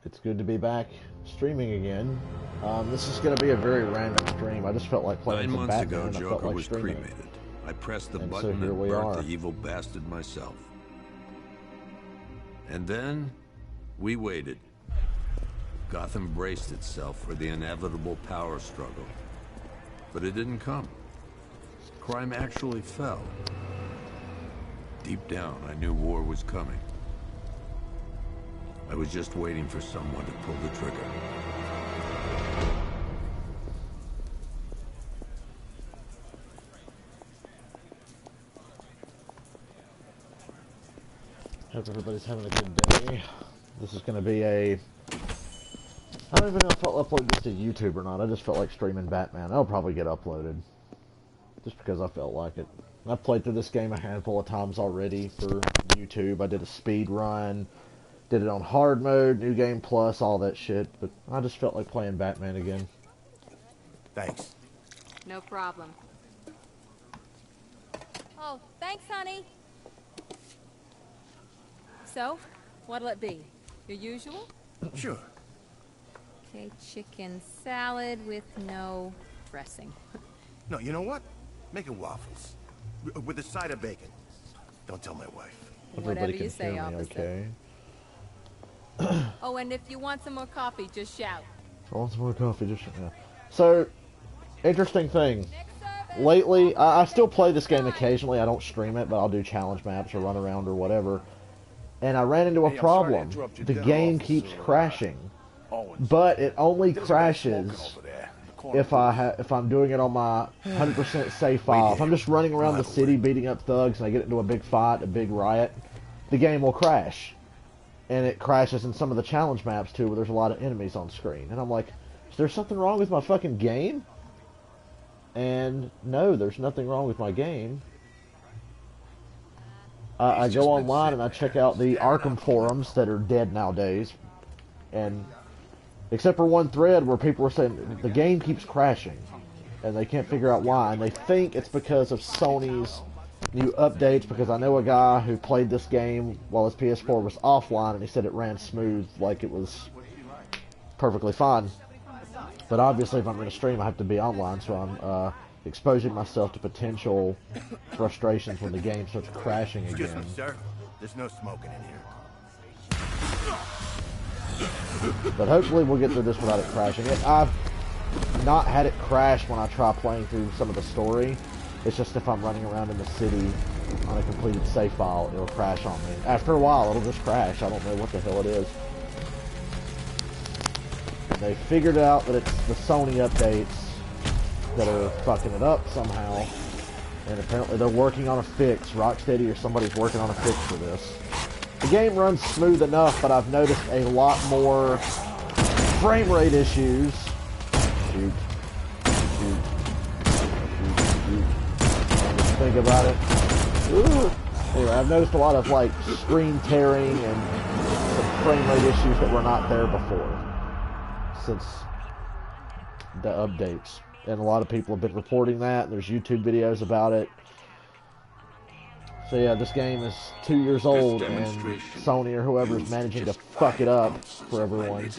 It's good to be back streaming again. This is going to be a very random stream. I just felt like playing 9 some months Batman. ago, I felt Joker like was streaming cremated. it. I pressed the And so button here and we burnt are. the evil bastard myself. And then, we waited. Gotham braced itself for the inevitable power struggle. But it didn't come. Crime actually fell. Deep down, I knew war was coming. I was just waiting for someone to pull the trigger. Hope everybody's having a good day. This is going to be a... I don't even know if I'll upload this to YouTube or not. I just felt like streaming Batman. It'll probably get uploaded. Just because I felt like it. I've played through this game a handful of times already for YouTube. I did a speed run. Did it on hard mode, New Game Plus, all that shit. But I just felt like playing Batman again. Thanks. No problem. Oh, thanks, honey. So, what'll it be? Your usual? Sure. Okay, chicken salad with no dressing. No, you know what? Make it waffles. With a side of bacon. Don't tell my wife. Whatever Everybody you can say, hear me officer. okay. Oh, and if you want some more coffee, just shout. I want some more coffee, just yeah. So, interesting thing. Next service. Lately, I still play this game occasionally. I don't stream it, but I'll do challenge maps or run around or whatever. And I ran into a Hey, I'm sorry to problem. interrupt your The dinner, game officer. keeps crashing, Always. but it only There's a guy smoking crashes over there in the corner. if I'm doing it on my 100% save file. If I'm just running around the city beating up thugs and I get into a big fight, a big riot, the game will crash. And it crashes in some of the challenge maps too, where there's a lot of enemies on screen. And I'm like, is there something wrong with my fucking game? And no, there's nothing wrong with my game. I go online and I check out the Arkham forums that are dead nowadays. And except for one thread where people were saying the game keeps crashing. And they can't figure out why. And they think it's because of Sony's new updates, because I know a guy who played this game while his PS4 was offline, and he said it ran smooth, like it was perfectly fine. But obviously, if I'm going to stream, I have to be online, so I'm exposing myself to potential frustrations when the game starts crashing Excuse again. me, sir. There's no smoking in here. But hopefully, we'll get through this without it crashing. I've not had it crash when I try playing through some of the story. It's just if I'm running around in the city on a completed save file, it'll crash on me. After a while, it'll just crash. I don't know what the hell it is. And they figured out that it's the Sony updates that are fucking it up somehow. And apparently they're working on a fix. Rocksteady or somebody's working on a fix for this. The game runs smooth enough, but I've noticed a lot more frame rate issues. Shoot. Shoot. Think about it. Ooh. Anyway, I've noticed a lot of like screen tearing and some frame rate issues that were not there before since the updates. And a lot of people have been reporting that. There's YouTube videos about it. So yeah, this game is 2 years old, and Sony or whoever is managing to fuck it up for everyone.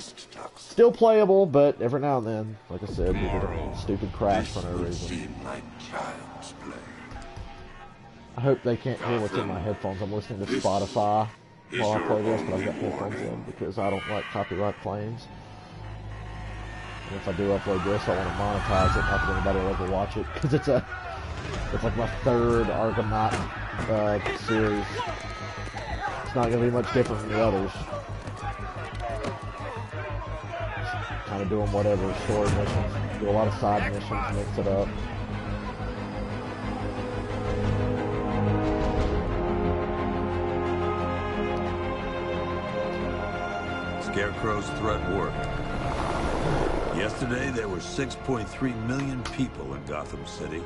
Still playable, but every now and then, like I said, we get a stupid crash for no reason. I hope they can't hear what's in my headphones. I'm listening to Spotify while I play this, but I've got headphones in because I don't like copyright claims. And if I do upload this, I want to monetize it. Not that anybody will ever watch it, because it's like my third Arkham Knight series. It's not going to be much different from the others. Kind of doing whatever, story missions, do a lot of side missions, mix it up. Scarecrow's threat worked. Yesterday, there were 6.3 million people in Gotham City.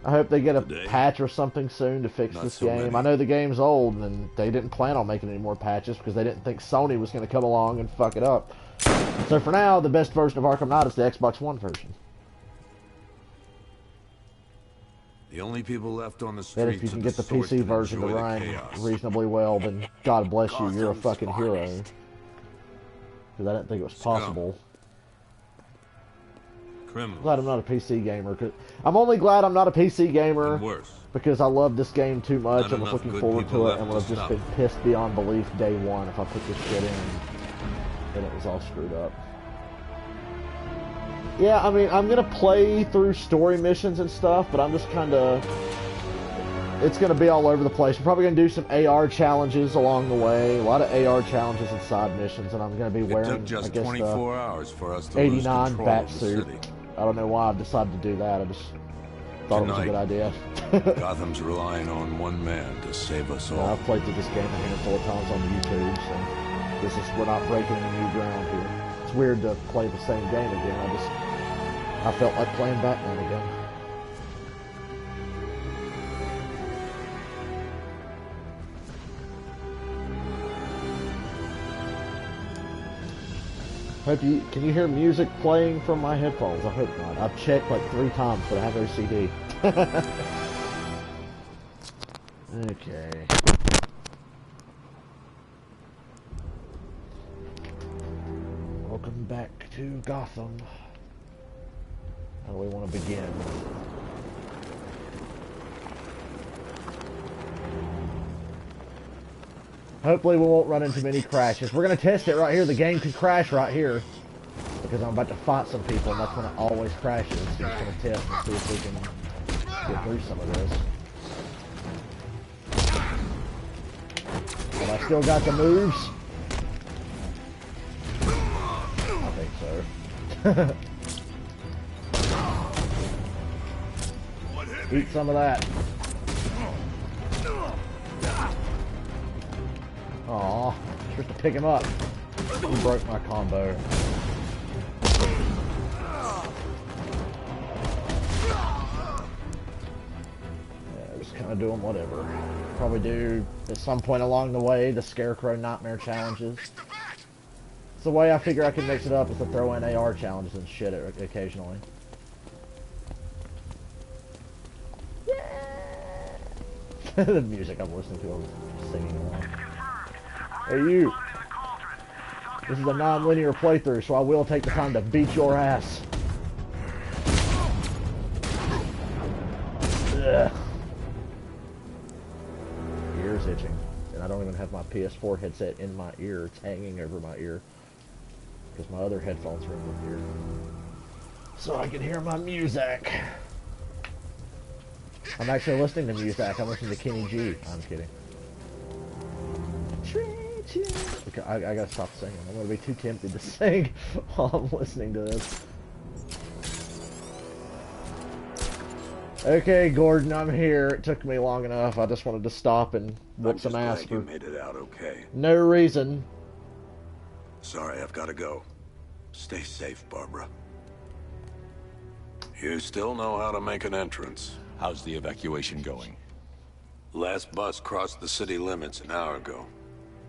I hope they get a Today, patch or something soon to fix not this so game. many. I know the game's old, and they didn't plan on making any more patches because they didn't think Sony was going to come along and fuck it up. So for now, the best version of Arkham Knight is the Xbox One version. The only people left on the And streets if you are can the get the sorts PC that version to enjoy the run chaos. reasonably well, then God bless you, you're a Gotham's fucking hero. finest. Because I didn't think it was Scum. possible. Criminals. Glad I'm not a PC gamer. I'm only glad I'm not a PC gamer And worse. because I love this game too much. Not I was enough looking good forward people to it left and to would have just stop been it. pissed beyond belief day one if I put this shit in and it was all screwed up. Yeah, I mean, I'm gonna play through story missions and stuff, but I'm just kind of... It's gonna be all over the place. We're probably gonna do some AR challenges along the way. A lot of AR challenges and side missions, and I'm gonna be It wearing, took just I guess, 24 hours for us to lose 89 control bat of the suit. city. I don't know why I've decided to do that. I just thought it was a good idea. Gotham's relying on one man to save us all. I've played through this game a handful of times on YouTube, so we're not breaking any new ground here. It's weird to play the same game again. I felt like playing Batman again. Can you hear music playing from my headphones? I hope not. I've checked like 3 times, but I have OCD. Okay. Welcome back to Gotham. How do we want to begin? Hopefully we won't run into many crashes. We're going to test it right here. The game could crash right here. Because I'm about to fight some people, and that's when it always crashes. So we're just going to test and see if we can get through some of this. But I still got the moves. I think so. Eat some of that. Aw, just to pick him up. He broke my combo. Yeah, just kind of doing whatever. Probably do, at some point along the way, the Scarecrow Nightmare challenges. It's the way I figure I can mix it up is to throw in AR challenges and shit occasionally. The music I'm listening to, I'm singing along. Hey you! This is a non-linear playthrough, so I will take the time to beat your ass. Ugh. Ear's itching. And I don't even have my PS4 headset in my ear. It's hanging over my ear. Because my other headphones are in my ear. So I can hear my music. I'm actually listening to music. I'm listening to Kenny G. I'm kidding. Okay, I gotta stop singing. I'm gonna be too tempted to sing while I'm listening to this. Okay, Gordon, I'm here. It took me long enough. I just wanted to stop and whoop some ass for You made it out okay. no reason. Sorry, I've got to go. Stay safe, Barbara. You still know how to make an entrance. How's the evacuation going? Last bus crossed the city limits an hour ago.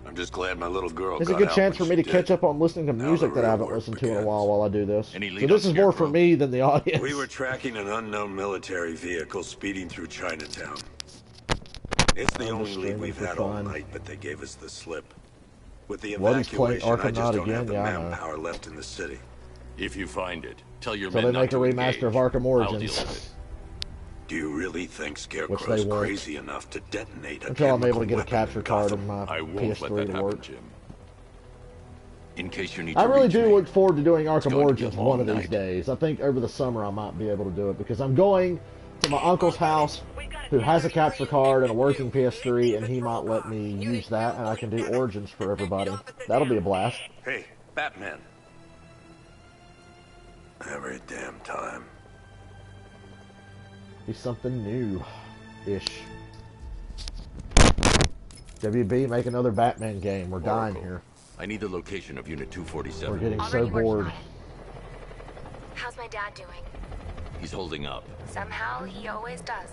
I'm just glad my little girl There's a got good out chance for when me to she catch did. up on listening to Now music the that I real haven't work listened to in a begins. while I do this. Any So lead this on is more for Scarecrow? me than the audience. We were tracking an unknown military vehicle speeding through Chinatown. It's the I'm only just lead streaming we've for had all fun. night, but they gave us the slip. With the What, he's playing evacuation, I Arkham just Knight don't have again? the Yeah, I know. manpower left in the city. If you find it, tell your So men they not make a to remaster of engage. Arkham I'll deal Origins. with it. Do you really think Which Scarecrow's they won't. crazy enough to detonate a Until I'm able to chemical get a weapon capture in card Gotham? in my I won't let PS3 that to happen, work. Jim. In case you need I to really reach do me. look forward to doing Arkham going to be a Origins long one of these night. days. I think over the summer I might be able to do it because I'm going to my uncle's house who has a capture card and a working PS3 and he might let me use that and I can do Origins for everybody. That'll be a blast. Hey, Batman. Every damn time. Be something new-ish. WB, make another Batman game. We're dying Oracle. here. I need the location of Unit 247. We're getting so Already working bored. on it. How's my dad doing? He's holding up. Somehow, he always does.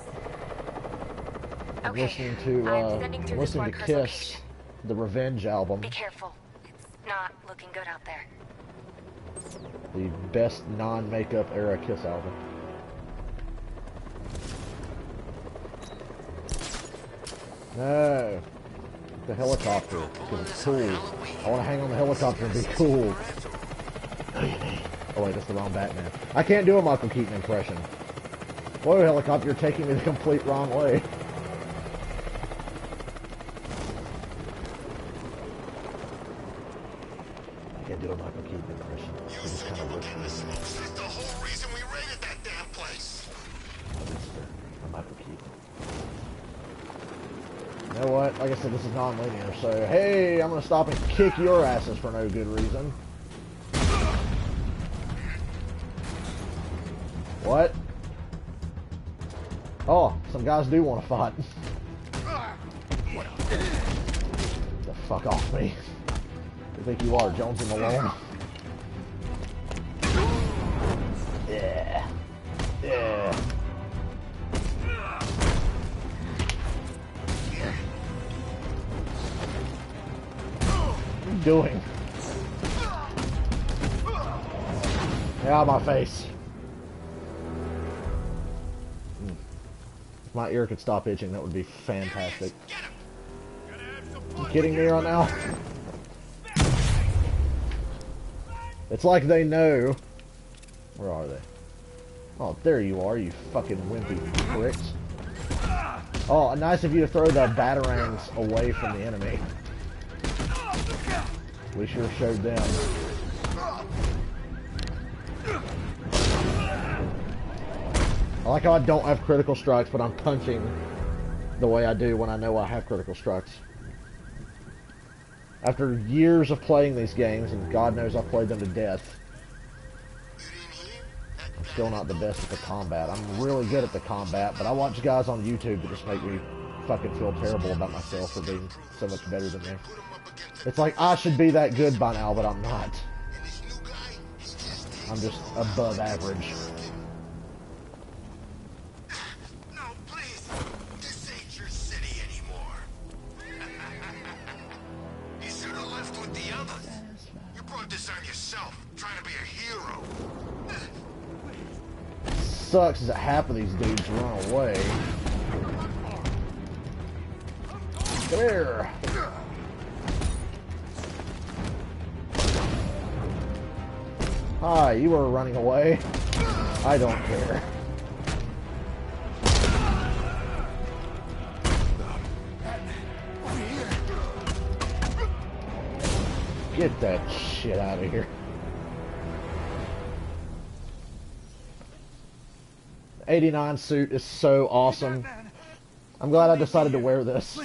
I'm Okay, listening to I'm sending through this listening to worker's Kiss, location. the Revenge album, Be careful. It's not looking good out there. the best non-makeup era Kiss album. No. The helicopter, because it's cool. I want to hang on the helicopter and be cool. Oh wait, that's the wrong Batman. I can't do a Michael Keaton impression. Whoa, helicopter, you're taking me the complete wrong way. I can't do a Michael Keaton impression. It just kind of looks weird. That's the whole reason we raided that damn place. I'm Michael Keaton. You know what? Like I said, this is non-linear, so hey, I'm gonna stop and kick your asses for no good reason. What? Oh, some guys do want to fight. Get the fuck off me. You think you are, Jones and Malone? Yeah. Yeah. What are you doing? Get out of my face. If my ear could stop itching, that would be fantastic. You kidding me right now? It's like they know. Where are they? Oh, there you are, you fucking wimpy pricks. Oh, nice of you to throw the batarangs away from the enemy. We sure showed them. I like how I don't have critical strikes, but I'm punching the way I do when I know I have critical strikes. After years of playing these games, and God knows I've played them to death, I'm still not the best at the combat. I'm really good at the combat, but I watch guys on YouTube that just make me fucking feel terrible about myself for being so much better than me. It's like I should be that good by now, but I'm not. I'm just above average. No, please. This ain't your city anymore. You should have left with the others. You brought this on yourself, trying to be a hero. Sucks is that half of these dudes run away. Come here. Hi, you were running away. I don't care. Get that shit out of here. The 89 suit is so awesome. I'm glad I decided to wear this.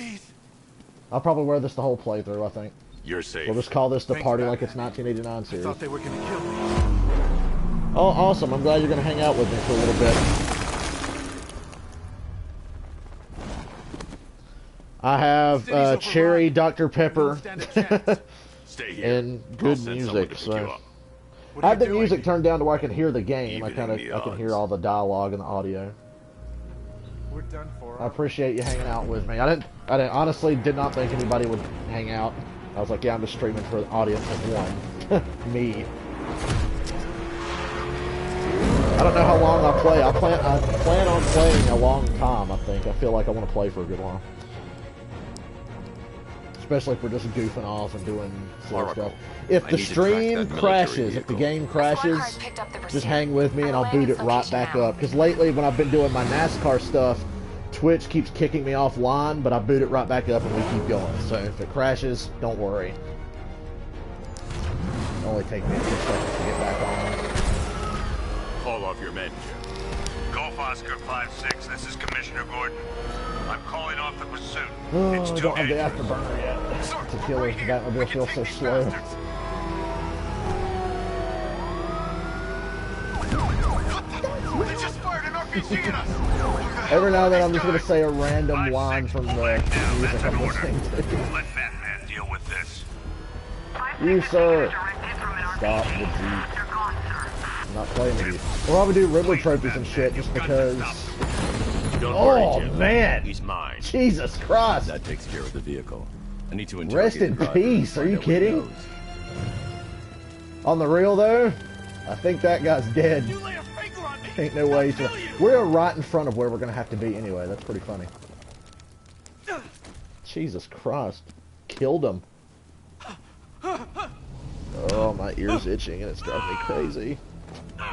I'll probably wear this the whole playthrough, I think. You're safe. We'll just call this the Party Like It's 1989 series. Thought they were gonna kill me. Oh, awesome. I'm glad you're going to hang out with me for a little bit. I have cherry Dr. Pepper Stay here. and I'll good send someone music. to pick So you up. I have the music turned down to where I can hear the game. I Evening the can hear odds. all the dialogue and the audio. We're done for. I appreciate you hanging out with me. I honestly did not think anybody would hang out. I was like, yeah, I'm just streaming for the audience of one. Me. I don't know how long I'll play. I plan on playing a long time, I think. I feel like I want to play for a good while. Especially if we're just goofing off and doing silly Oracle, stuff. If I the need to track stream that military crashes, if the vehicle. game crashes, Squad car picked up the just receipt. hang with me and I'm I'll boot it laying right location back now. up. Because lately when I've been doing my NASCAR stuff, Twitch keeps kicking me offline, but I boot it right back up and we keep going. So if it crashes, don't worry. It'll only take me a few seconds to get back on. Call off your men, Jim. Golf Oscar 5-6, this is Commissioner Gordon. I'm calling off the pursuit. Oh, It's I too don't have the dangerous. afterburner yet. To kill it, that mobile feels so slow. They just fired an RPG at us. Every now and then I'm just going to say a random line from the Flag down, music that's I'm an order. listening to. Let Batman deal with this. You, sir. Stop the Jeep. I'm not playing with you. We'll probably do Riddler trophies and shit just because... Don't Oh, worry, Jim. man. He's mine. Jesus Christ. That takes care of the vehicle. I need to Rest interrogate in the driver peace. and Are you find out what he kidding? knows. On the real, though, I think that guy's dead. Ain't no way. We're right in front of where we're going to have to be anyway. That's pretty funny. Jesus Christ. Killed him. Oh, my ear's itching and it's driving me crazy.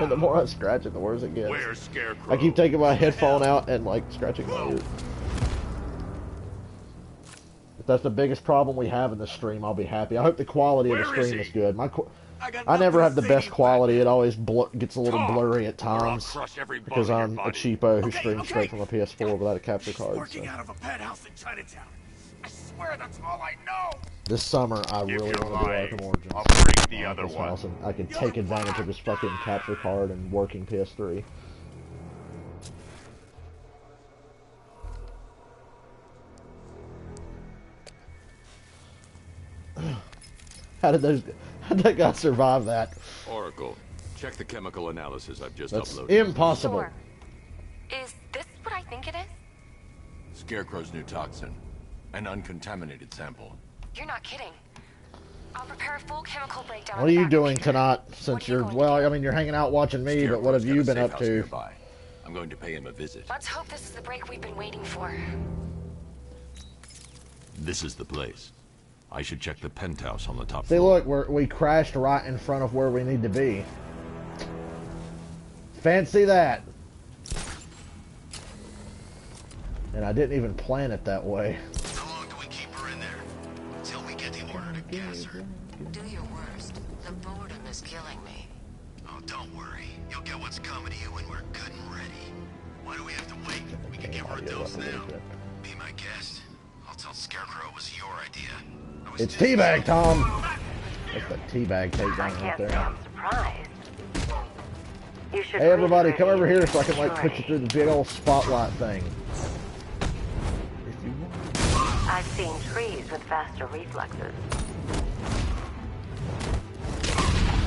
And the more I scratch it, the worse it gets. Where's Scarecrow? I keep taking my headphone out and, like, scratching my ear. If that's the biggest problem we have in the stream, I'll be happy. I hope the quality of the stream is good. I never have the best quality. It always gets a little blurry at times because I'm a cheapo who streams straight from a PS4 without a capture card. Working out of a penthouse in Chinatown. I swear that's all I know. This summer, I really you're want to do lying, Arkham Origins. I'll bring the on other this one. house, and I can take advantage of this fucking capture card and working PS3. How did that guy survive that? Oracle, check the chemical analysis I've just That's uploaded. impossible. Sure. Is this what I think it is? Scarecrow's new toxin. An uncontaminated sample. You're not kidding. I'll prepare a full chemical breakdown. What are you doing tonight? Since you're, well, I mean, you're hanging out watching me, but what have you been up to? Nearby. I'm going to pay him a visit. Let's hope this is the break we've been waiting for. This is the place. I should check the penthouse on the top See, floor. look, we crashed right in front of where we need to be. Fancy that. And I didn't even plan it that way. How long do we keep her in there? Until we get the order to gas her. Do your worst. The boredom is killing me. Oh, don't worry. You'll get what's coming to you when we're good and ready. Why do we have to wait? We can give her a dose now. Be my guest. I'll tell Scarecrow it was your idea. It's teabag, Tom. That's the teabag takedown I right can't say there. I'm surprised. You should Hey, everybody, come really over here so I can, like, enjoy. put you through the big old spotlight thing. If you want. I've seen trees with faster reflexes.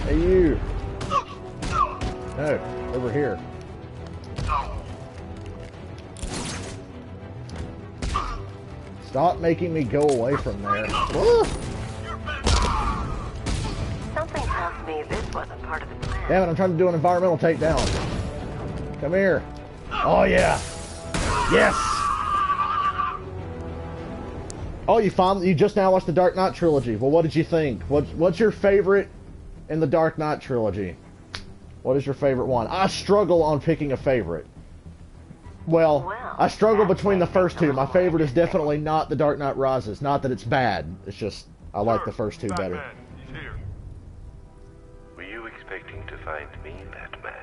Hey, you. No, over here. Stop making me go away from there. Ah! Something tells me this wasn't part of the plan. Damn it, I'm trying to do an environmental takedown. Come here. Oh, yeah. Yes. Oh, you just now watched the Dark Knight trilogy. Well, what did you think? What's your favorite in the Dark Knight trilogy? What is your favorite one? I struggle on picking a favorite. Well, I struggle between the first two. My favorite is definitely not The Dark Knight Rises. Not that it's bad. It's just, I like the first two better. Batman, he's here. Were you expecting to find me, Batman?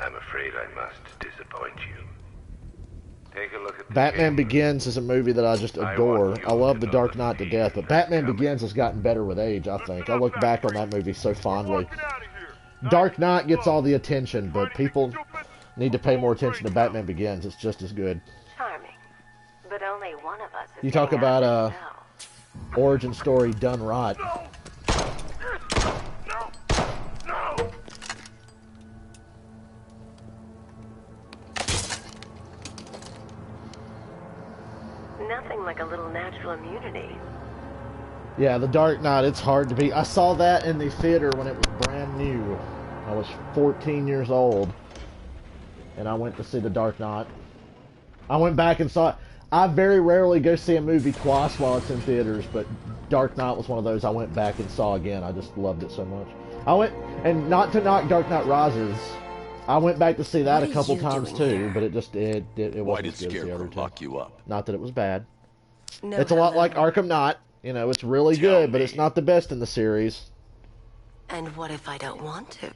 I'm afraid I must disappoint you. Take a look at the Batman game. Begins is a movie that I just adore. I love The Dark Knight to death, but Batman Begins has gotten better with age, I think. I look back on that movie so fondly. Get out of here. Dark Knight gets all the attention, but people need to pay more attention to Batman Begins. It's just as good. Charming. But only one of us is You talk getting about out of the cell. origin story done right. No! No! Nothing like a little natural immunity. Yeah, The Dark Knight, it's hard to beat. I saw that in the theater when it was brand new. I was 14 years old, and I went to see The Dark Knight. I went back and saw it. I very rarely go see a movie twice while it's in theaters, but Dark Knight was one of those I went back and saw again. I just loved it so much. I went, and not to knock Dark Knight Rises, I went back to see that a couple times too, but it Why wasn't did as good as the other Scarecrow two. lock you up? Not that it was bad. No, It's a lot like Arkham Knight. You know, it's really Tell good, but me. it's not the best in the series. And what if I don't want to?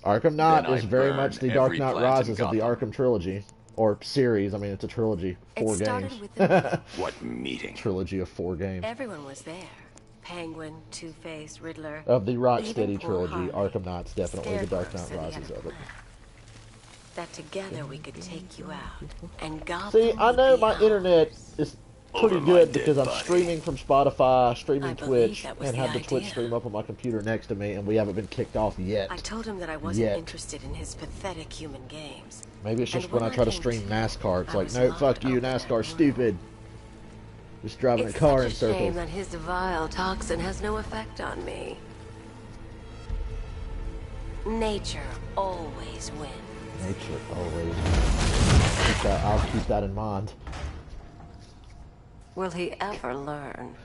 Arkham Knight Then is I'd very burn much the Dark every Knight plant in Rises of the Gotham. Arkham trilogy. Or series. I mean, it's a trilogy. It 4 started games. with the What meeting? Trilogy of 4 games. Everyone was there. Penguin, Two-Face, Riddler. Of the Even Rocksteady poor trilogy, Harley. Arkham Knight's definitely the Dark Knight Scarecrow said he Rises had a of it. plan. That together we could take you out. And Gotham See, I would know be my ours. internet is pretty Over my good dead because I'm body. streaming from Spotify, I streaming believe Twitch, that was and the have the Twitch idea. stream up on my computer next to me, and we haven't been kicked off yet. I told him that I wasn't Yet. interested in his pathetic human games. Maybe it's just And when I when try I to came stream to, NASCAR. It's I like, was no, locked fuck you, over that NASCAR's line. stupid. Just driving a It's car such in a circles. shame that his vile toxin has no effect on me. Nature always wins. Nature always. I'll keep that in mind. Will he ever learn?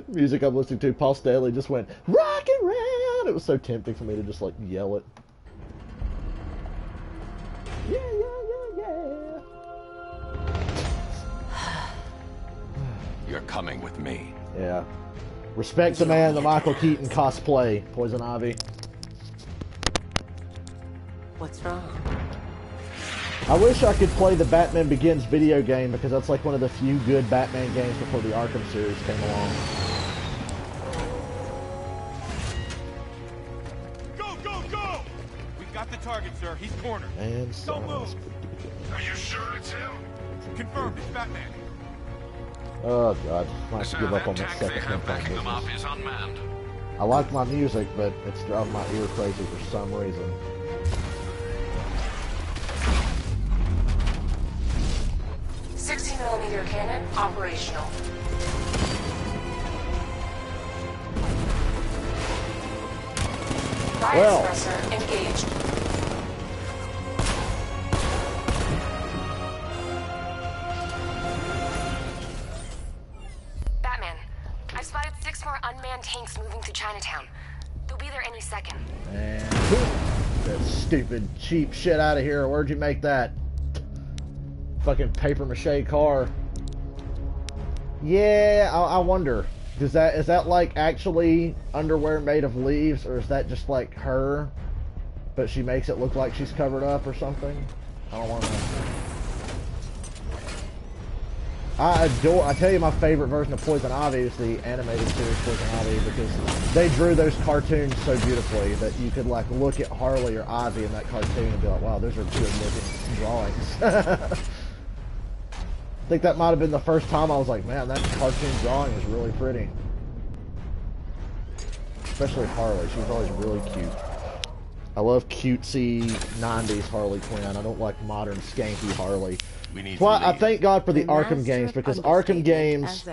Music I'm listening to, Paul Stanley just went, rockin' round! It was so tempting for me to just, like, yell it. Yeah, yeah, yeah, yeah. You're coming with me. Yeah. Respect the man, the Michael Keaton cosplay, Poison Ivy. What's wrong? I wish I could play the Batman Begins video game because that's like one of the few good Batman games before the Arkham series came along. Go, go, go! We've got the target, sir. He's cornered. And Don't move. Are you sure it's him? Confirmed. It's Batman. Oh god, I have to give up on that second him is unmanned. I like my music, but it's driving my ear crazy for some reason. .60mm cannon operational. Well. Riot suppressor engaged. Batman, I've spotted 6 more unmanned tanks moving through Chinatown. They'll be there any second. And that stupid cheap shit out of here. Where'd you make that? Fucking paper mache car. Yeah, I wonder. Is that like actually underwear made of leaves, or is that just like her, but she makes it look like she's covered up or something? I don't want to know. I tell you, my favorite version of Poison Ivy is the animated series Poison Ivy, because they drew those cartoons so beautifully that you could like look at Harley or Ivy in that cartoon and be like, wow, those are good looking drawings. I think that might have been the first time I was like, man, that cartoon drawing is really pretty. Especially Harley. She was always really cute. I love cutesy 90s Harley Quinn. I don't like modern skanky Harley. Well, I thank God for the Arkham games, because Arkham games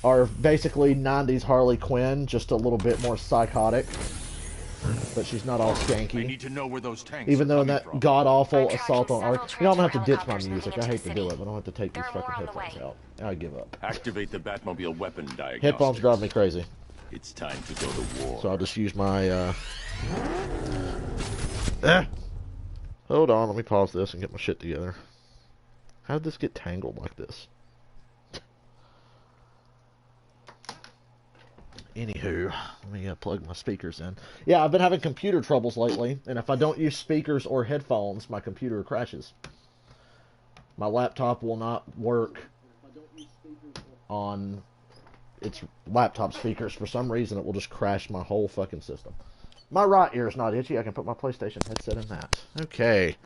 are basically 90s Harley Quinn, just a little bit more psychotic. But she's not all skanky. I need to know where those tanks Even though in are that god-awful assault on Arkham... You know, I'm going to have to ditch my music. I hate to do it, but I'm going to have to take these fucking headphones out. I give up. Activate the Batmobile weapon diagnostics. Headphones drive me crazy. It's time to go to war. So I'll just use my, Hold on, let me pause this and get my shit together. How did this get tangled like this? Anywho, let me plug my speakers in. Yeah, I've been having computer troubles lately, and if I don't use speakers or headphones, my computer crashes. My laptop will not work on its laptop speakers. For some reason, it will just crash my whole fucking system. My right ear is not itchy. I can put my PlayStation headset in that. Okay.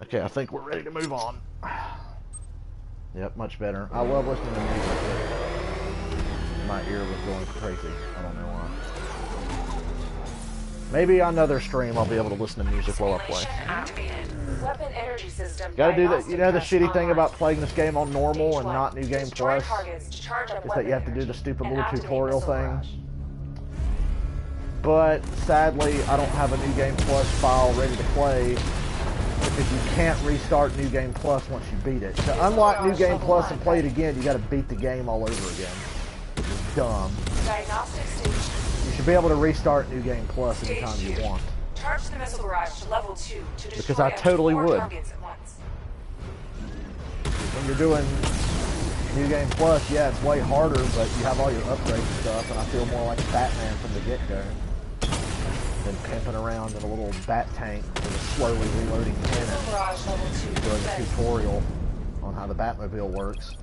Okay, I think we're ready to move on. Yep, much better. I love listening to music. My ear was going crazy. I don't know why. Maybe on another stream I'll be able to listen to music while I play. Weapon energy system. Gotta do that. You know the shitty thing about playing this game on normal and not New Game Plus? Is that you have to do the stupid little tutorial thing. But sadly, I don't have a New Game Plus file ready to play, because you can't restart New Game Plus once you beat it. To unlock New Game Plus and play it again, you gotta beat the game all over again, which is dumb. You should be able to restart New Game Plus anytime you want. Charge the missile barrage to level 2 to destroy Because I totally would. targets at once. When you're doing New Game Plus, yeah, it's way harder, but you have all your upgrades and stuff, and I feel more like Batman from the get-go than pimping around in a little bat tank with a slowly reloading cannon doing a tutorial on how the Batmobile works.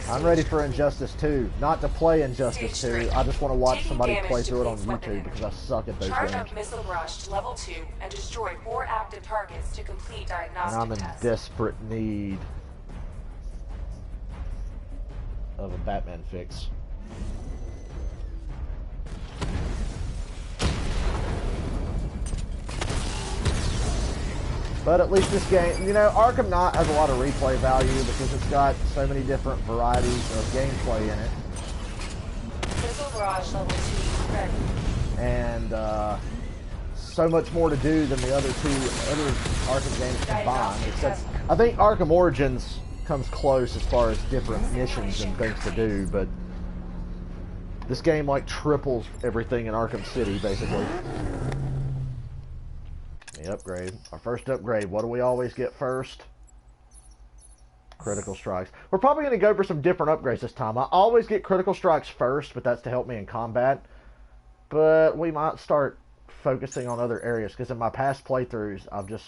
I'm ready for Injustice 2. Not to play Injustice 2, I just want to watch somebody play through it on YouTube because I suck at those Charge games. up missile barrage to level 2 and destroy 4 active targets to complete And diagnostic I'm in tests. desperate need of a Batman fix. But at least this game, you know, Arkham Knight has a lot of replay value because it's got so many different varieties of gameplay in it. Missile barrage level 2 ready. And so much more to do than the other Arkham games combined. Except, I think Arkham Origins comes close as far as different missions and things to do, but this game like triples everything in Arkham City, basically. The upgrade. Our first upgrade. What do we always get first? Critical strikes. We're probably going to go for some different upgrades this time. I always get critical strikes first, but that's to help me in combat. But we might start focusing on other areas, because in my past playthroughs, I've just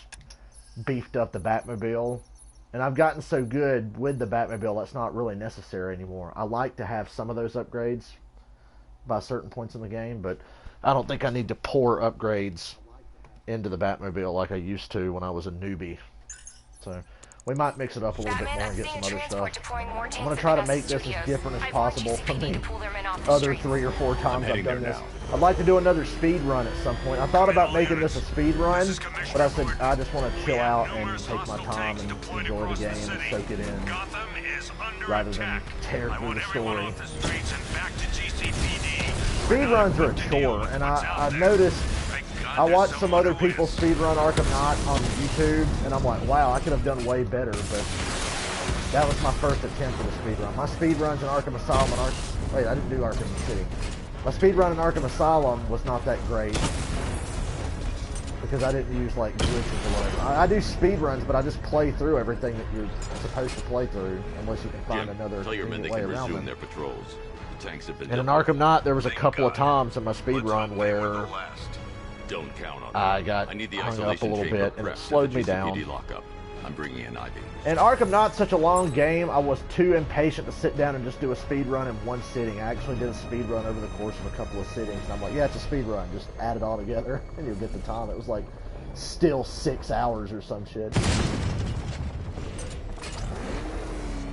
beefed up the Batmobile. And I've gotten so good with the Batmobile, that's not really necessary anymore. I like to have some of those upgrades by certain points in the game, but I don't think I need to pour upgrades into the Batmobile like I used to when I was a newbie. So we might mix it up a little bit more and get some other stuff. I'm going to try to make this as different as possible from the other 3 or 4 times I've done this. I'd like to do another speed run at some point. I thought about making this a speed run, but I said I just want to chill out and take my time and enjoy the game and soak it in, rather than tear through the story. Speed runs are a chore, and I noticed, I watched some other people speedrun Arkham Knight on YouTube, and I'm like, wow, I could have done way better, but that was my first attempt at a speedrun. My speedruns in Arkham Asylum and wait, I didn't do Arkham City. My speedrun in Arkham Asylum was not that great, because I didn't use, like, glitches or whatever. I do speedruns, but I just play through everything that you're supposed to play through, unless you can find another way around them. Their patrols. The tanks have been and in Arkham Knight, there was a couple of times in my speedrun where don't count on I got hung up a little bit, and it slowed me down. I'm bringing in Ivy. And Arkham Knight's such a long game, I was too impatient to sit down and just do a speed run in one sitting. I actually did a speed run over the course of a couple of sittings, and I'm like, yeah, it's a speed run. Just add it all together, and you'll get the time. It was like still 6 hours or some shit.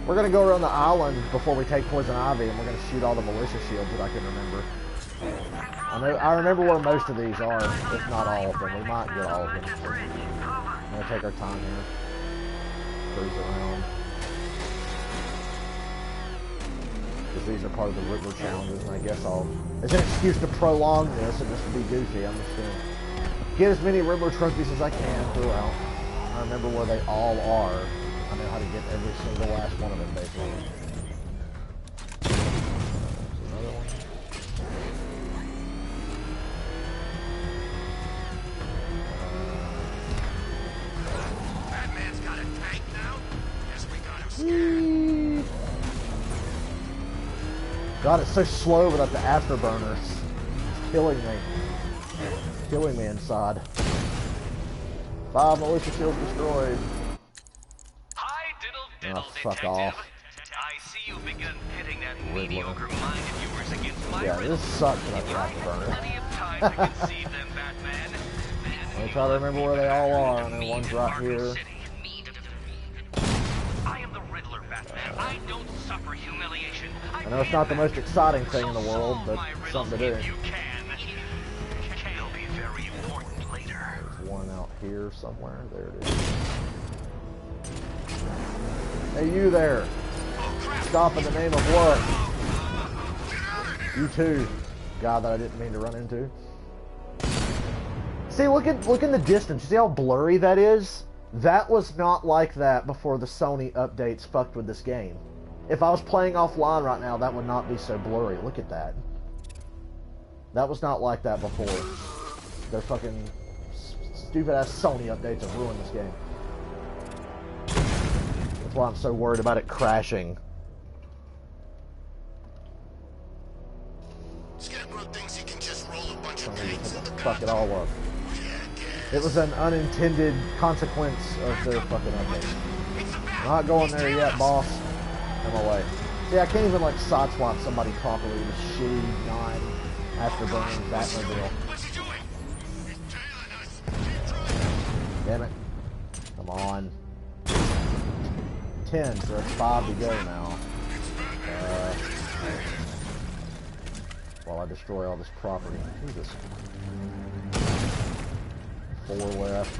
We're going to go around the island before we take Poison Ivy, and we're going to shoot all the militia shields that I can remember. I remember where most of these are, if not all of them. We might get all of them. I'm going to take our time here. Cruise around. Because these are part of the Riddler challenges, and I guess as an excuse to prolong this and just to be goofy, I'm just going to get as many Riddler trophies as I can throughout. I remember where they all are. I know how to get every single last one of them, basically. There's another one. Batman's got a tank now? Guess we got him scared. God, it's so slow without the afterburners. It's killing me. It's killing me inside. 5 militia shields destroyed. Oh, fuck off. I see you begun pitting that mediocre mind of yours against my this sucks without the afterburner. Let me try to remember where they all are. I know one's right here. I am the Riddler, Batman. I don't suffer humiliation. I know it's not the most exciting thing in the world, but it's something to do. You can. It'll be very important later. There's one out here somewhere. There it is. Hey, you there. Stop in the name of what? You too. Guy that I didn't mean to run into. See, look in the distance. You see how blurry that is? That was not like that before the Sony updates fucked with this game. If I was playing offline right now, that would not be so blurry. Look at that. That was not like that before. Their fucking stupid-ass Sony updates have ruined this game. That's why I'm so worried about it crashing. Scarecrow thinks he can just roll a bunch of tanks in the fuck it all up. It was an unintended consequence of their fucking update. I'm not going there yet, boss. I'm away. See, I can't even like sideswipe somebody properly with a shitty 9 afterburning Batmobile. What's he doing? He's tailing us. Keep trying. Damn it. Come on. 10, so it's 5 to go now. While I destroy all this property. Jesus. 4 left.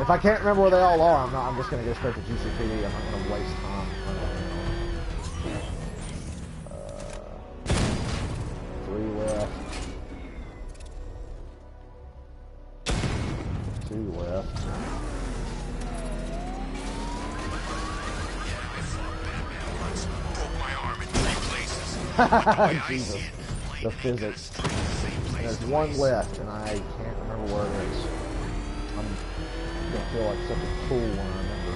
If I can't remember where they all are, I'm just gonna go straight to GCPD. I'm not gonna waste time. 2 left. Jesus. The physics. And there's 1 left, and I can't remember where it is. I'm gonna feel like such a fool when I remember.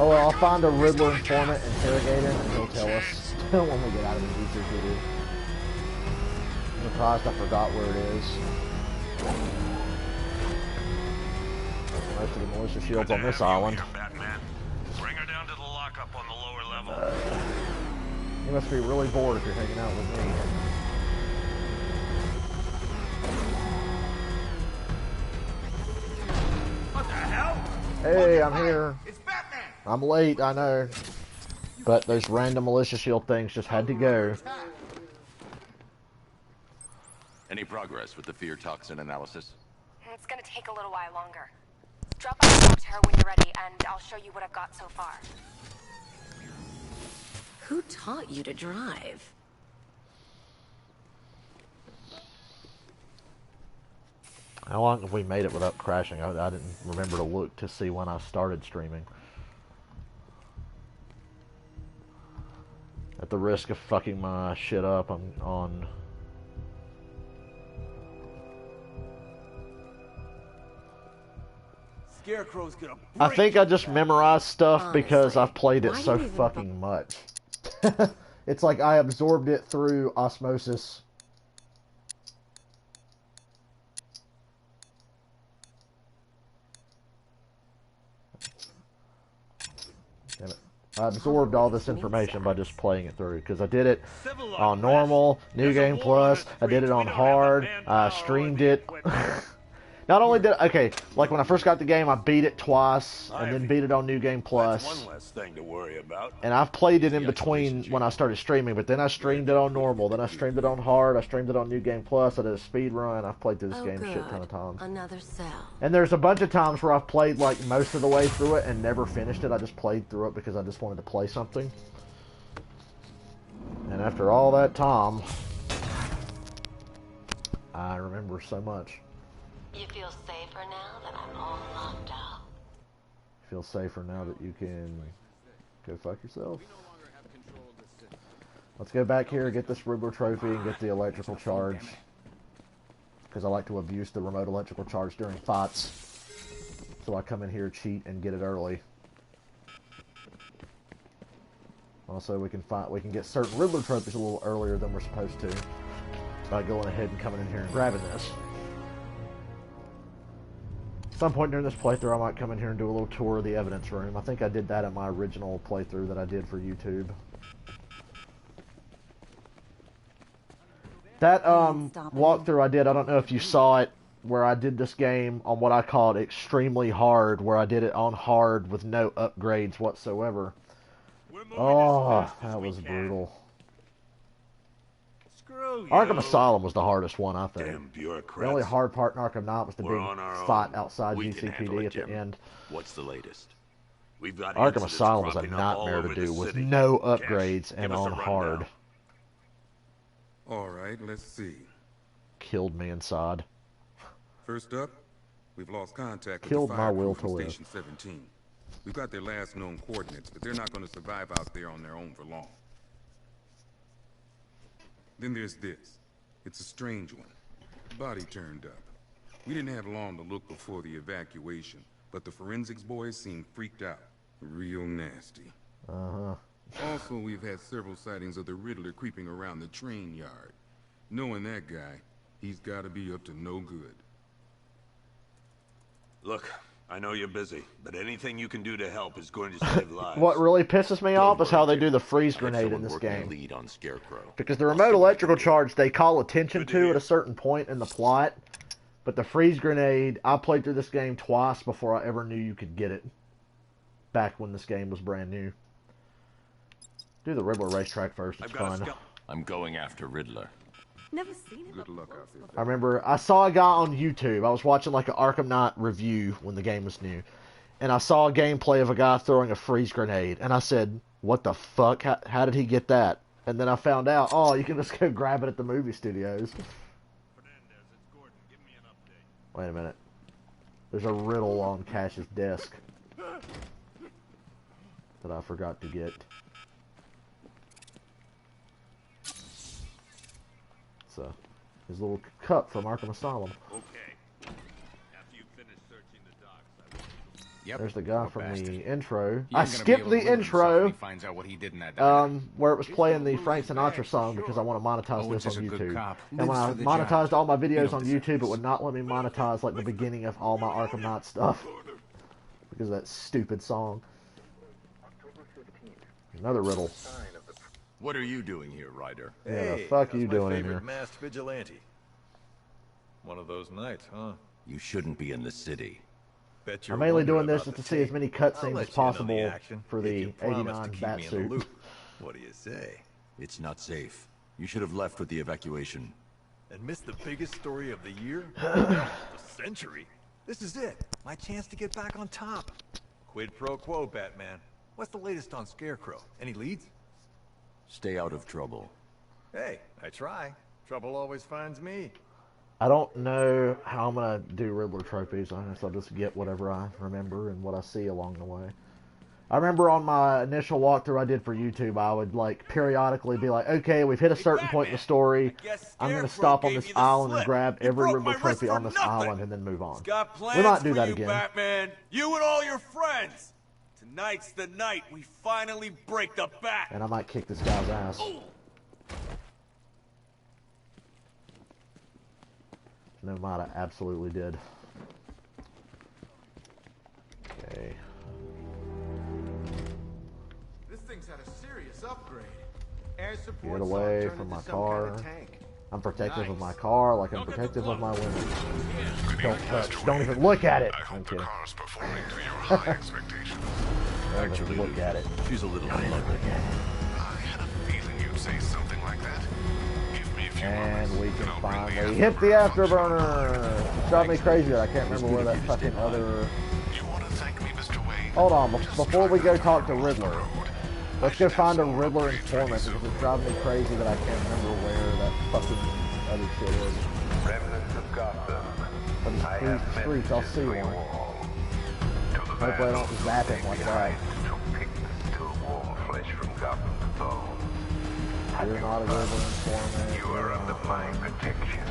Oh well, I'll find a Riddler informant, interrogate him, and he'll tell us when we get out of the YouTube video. I'm surprised I forgot where it is. Most of the militia shields on this island. Bring her down to the lockup on the lower level. You must be really bored if you're hanging out with me. What the hell? Hey, I'm here. It's Batman. I'm late, I know. But those random militia shield things just had to go. Any progress with the fear toxin analysis? It's gonna take a little while longer. Drop by and talk to her when you're ready, and I'll show you what I've got so far. Who taught you to drive? How long have we made it without crashing? I didn't remember to look to see when I started streaming. At the risk of fucking my shit up, I'm on... Scarecrow's gonna I think I just memorized stuff Honestly, because I've played it why so do you even fucking much. It's like I absorbed it through osmosis. Damn it. I absorbed all this information by just playing it through because I did it on normal, New Game Plus, I did it on hard, I streamed it. Not only did okay, like when I first got the game, I beat it twice and then beat it on New Game Plus. That's one less thing to worry about. And I've played it in between when I started streaming, but then I streamed it on normal, then I streamed it on hard, I streamed it on New Game Plus, I did a speed run, I've played through this game a shit ton of times. Another cell. And there's a bunch of times where I've played like most of the way through it and never finished it. I just played through it because I just wanted to play something. And after all that time, I remember so much. You feel safer now that I'm all locked up? Feel safer now that you can go fuck yourself? Let's go back here, get this Riddler trophy, and get the electrical charge. Because I like to abuse the remote electrical charge during fights. So I come in here, cheat, and get it early. Also, we can get certain Riddler trophies a little earlier than we're supposed to by going ahead and coming in here and grabbing this. At some point during this playthrough, I might come in here and do a little tour of the evidence room. I think I did that in my original playthrough that I did for YouTube. That walkthrough I did, I don't know if you saw it, where I did this game on what I called extremely hard, where I did it on hard with no upgrades whatsoever. Oh, that was brutal. Arkham Asylum was the hardest one, I think. The only hard part in Arkham Knight was the big fight outside GCPD at the end. What's the latest? Arkham Asylum was a nightmare to do with no upgrades and on hard. Alright, let's see. Killed me inside. First up, we've lost contact with Killed the my fire will crew to from live. Station 17. We've got their last known coordinates, but they're not going to survive out there on their own for long. Then there's this. It's a strange one. Body turned up. We didn't have long to look before the evacuation, but the forensics boys seemed freaked out. Real nasty. Uh-huh. Also, we've had several sightings of the Riddler creeping around the train yard. Knowing that guy, he's got to be up to no good. Look, I know you're busy, but anything you can do to help is going to save lives. What really pisses me off is how they do the freeze grenade in this game. Lead on Scarecrow. Because the remote electrical charge they call attention to at a certain point in the plot, but the freeze grenade, I played through this game twice before I ever knew you could get it. Back when this game was brand new. Do the Riddler racetrack first, it's fun. I'm going after Riddler. Never seen it. Good luck out there. I remember I saw a guy on YouTube. I was watching like an Arkham Knight review when the game was new. And I saw a gameplay of a guy throwing a freeze grenade. And I said, what the fuck? How did he get that? And then I found out, oh, you can just go grab it at the movie studios. Wait a minute. There's a riddle on Cash's desk that I forgot to get. So, his little cup from Arkham Asylum. Okay. After you finish searching the docks, Yep. There's the guy from bastard. the intro. He I ain't gonna be skipped able the to live with himself when intro, he finds out what he did in that where it was playing the Frank Sinatra song because I want to monetize Owen's this on just a good YouTube. cop. And when Lives I for the monetized job. all my He videos don't on deserve YouTube, it this. would not let me monetize like the beginning of all my Arkham Knight stuff because of that stupid song. Another riddle. What are you doing here, Ryder? Yeah, the fuck you doing in here? Masked vigilante. One of those nights, huh? You shouldn't be in the city. Bet you're I'm mainly wondering doing this about just the to see as tape. many I'll cutscenes let as you know the possible action for if the you promise 89 to keep bat me in the suit. loop. What do you say? It's not safe. You should have left with the evacuation. And missed the biggest story of the year? The century? This is it. My chance to get back on top. Quid pro quo, Batman. What's the latest on Scarecrow? Any leads? Stay out of trouble. Hey, I try. Trouble always finds me. I don't know how I'm gonna do Riddler trophies. I guess I'll just get whatever I remember and what I see along the way. I remember on my initial walkthrough I did for YouTube, I would like periodically be like, okay, we've hit a certain point in the story. I'm gonna stop on this island and grab every Riddler trophy on this island and then move on. Got plans We might do for that you, again. Batman. You and all your friends. Tonight's the night we finally break the Bat. And I might kick this guy's ass. No, might I absolutely did. Okay. This thing's had a serious upgrade. Air support Get away from my car. I'm protective of my car like I'm protective of my women. Don't touch. Don't even look at it. I'm kidding. Don't even look at it. She's a little Don't even look at it. I had a feeling you'd say something like that. Give me a few And moments, we and can I'll finally hit the afterburner. It's driving me crazy that I can't remember where that fucking other... You want to thank me, Mr. Wayne? Hold on, before we go talk to Riddler, let's go find a Riddler informant because it's driving me crazy that I can't remember where that fucking other shit is. Remnants of Gotham. But it's cruise the streets, I'll see one. Hopefully I don't zap him like that. You're not a Riddler informant. You are under my protection.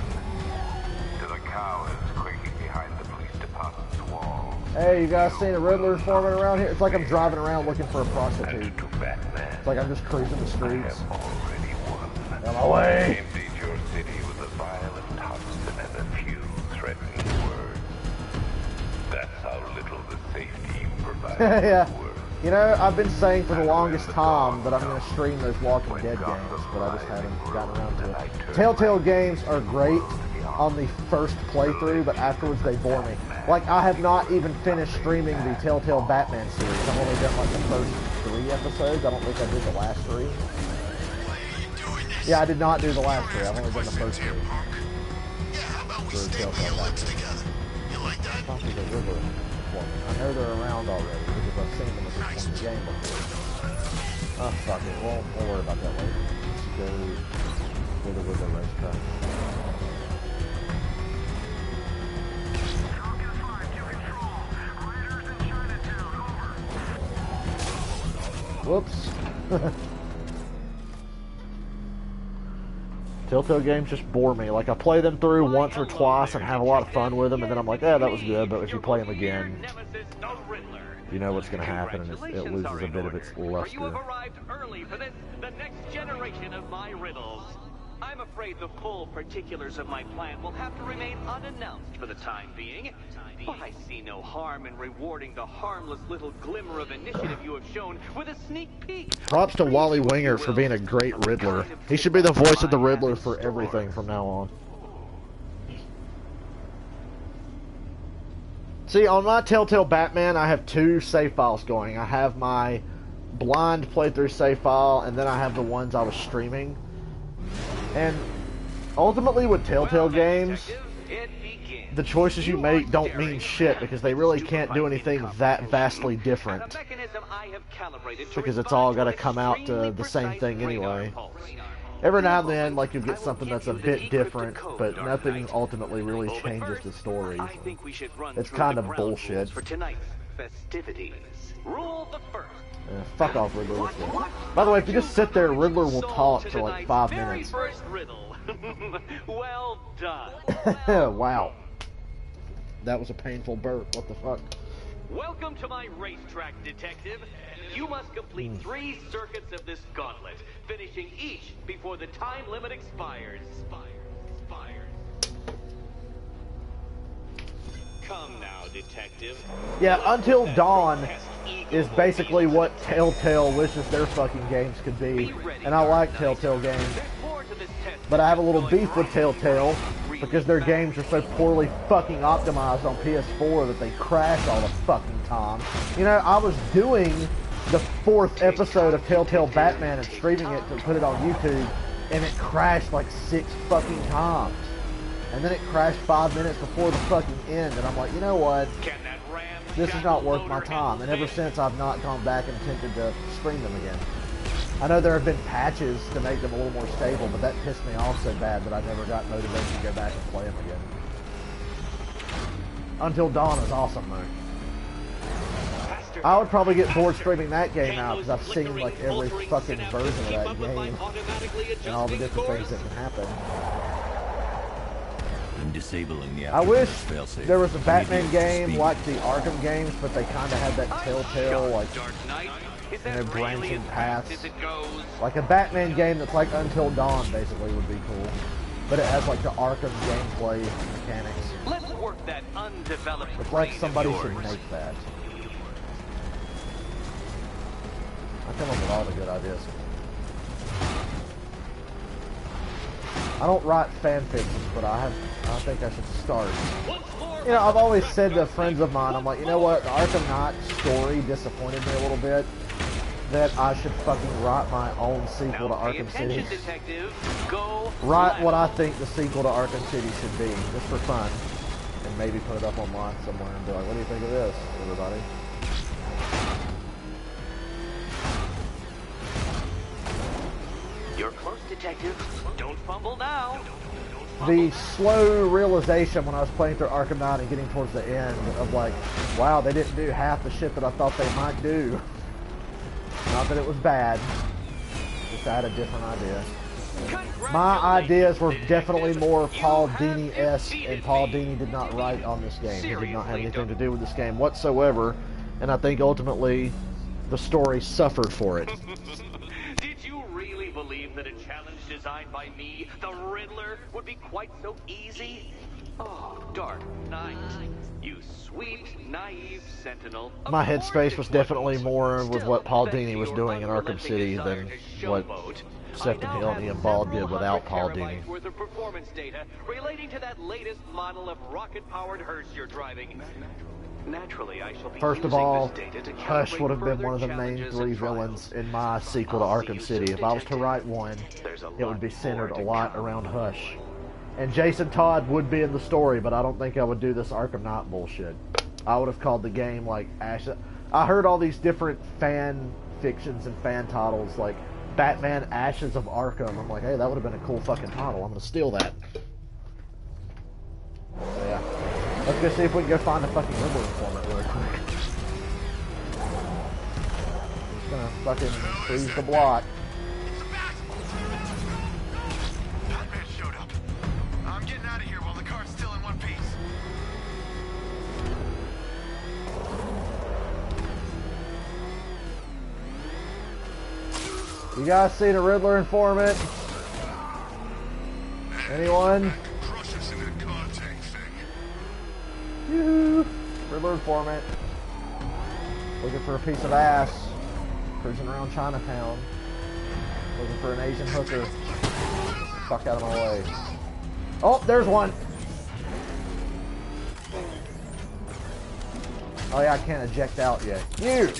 To the cowards quaking behind the police department's wall. Hey, you guys seen a Riddler informant around here? It's like I'm driving around looking for a prostitute. It's like I'm just cruising the streets. Out of my way! Emptied your city with a violent Hudson and a few threatening words. That's how little the safety you provide. Yeah. You know, I've been saying for the longest time that I'm going to stream those Walking Dead games, but I just haven't gotten around to it. Telltale games are great on the first playthrough, but afterwards they bore me. Like, I have not even finished streaming the Telltale Batman series. I've only done like the first 3 episodes. I don't think I did the last 3. Yeah, I did not do the last 3. I've only done the first 3. For Telltale Batman. I know they're around already because I've seen them at this point in the game before. Oh, fuck it. We'll worry about that later. Let's go to the Riddler racetrack. Whoops. Telltale games just bore me. Like, I play them through once or twice and have a lot of fun with them, and then I'm like, yeah, that was good, but if you play them again, you know what's going to happen, and it loses a bit of its luster. You have arrived early for this, the next generation of my riddles. I'm afraid the full particulars of my plan will have to remain unannounced for the time being. But I see no harm in rewarding the harmless little glimmer of initiative you have shown with a sneak peek. Props to Wally Winger for being a great Riddler. He should be the voice of the Riddler for everything from now on. See, on my Telltale Batman, I have 2 save files going. I have my blind playthrough save file, and then I have the ones I was streaming. And ultimately with Telltale games, the choices you make don't mean shit because they really can't do anything that vastly different. Because it's all got to come out to the same thing anyway. Every now and then, like, you get something that's a bit different, but nothing ultimately really changes the story. It's kind of bullshit. For tonight's festivities. Rule the first. Yeah, fuck off, Riddler. By the way, if you just sit there, Riddler will talk for like 5 minutes. First riddle. Well done. Wow. That was a painful burp. What the fuck? Welcome to my racetrack, detective. You must complete 3 circuits of this gauntlet, finishing each before the time limit expires. Come now, detective. Yeah, Until Dawn is basically what Telltale wishes their fucking games could be. And I like Telltale games. But I have a little beef with Telltale because their games are so poorly fucking optimized on PS4 that they crash all the fucking time. You know, I was doing the 4th episode of Telltale Batman and streaming it to put it on YouTube, and it crashed like 6 fucking times. And then it crashed 5 minutes before the fucking end, and I'm like, you know what? This is not worth my time. And ever since, I've not gone back and attempted to stream them again. I know there have been patches to make them a little more stable, but that pissed me off so bad that I never got motivated to go back and play them again. Until Dawn is awesome, though. I would probably get bored streaming that game now because I've seen like every fucking version of that game and all the different things that can happen. Disabling the I wish there was a Batman game like the Arkham games, but they kind of had that Telltale, like, you know, branching paths. Like a Batman game that's like Until Dawn, basically, would be cool. But it has like the Arkham gameplay mechanics. Let's work that undeveloped. It's like somebody should make that. I come up with all the good ideas. I don't write fan fictions, but I think I should start. You know, I've always said to friends of mine, I'm like, you know what, the Arkham Knight story disappointed me a little bit. That I should fucking write my own sequel to Arkham City. Write what I think the sequel to Arkham City should be, just for fun. And maybe put it up online somewhere and be like, what do you think of this, everybody? You're close, detective. Don't fumble now. The slow realization when I was playing through Arkham Knight and getting towards the end of like, wow, they didn't do half the shit that I thought they might do. Not that it was bad, just I had a different idea. My ideas were definitely more Paul Dini-esque, and Paul Dini did not write on this game. He did not have anything to do with this game whatsoever, and I think ultimately the story suffered for it. Did you really believe that a challenge designed by me, the Riddler, would be quite so easy? Oh, Dark Knight, you sweet, naive sentinel. My headspace was definitely more with what Paul Dini was doing in Arkham City than what Sefton Hilty and Ball did without Paul Dini. Worth of performance data relating to that latest model of rocket-powered hearse you're driving. Naturally, I shall be First of all, Hush would have been one of the main 3 villains in my sequel to Arkham City. If I was to write one, it would be centered a lot around Hush. And Jason Todd would be in the story, but I don't think I would do this Arkham Knight bullshit. I would have called the game like Ash. I heard all these different fan fictions and fan titles like Batman Ashes of Arkham. I'm like, hey, that would have been a cool fucking title. I'm gonna steal that. So yeah, let's go see if we can go find a fucking Riddler informant really quick. I'm just gonna fucking freeze the block. You guys seen a Riddler informant? Anyone? Yoo-hoo. Riddler informant. Looking for a piece of ass. Cruising around Chinatown. Looking for an Asian hooker. Fuck out of my way. Oh, there's one. Oh yeah, I can't eject out yet. You!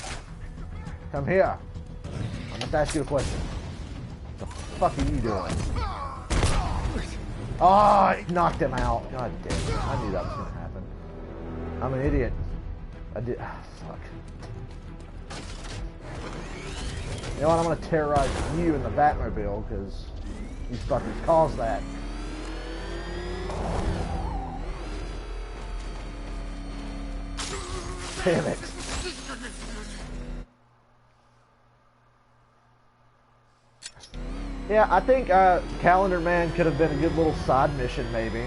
Come here. I must ask you a question. What the fuck are you doing? Oh, it knocked him out. God damn it. I knew that was going to happen. I'm an idiot. I did. Ah, fuck. You know what? I'm going to terrorize you in the Batmobile because These fuckers caused that. Damn it. Yeah, I think Calendar Man could have been a good little side mission, maybe.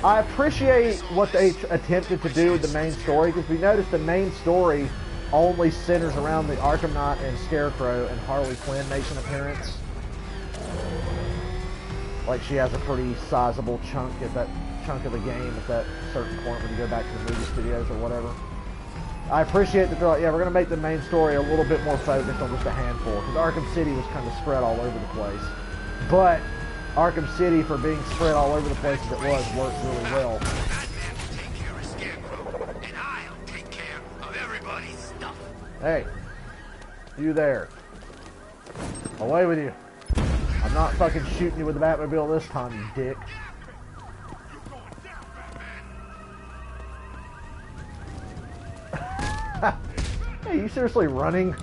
I appreciate what they attempted to do with the main story, because we noticed the main story only centers around the Arkham Knight and Scarecrow, and Harley Quinn makes an appearance. Like, she has a pretty sizable chunk of the game at that certain point when you go back to the movie studios or whatever. I appreciate that they're like, yeah, we're going to make the main story a little bit more focused on just a handful, because Arkham City was kind of spread all over the place. But Arkham City, for being spread all over the place as it was, worked really well. Take care of Scarecrow, and I'll take care of everybody's stuff. Hey, you there. Away with you. I'm not fucking shooting you with the Batmobile this time, you dick. Hey, you seriously running? Get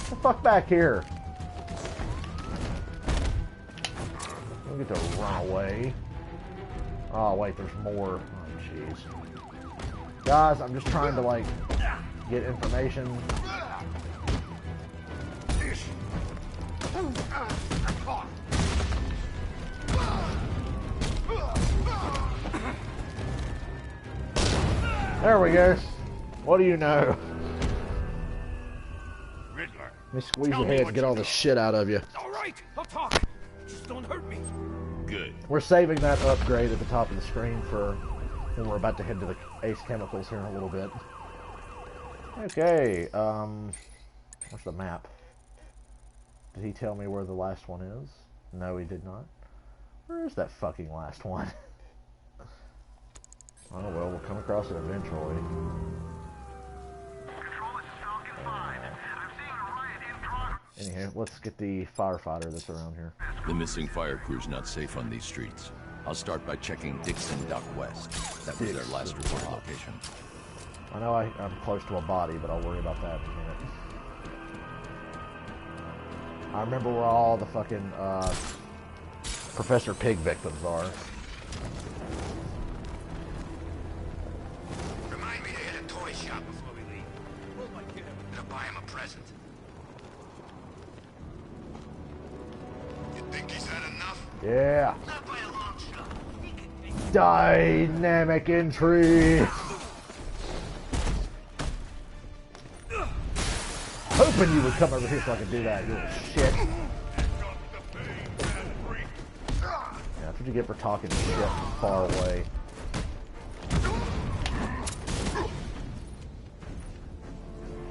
the fuck back here. Don't get to run away. Oh, wait, there's more. Oh, jeez. Guys, I'm just trying to, like, get information. There we go. What do you know? Riddler. Let me squeeze your head and get all the shit out of you. All right, I'll talk. Just don't hurt me. Good. We're saving that upgrade at the top of the screen for when we're about to head to the Ace Chemicals here in a little bit. Okay, what's the map? Did he tell me where the last one is? No, he did not. Where is that fucking last one? Oh well, we'll come across it eventually. Anyhow, let's get the firefighter that's around here. The missing fire crew's not safe on these streets. I'll start by checking Dixon Dock West. That was their last report location. I know I'm close to a body, but I'll worry about that in a minute. I remember where all the fucking Professor Pig victims are. Remind me to hit a toy shop before we leave. Gonna buy him a present. You think he's had enough? Yeah. Not by a long shot. Dynamic entry. Hoping you would come over here so I could do that, you little shit. Yeah, that's what you get for talking shit from far away.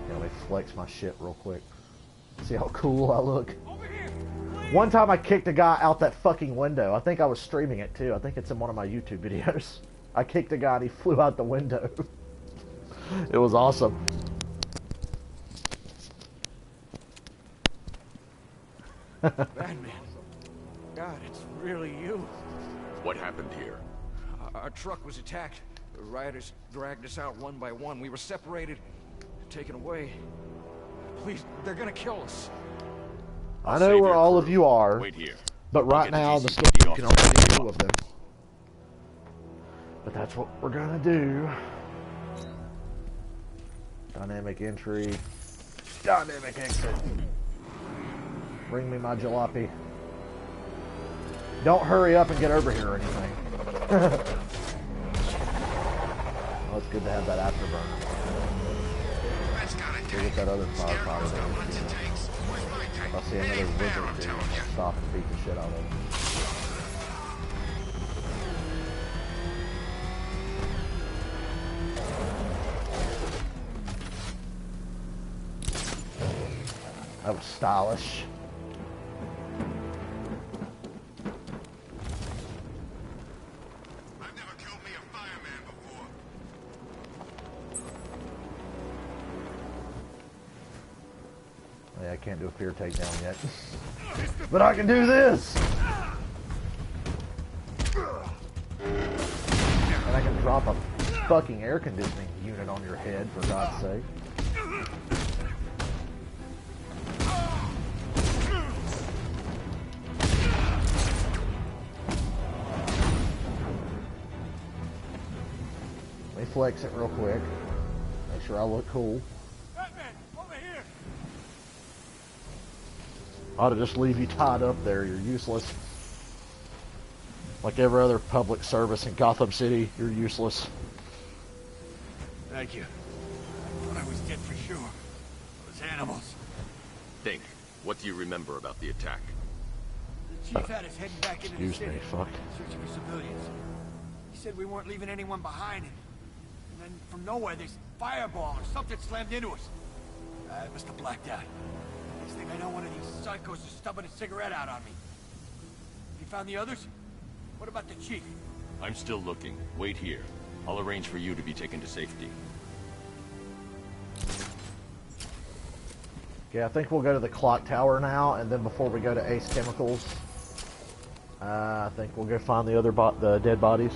Yeah, let me flex my shit real quick. See how cool I look. One time I kicked a guy out that fucking window. I think I was streaming it too. I think it's in one of my YouTube videos. I kicked a guy and he flew out the window. It was awesome. Batman. God, it's really you. What happened here? Our truck was attacked. The rioters dragged us out one by one. We were separated, taken away. Please, they're gonna kill us. I know where all of you are, Wait here. but right now in the story you can only see 2 of them. But that's what we're gonna do. Dynamic entry. Dynamic exit. Bring me my jalopy. Don't hurry up and get over here or anything. Oh, it's good to have that afterburner. We'll get that other firefighter there. If I see another wizard dude, I'll stop and beat the shit out of him. That was stylish. I've never killed me a fireman before. Yeah, I can't do a fear takedown yet. But I can do this! And I can drop a fucking air conditioning unit on your head, for God's sake. me flex it real quick. Make sure I look cool. Batman, over here. I ought to just leave you tied up there. You're useless. Like every other public service in Gotham City, you're useless. Thank you. I thought I was dead for sure. Those animals. Think. What do you remember about the attack? The chief had us heading back into the Excuse city, me, fuck. searching for civilians. He said we weren't leaving anyone behind, and then from nowhere, this fireball or something slammed into us. I must have blacked out. Next thing I know, one of these psychos is stubbing a cigarette out on me. You found the others? What about the chief? I'm still looking. Wait here. I'll arrange for you to be taken to safety. Yeah, I think we'll go to the clock tower now, and then before we go to Ace Chemicals, I think we'll go find the other the dead bodies.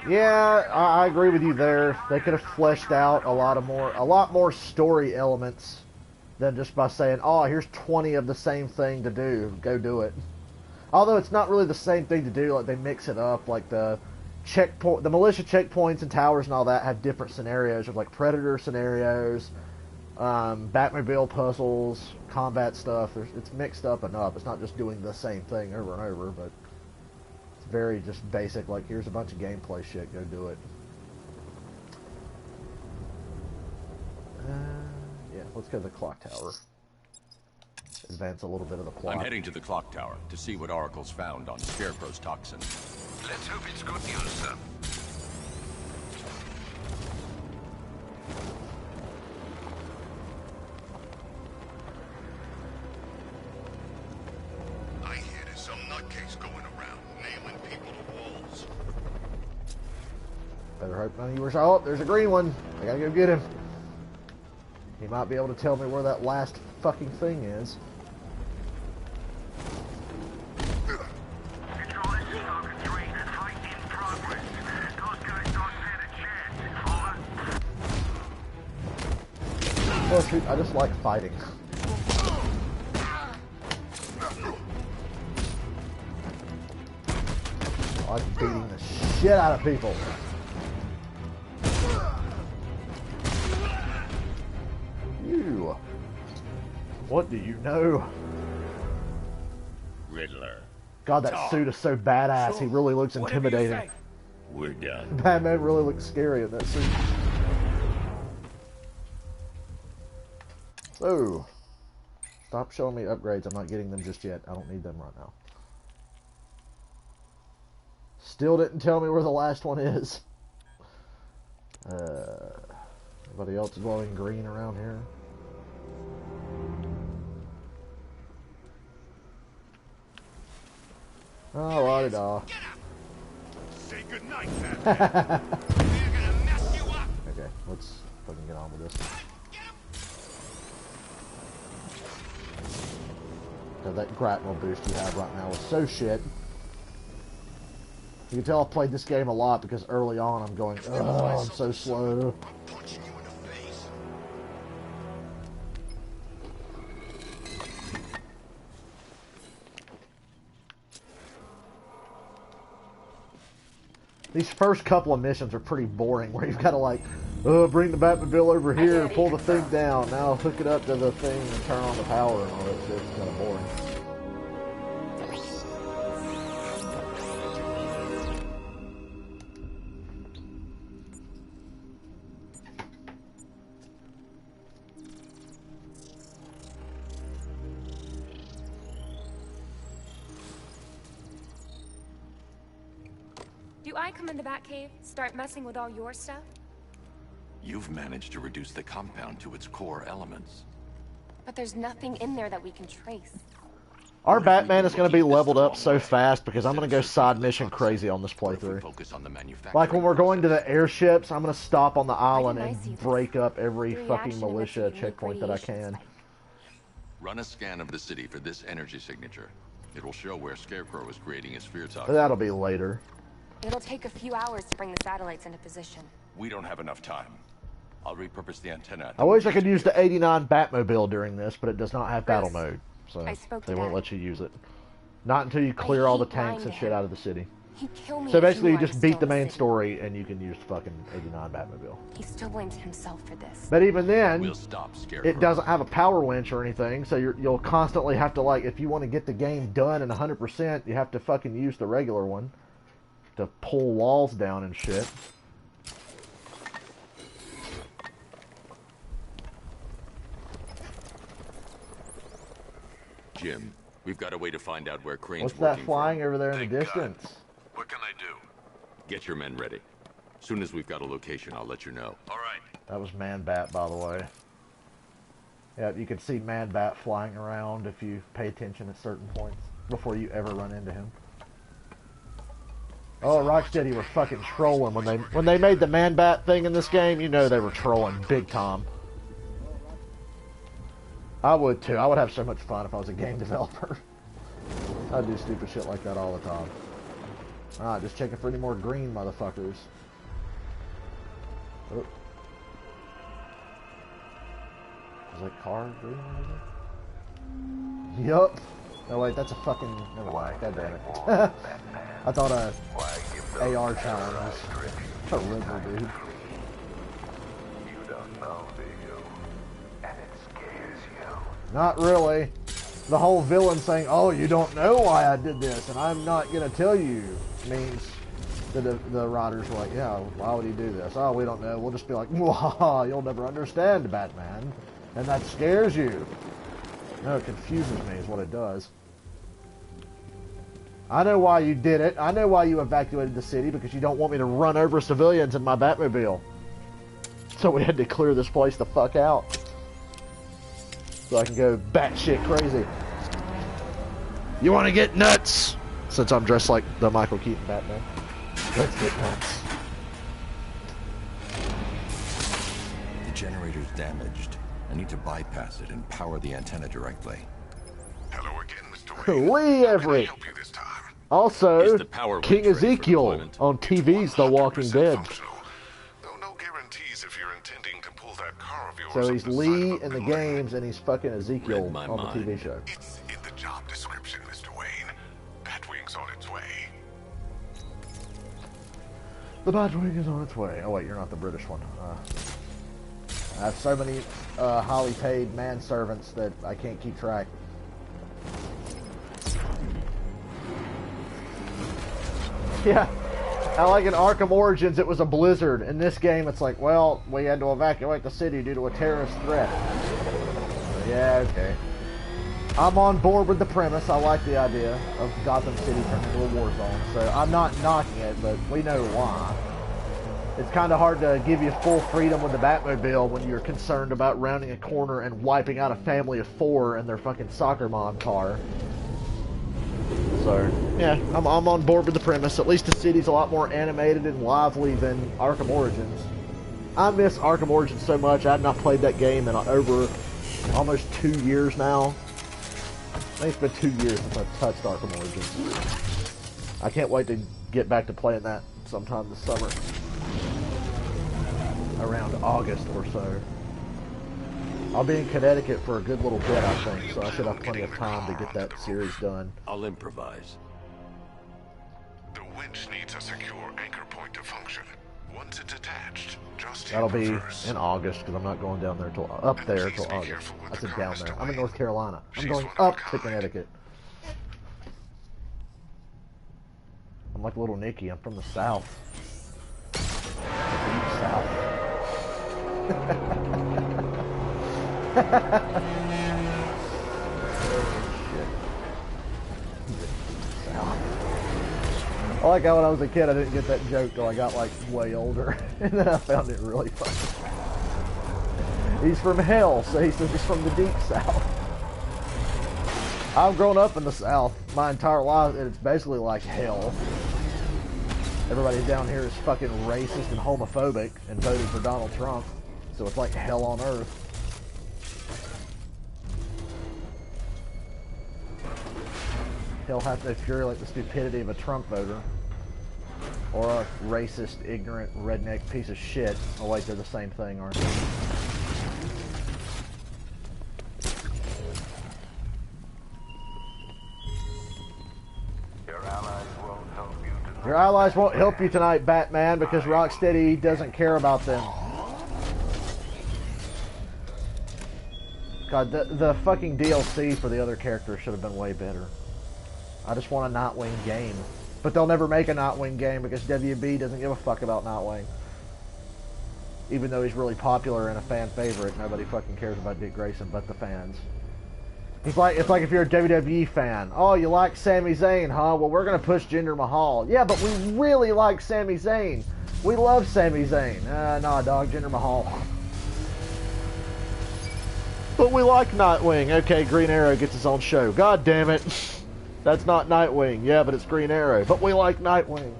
Yeah, I agree with you there. They could have fleshed out a lot more story elements than just by saying, "Oh, here's 20 of the same thing to do. Go do it." Although it's not really the same thing to do. Like they mix it up. Like the militia checkpoints and towers and all that have different scenarios. Of like Predator scenarios, Batmobile puzzles, combat stuff. It's mixed up enough. It's not just doing the same thing over and over, but it's very just basic. Like here's a bunch of gameplay shit. Go do it. Yeah, let's go to the clock tower. Advance a little bit of the plot. I'm heading to the clock tower to see what Oracle's found on Scarecrow's toxin. Let's hope it's good news, sir. I hear there's some nutcase going around, nailing people to walls. Better hope none of you were. Oh, there's a green one. I gotta go get him. He might be able to tell me where that last fucking thing is. Oh shoot, I just like fighting. I like beating the shit out of people. You. What do you know? Riddler. God, that suit is so badass. He really looks intimidating. We're done. Batman really looks scary in that suit. So, stop showing me upgrades. I'm not getting them just yet. I don't need them right now. Still didn't tell me where the last one is. Anybody else glowing green around here? Oh, la-di-da. Say goodnight, Batman. Okay, let's fucking get on with this. God, that grapnel boost you have right now is so shit. You can tell I've played this game a lot because early on I'm going, oh, I'm so slow. These first couple of missions are pretty boring, where you've got to like, bring the Batmobile over here, pull the thing down, now hook it up to the thing and turn on the power and all that shit. It's kind of boring. Do I come in the Batcave, start messing with all your stuff? You've managed to reduce the compound to its core elements. But there's nothing in there that we can trace. Our Batman is going to be leveled up so fast because I'm going to go side mission crazy on this playthrough. Like when we're going to the airships, I'm going to stop on the island and break up every fucking militia checkpoint that I can. Run a scan of the city for this energy signature. It will show where Scarecrow is creating his fear But toxin. that'll be later. It'll take a few hours to bring the satellites into position. We don't have enough time. I'll repurpose the antenna. I wish I could use the 89 Batmobile during this, but it does not have battle mode, so I spoke to they won't Dad. let you use it. Not until you clear all the tanks and shit out of the city. He'd kill me. So if he basically, knew you I just was beat still the in main city. story, and you can use the fucking 89 Batmobile. He still blames himself for this. But even then, We'll stop Scarecrow. it doesn't have a power winch or anything, so you'll constantly have to, like, if you want to get the game done and 100%, you have to fucking use the regular one to pull walls down and shit. Jim, we've got a way to find out where Crane's What's that working flying from. over there in the distance? What can I do? Get your men ready. Soon as we've got a location, I'll let you know. All right. That was Man-Bat, by the way. Yeah, you can see Man-Bat flying around if you pay attention at certain points before you ever run into him. Oh, Rocksteady were fucking trolling when they made the Man-Bat thing in this game. You know they were trolling big time. I would too. I would have so much fun if I was a game developer. I'd do stupid shit like that all the time. Alright, just checking for any more green motherfuckers. Oh. Is that car green over there? Yup. No wait, that's a fucking... Never mind, god damn it. I thought a AR challenge was a Riddler, dude. You don't know, do you? And it scares you. Not really. The whole villain saying, oh, you don't know why I did this, and I'm not gonna tell you, means that the writers were like, yeah, why would he do this? Oh, we don't know. We'll just be like, wah, you'll never understand, Batman. And that scares you. No, it confuses me is what it does. I know why you did it. I know why you evacuated the city, because you don't want me to run over civilians in my Batmobile. So we had to clear this place the fuck out. So I can go batshit crazy. You want to get nuts? Since I'm dressed like the Michael Keaton Batman. Let's get nuts. The generator's damaged. I need to bypass it and power the antenna directly. Hello again, Mr. Wayne. Lee Everett. Also, the power King winch ready for Ezekiel deployment? on TV's The Walking Dead. Though no guarantees if you're intending to pull that car of yours So up he's the side Lee of a in the building. games, and he's fucking Ezekiel Read my on the mind. TV show. It's in the job description, Mr. Wayne. Batwing's on its way. The Batwing is on its way. Oh wait, you're not the British one. I have so many highly paid manservants that I can't keep track. Yeah, I like in Arkham Origins it was a blizzard. In this game it's like, well, we had to evacuate the city due to a terrorist threat. Yeah, okay. I'm on board with the premise. I like the idea of Gotham City turning into a war zone. So I'm not knocking it, but we know why. It's kind of hard to give you full freedom with the Batmobile when you're concerned about rounding a corner and wiping out a family of 4 in their fucking soccer mom car. So, yeah, I'm on board with the premise. At least the city's a lot more animated and lively than Arkham Origins. I miss Arkham Origins so much. I have not played that game in over almost 2 years now. I think it's been 2 years since I've touched Arkham Origins. I can't wait to get back to playing that sometime this summer. Around August or so. I'll be in Connecticut for a good little bit, I think, so I should have plenty of time to get that series done. I'll improvise. The winch needs a secure anchor point to function. Once it's attached, just That'll hit be reverse. in August, because I'm not going down there till up there till August. I said down there. I'm in North Carolina. I'm going up to Connecticut. I'm like little Nicky. I'm from the South. Deep South. I like how when I was a kid I didn't get that joke till I got like way older, and then I found it really funny. He's from hell, so he says he's from the deep south. I've grown up in the South my entire life, and it's basically like hell. Everybody down here is fucking racist and homophobic and voted for Donald Trump, so it's like hell on earth. He'll have no fury like the stupidity of a Trump voter. Or a racist, ignorant, redneck piece of shit. Oh wait, they're the same thing, aren't they? Your allies won't help you Your allies won't help you tonight, Batman, because Rocksteady doesn't care about them. God, the fucking DLC for the other characters should have been way better. I just want a Nightwing game. But they'll never make a Nightwing game because WB doesn't give a fuck about Nightwing. Even though he's really popular and a fan favorite, nobody fucking cares about Dick Grayson but the fans. It's like if you're a WWE fan. Oh, you like Sami Zayn, huh? Well, we're going to push Jinder Mahal. Yeah, but we really like Sami Zayn. We love Sami Zayn. Nah, dog, Jinder Mahal. But we like Nightwing. Okay, Green Arrow gets his own show. God damn it. That's not Nightwing. Yeah, but it's Green Arrow. But we like Nightwing.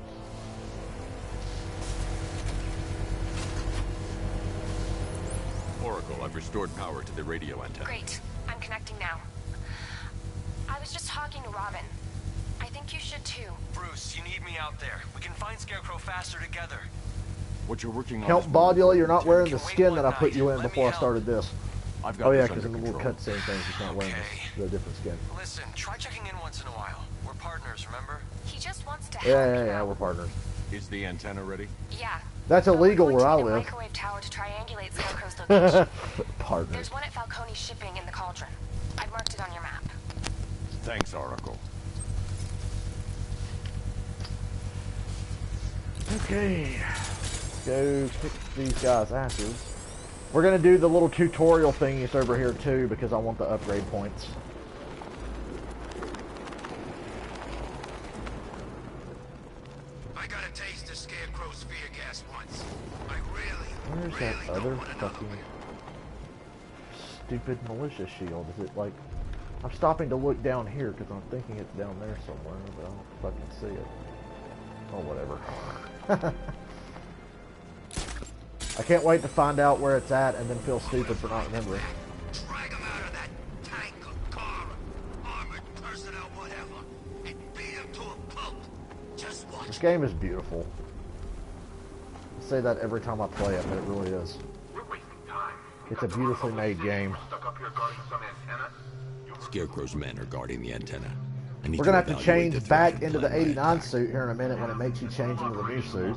Oracle, I've restored power to the radio antenna. Great. I'm connecting now. I was just talking to Robin. I think you should too. Bruce, you need me out there. We can find Scarecrow faster together. What you're working on Count Baudula, you're not wearing the skin that I put you in before I started this. I've got Oh yeah, this because in under the little control. cutscene things, he's not wearing the different skin. Listen, try checking in once in a while. We're partners, remember? He just wants to help Yeah, we're partners. Is the antenna ready? Yeah. That's illegal where I The live. microwave tower to triangulate Scarecrow's location. Partners. There's one at Falcone's shipping in the cauldron. I've marked it on your map. Thanks, Oracle. Okay. Go kick these guys' asses. We're going to do the little tutorial thingies over here too because I want the upgrade points. I got a taste of Scarecrow's fear gas once. I really, Where's that other fucking stupid militia shield? Is it like... I'm stopping to look down here because I'm thinking it's down there somewhere, but I don't fucking see it. Oh, whatever. I can't wait to find out where it's at and then feel stupid for not remembering. Drag him out of that tank or car, armored personnel, whatever, and beat him to a pulp. Just watch. This game is beautiful. I say that every time I play it, but it really is. It's a beautifully made game. Scarecrow's men are guarding the antenna. I need We're gonna have to evaluate change the back threat into and the plan my 89 attack. suit here in a minute when it makes you change into the new suit.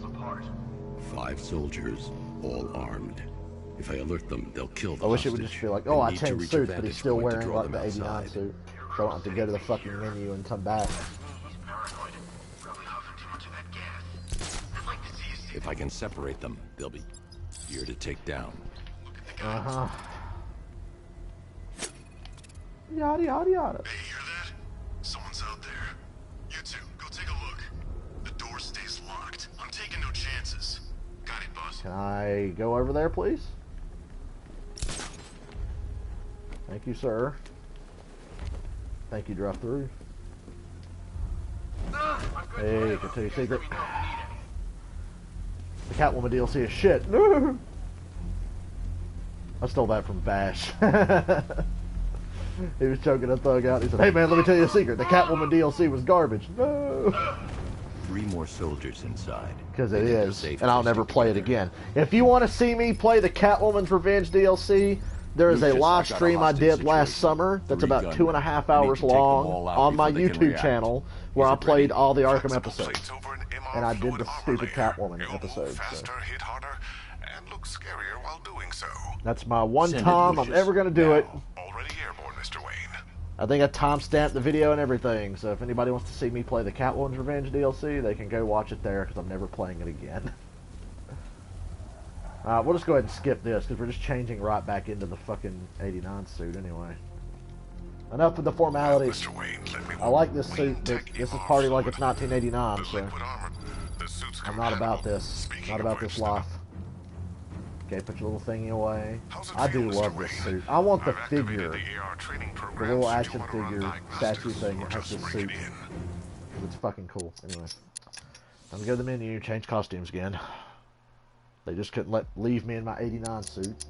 5 soldiers, all armed. If I alert them, they'll kill the I wish it would hostage. just be like, oh, I need to changed reach suits, a but he's vantage still point to wearing draw like them the 89 outside. suit. So I don't have to go to the fucking menu and come back. If I can separate them, they'll be here to take down. Uh-huh. Yada, yada, yada. Hey, hear that? Someone's out there. You two, go take a look. The door stays locked. I'm taking no chances. Got it, boss. Can I go over there, please? Thank you, sir. Thank you, drive through. Hey, continue secret. The Catwoman DLC is shit. I stole that from Bash. He was choking a thug out. He said, hey man, let me tell you a secret. The Catwoman DLC was garbage. No. 3 more soldiers inside. Because it They think they're is. safe And I'll if never they play it again. If you want to see me play the Catwoman's Revenge DLC, there is a Lucius, live I've got a stream I hostage did last situation. summer that's 3 about gunmen. 2.5 I need hours to take them long all out on my before they can YouTube react. channel where Is I it played ready? all the Arkham episodes. And I did the stupid Catwoman episode. So. Hit harder, and look scarier while doing so. That's my one Send it, time I'm Lucius. ever going to do it. Already airborne, Mr. Wayne. I think I timestamped the video and everything, so if anybody wants to see me play the Catwoman's Revenge DLC, they can go watch it there, because I'm never playing it again. We'll just go ahead and skip this, because we're just changing right back into the fucking 89 suit anyway. Enough with the formalities. Mr. Wayne, let me I like this suit, but this is party like it's 1989, so the suit's I'm not about this. Not about this life. Okay, put your little thingy away. I do love this suit. I want the figure. The little action figure statue thing that has this suit. It's fucking cool. Anyway. I'm gonna go to the menu, change costumes again. They just couldn't leave me in my 89 suit.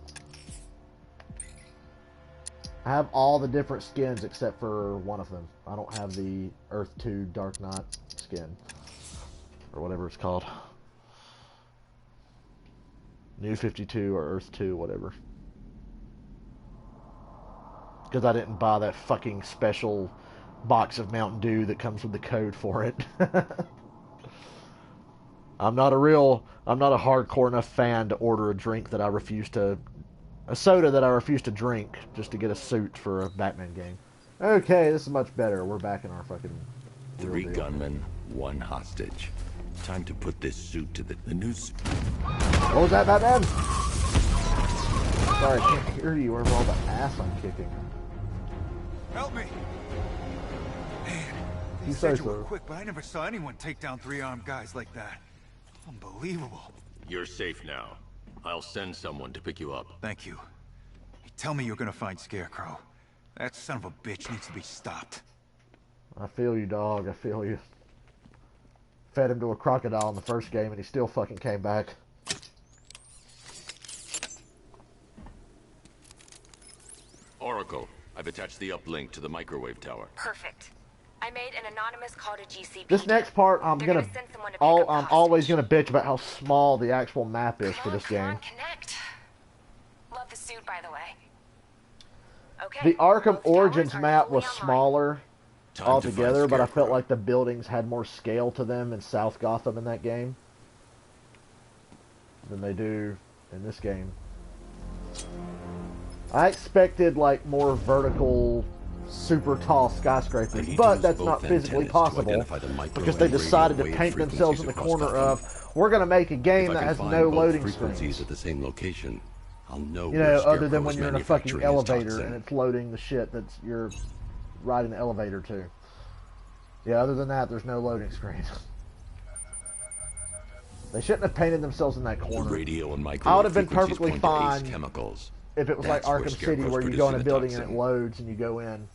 I have all the different skins except for one of them. I don't have the Earth 2 Dark Knight skin. Or whatever it's called. New 52 or Earth 2, whatever. Because I didn't buy that fucking special box of Mountain Dew that comes with the code for it. I'm not a hardcore enough fan to order a soda that I refuse to drink just to get a suit for a Batman game. Okay, this is much better. We're back in our fucking 3 gunmen, 1 hostage. Time to put this suit to the new suit. What was that, Batman? Sorry, I can't hear you over all the ass I'm kicking. Help me! Man, You they said say you were so. quick, but I never saw anyone take down 3 armed guys like that. Unbelievable. You're safe now. I'll send someone to pick you up. Thank you. You tell me you're gonna find Scarecrow. That son of a bitch needs to be stopped. I feel you, dog. I feel you. Fed him to a crocodile in the first game, and he still fucking came back. Oracle, I've attached the uplink to the microwave tower. Perfect. I made an anonymous call to GCP. This next part, I'm They're gonna send someone to pick up the I'm always gonna bitch about how small the actual map is for this game. Connect. Love the suit, by the way. Okay. The Arkham Origins map was smaller altogether, but I felt like the buildings had more scale to them in South Gotham in that game than they do in this game. I expected like more vertical, super tall skyscrapers, but that's not physically possible because they decided to paint themselves in the corner of, we're going to make a game that has no loading screens. At the same location, I'll know. You know, other than when you're in a fucking elevator and it's loading the shit that you're riding the elevator to. Yeah, other than that, there's no loading screens. They shouldn't have painted themselves in that corner. Radio and I would have been perfectly fine chemicals. if it was like Arkham City where you go in a building and it loads and you go in,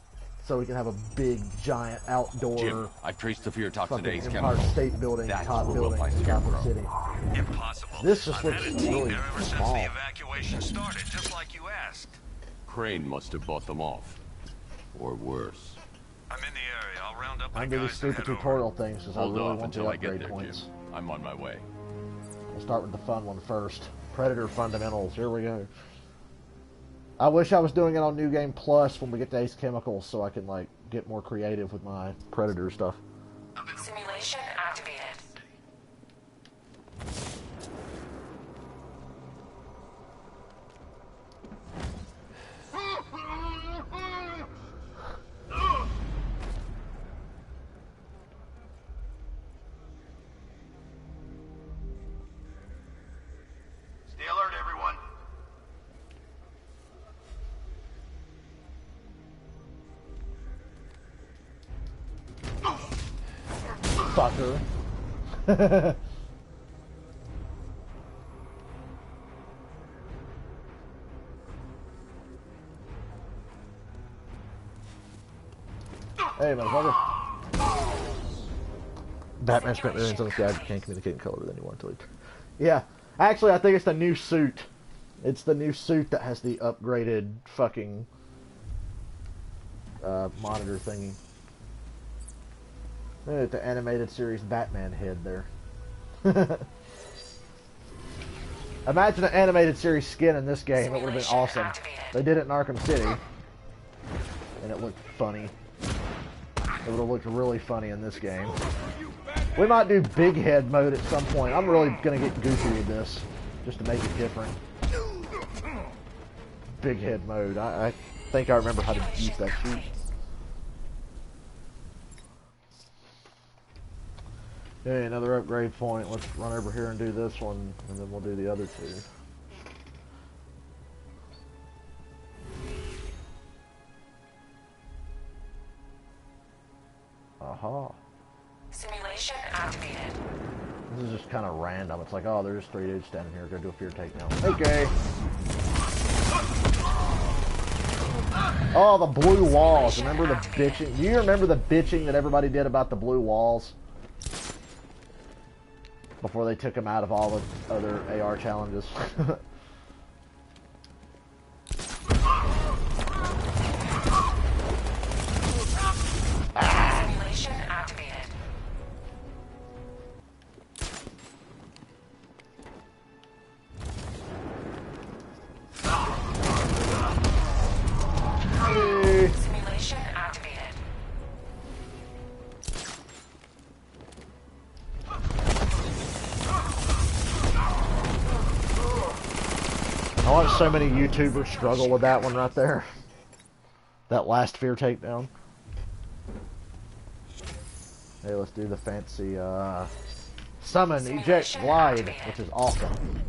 so we can have a big, giant outdoor Jim, I've traced the fear toxin fucking A's Empire chemicals. State Building, That's top where we'll building find in Gotham Scarecrow. City. Impossible. This just I've looks had a team really there ever since small. the evacuation started, just like you asked. Crane must have bought them off. Or worse. I'm in the area. I'll round up my I'm doing these guys and stupid head over. tutorial things because I Hold really off want the until I get upgrade there, points. Jim. I'm on my way. We'll start with the fun one first. Predator fundamentals. Here we go. I wish I was doing it on New Game Plus when we get to Ace Chemicals so I can like get more creative with my Predator stuff. Simulation activated. Stay alert, everyone. Fucker. Hey, motherfucker. Batman spent millions on this guy who can't communicate in color with anyone until he... Yeah. Actually, I think it's the new suit. It's the new suit that has the upgraded fucking monitor thingy. Look at the animated series Batman head there. Imagine an animated series skin in this game. It would have been awesome. They did it in Arkham City. And it looked funny. It would have looked really funny in this game. We might do big head mode at some point. I'm really going to get goofy with this. Just to make it different. Big head mode. I think I remember how to use that suit. Okay, another upgrade point. Let's run over here and do this one, and then we'll do the other two. Aha. Simulation activated. This is just kind of random. It's like, oh, there's 3 dudes standing here. Go do a fear takedown. Okay. Oh, the blue walls. Remember the bitching? Do you remember the bitching that everybody did about the blue walls? Before they took them out of all the other AR challenges. Simulation activated. Simulation activated. watch so many YouTubers struggle with that one right there. That last fear takedown. Hey, let's do the fancy summon, eject, glide, which is awesome.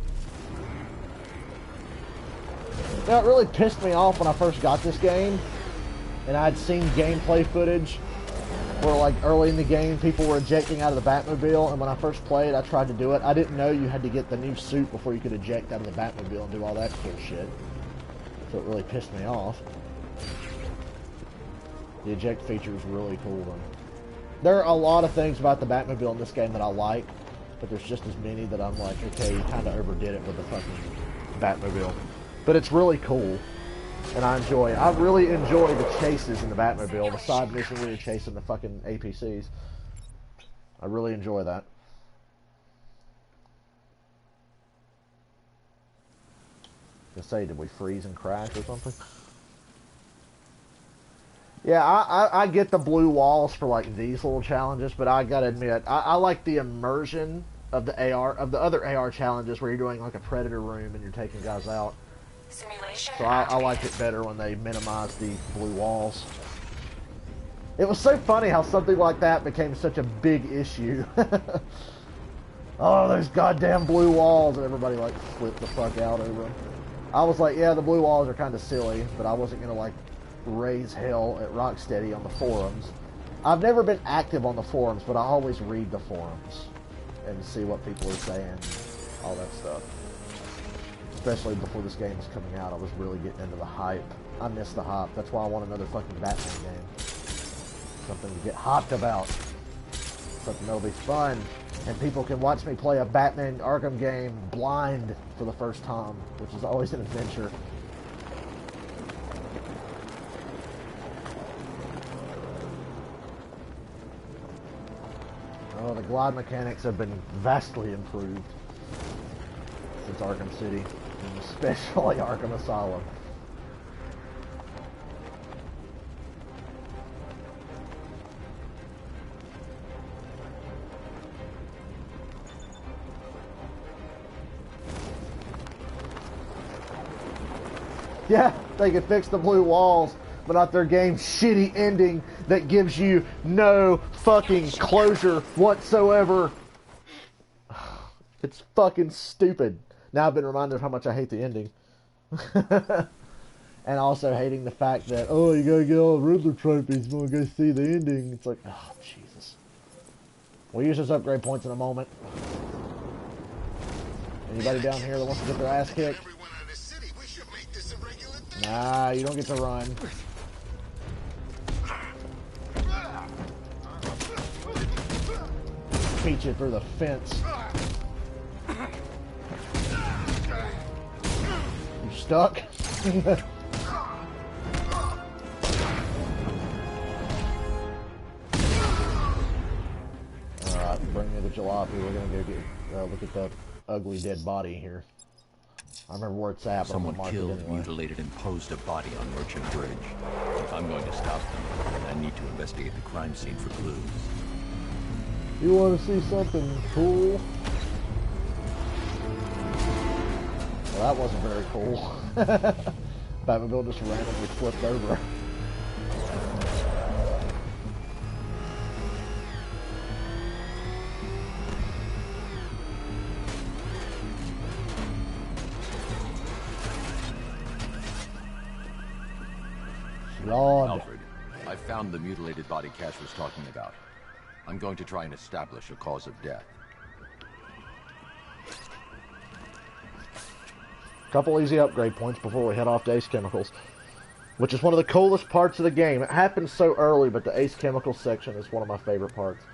You know, it really pissed me off when I first got this game, and I'd seen gameplay footage where, like, early in the game, people were ejecting out of the Batmobile, and when I first played, I tried to do it. I didn't know you had to get the new suit before you could eject out of the Batmobile and do all that cool shit. So it really pissed me off. The eject feature is really cool, though. There are a lot of things about the Batmobile in this game that I like, but there's just as many that I'm like, okay, you kind of overdid it with the fucking Batmobile. But it's really cool, and I enjoy it. I really enjoy the chases in the Batmobile, the side mission where you're chasing the fucking APCs. I really enjoy that. Let's say, did we freeze and crash or something? Yeah, I get the blue walls for like these little challenges, but I gotta admit, I like the immersion of the other AR challenges where you're doing like a predator room and you're taking guys out. So I like it better when they minimize the blue walls. It was so funny how something like that became such a big issue. Oh, there's goddamn blue walls, and everybody like flipped the fuck out over them. I was like, yeah, the blue walls are kind of silly, but I wasn't gonna like raise hell at Rocksteady on the forums. I've never been active on the forums, but I always read the forums and see what people are saying, all that stuff. Especially before this game was coming out, I was really getting into the hype. I miss the hype. That's why I want another fucking Batman game. Something to get hyped about. Something that'll be fun. And people can watch me play a Batman Arkham game blind for the first time, which is always an adventure. Oh, the glide mechanics have been vastly improved since Arkham City, and especially Arkham Asylum. Yeah, they could fix the blue walls, but not their game's shitty ending that gives you no fucking closure whatsoever. It's fucking stupid. Now I've been reminded of how much I hate the ending. And also hating the fact that, oh, you gotta get all the Riddler trophies, you wanna go see the ending. It's like, oh, Jesus. We'll use those upgrade points in a moment. Anybody down here that wants to get their ass kicked? Nah, you don't get to run. Beat you through the fence. You stuck? Alright, bring me the jalopy. We're gonna go get look at the ugly dead body here. I remember where it's at, but Someone I'm killed, anyway. mutilated, and posed a body on Merchant Bridge. If I'm going to stop them, I need to investigate the crime scene for clues. You want to see something cool? Well, that wasn't very cool. Batmobile just randomly flipped over. Alfred, I found the mutilated body Cash was talking about. I'm going to try and establish a cause of death. Couple easy upgrade points before we head off to Ace Chemicals, which is one of the coolest parts of the game. It happens so early, but the Ace Chemicals section is one of my favorite parts.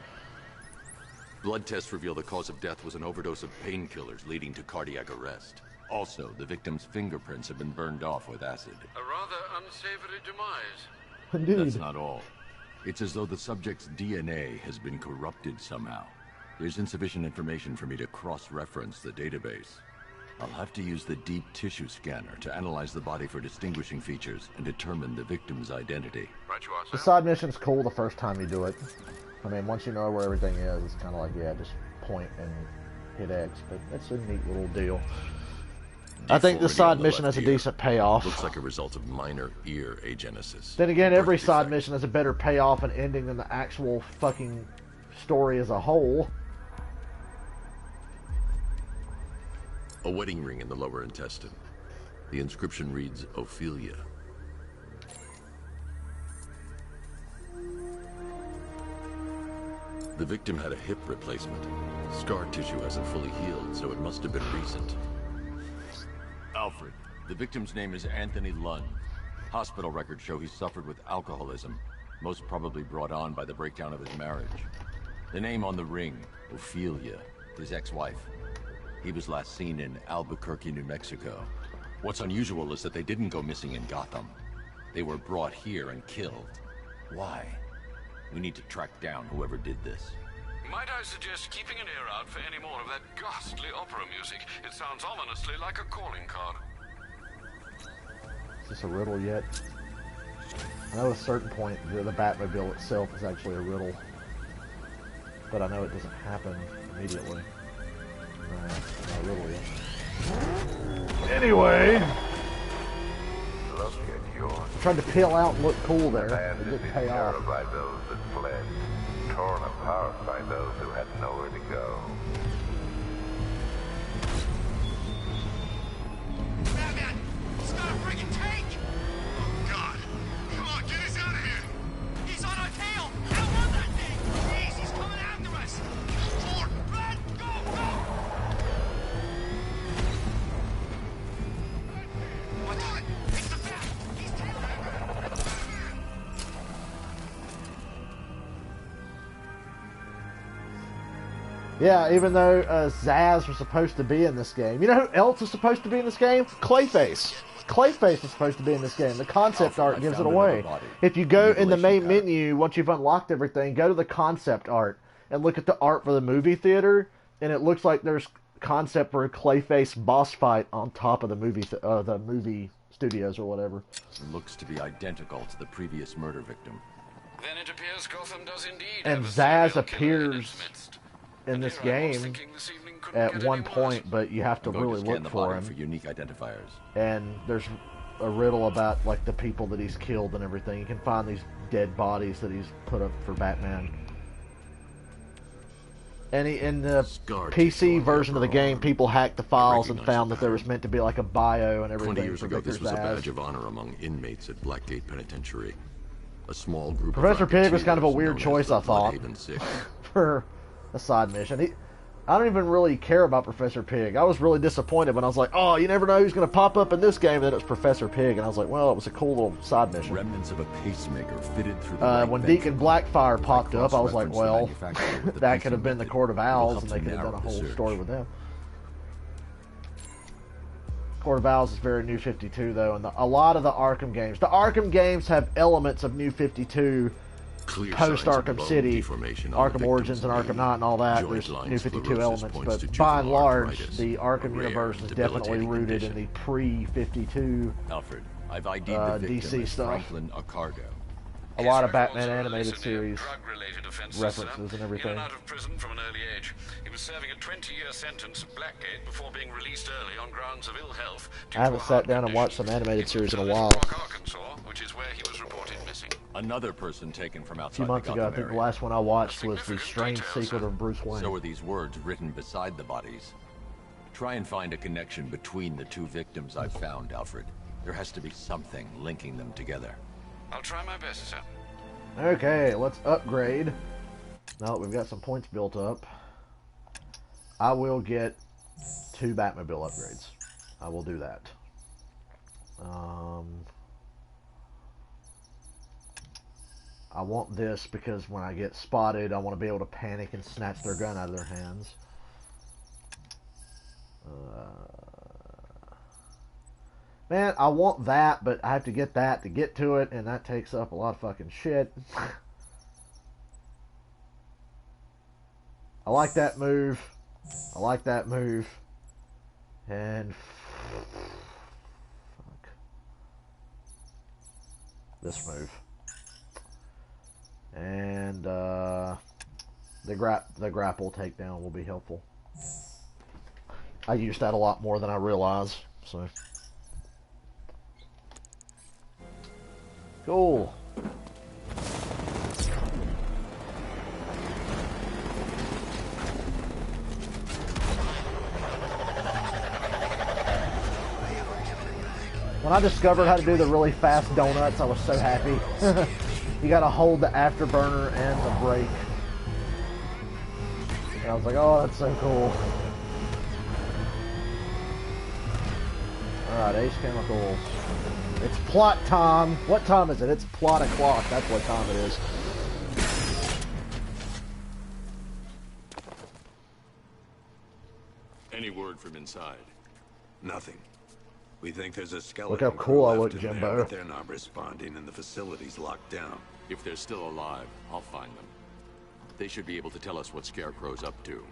Blood tests reveal the cause of death was an overdose of painkillers leading to cardiac arrest. Also, the victim's fingerprints have been burned off with acid. A rather unsavory demise. Indeed. That's not all. It's as though the subject's DNA has been corrupted somehow. There's insufficient information for me to cross-reference the database. I'll have to use the deep tissue scanner to analyze the body for distinguishing features and determine the victim's identity. Right you are, sir. The side mission's cool the first time you do it. I mean, once you know where everything is, it's kind of like, yeah, just point and hit X, but it's a neat little deal. I think this Deformity side on the mission left has a ear. decent payoff. Looks like a result of minor ear agenesis. Then again, every side mission has a better payoff and ending than the actual fucking story as a whole. A wedding ring in the lower intestine. The inscription reads, Ophelia. The victim had a hip replacement. Scar tissue hasn't fully healed, so it must have been recent. Alfred. The victim's name is Anthony Lunn. Hospital records show he suffered with alcoholism, most probably brought on by the breakdown of his marriage. The name on the ring, Ophelia, his ex-wife. He was last seen in Albuquerque, New Mexico. What's unusual is that they didn't go missing in Gotham. They were brought here and killed. Why? We need to track down whoever did this. Might I suggest keeping an ear out for any more of that ghastly opera music? It sounds ominously like a calling card. Is this a riddle yet? I know at a certain point the Batmobile itself is actually a riddle. But I know it doesn't happen immediately. Not a riddle yet. Anyway! Look at your... Tried to peel out and look cool there. Land It has didn't been pay off. narrowed by those that fled, torn apart by those who had nowhere to go. Batman! He's got a friggin' tank! Oh, God. Come on, get us out of here! He's on our tail! Outrun that thing! Jeez, he's coming after us! Forward! Run! Go! Go! What the? It's the Bat! He's tailing! Yeah, even though Zsasz was supposed to be in this game. You know who else is supposed to be in this game? Clayface. Clayface is supposed to be in this game. The concept art gives it away. If you go in the main menu, once you've unlocked everything, go to the concept art and look at the art for the movie theater, and it looks like there's concept for a Clayface boss fight on top of the movie studios or whatever. Looks to be identical to the previous murder victim. Then it appears Gotham does indeed And have a serial Zsasz killer in appears its midst. in this Here I was game thinking this evening couldn't at get one any worse. point, but you have to I'm going really to scan look the for body him. for unique identifiers. And there's a riddle about like the people that he's killed and everything. You can find these dead bodies that he's put up for Batman. And in the PC version of the game, people hacked the files and found that there was meant to be like a bio and everything. 20 years for ago, Victor this was a Zsasz. badge of honor among inmates at Blackgate Penitentiary. A small group Professor of Pig was kind of a racketeers weird known as choice, the I thought, Bloodhaven Six. for a side mission. I don't even really care about Professor Pig. I was really disappointed when I was like, oh, you never know who's going to pop up in this game, and then it was Professor Pig, and I was like, well, it was a cool little side mission. Remnants of a pacemaker fitted through the When Deacon Blackfire popped up, I was like, well, that could have been the Court of Owls, and they could have done a whole story with them. Court of Owls is very New 52, though, and a lot of the Arkham games have elements of New 52 Clear post signs of Arkham bone City, deformation on the Arkham Origins, and victim's Arkham Knight, and all that. Joint There's line New 52 sclerosis elements, points to but by and juvenile large, arthritis, the Arkham a rare, universe is definitely debilitating rooted condition. in the pre-52 Alfred, I've ID'd the victim DC as stuff. Franklin Accardo. A lot of Batman animated series references and In everything. and out of prison from an early age. He was serving a 20-year sentence at Blackgate before being released early on grounds of ill health. I haven't sat down and watched some animated series in a while. Arkansas, which is where he was reported missing. Another person taken from A outside few months the ago, I Gotham think the area. last one I watched was The Strange Secret of Bruce Wayne. So are these words written beside the bodies. Try and find a connection between the two victims I've found, Alfred. There has to be something linking them together. I'll try my best, sir. Okay, let's upgrade. Now that we've got some points built up, I will get 2 Batmobile upgrades. I will do that. I want this because when I get spotted, I want to be able to panic and snatch their gun out of their hands. Man, I want that, but I have to get that to get to it, and that takes up a lot of fucking shit. I like that move. I like that move. And fuck. This move. And the grapple takedown will be helpful. I use that a lot more than I realize. So cool. When I discovered how to do the really fast donuts, I was so happy. You gotta hold the afterburner and the brake. And I was like, oh, that's so cool. Alright, Ace Chemicals. It's plot time. What time is it? It's plot o'clock. That's what time it is. Any word from inside? Nothing. We think there's a skeleton. Look how cool I look, left in there, Jimbo. but they're not responding and the facility's locked down. If they're still alive, I'll find them. They should be able to tell us what Scarecrow's up to.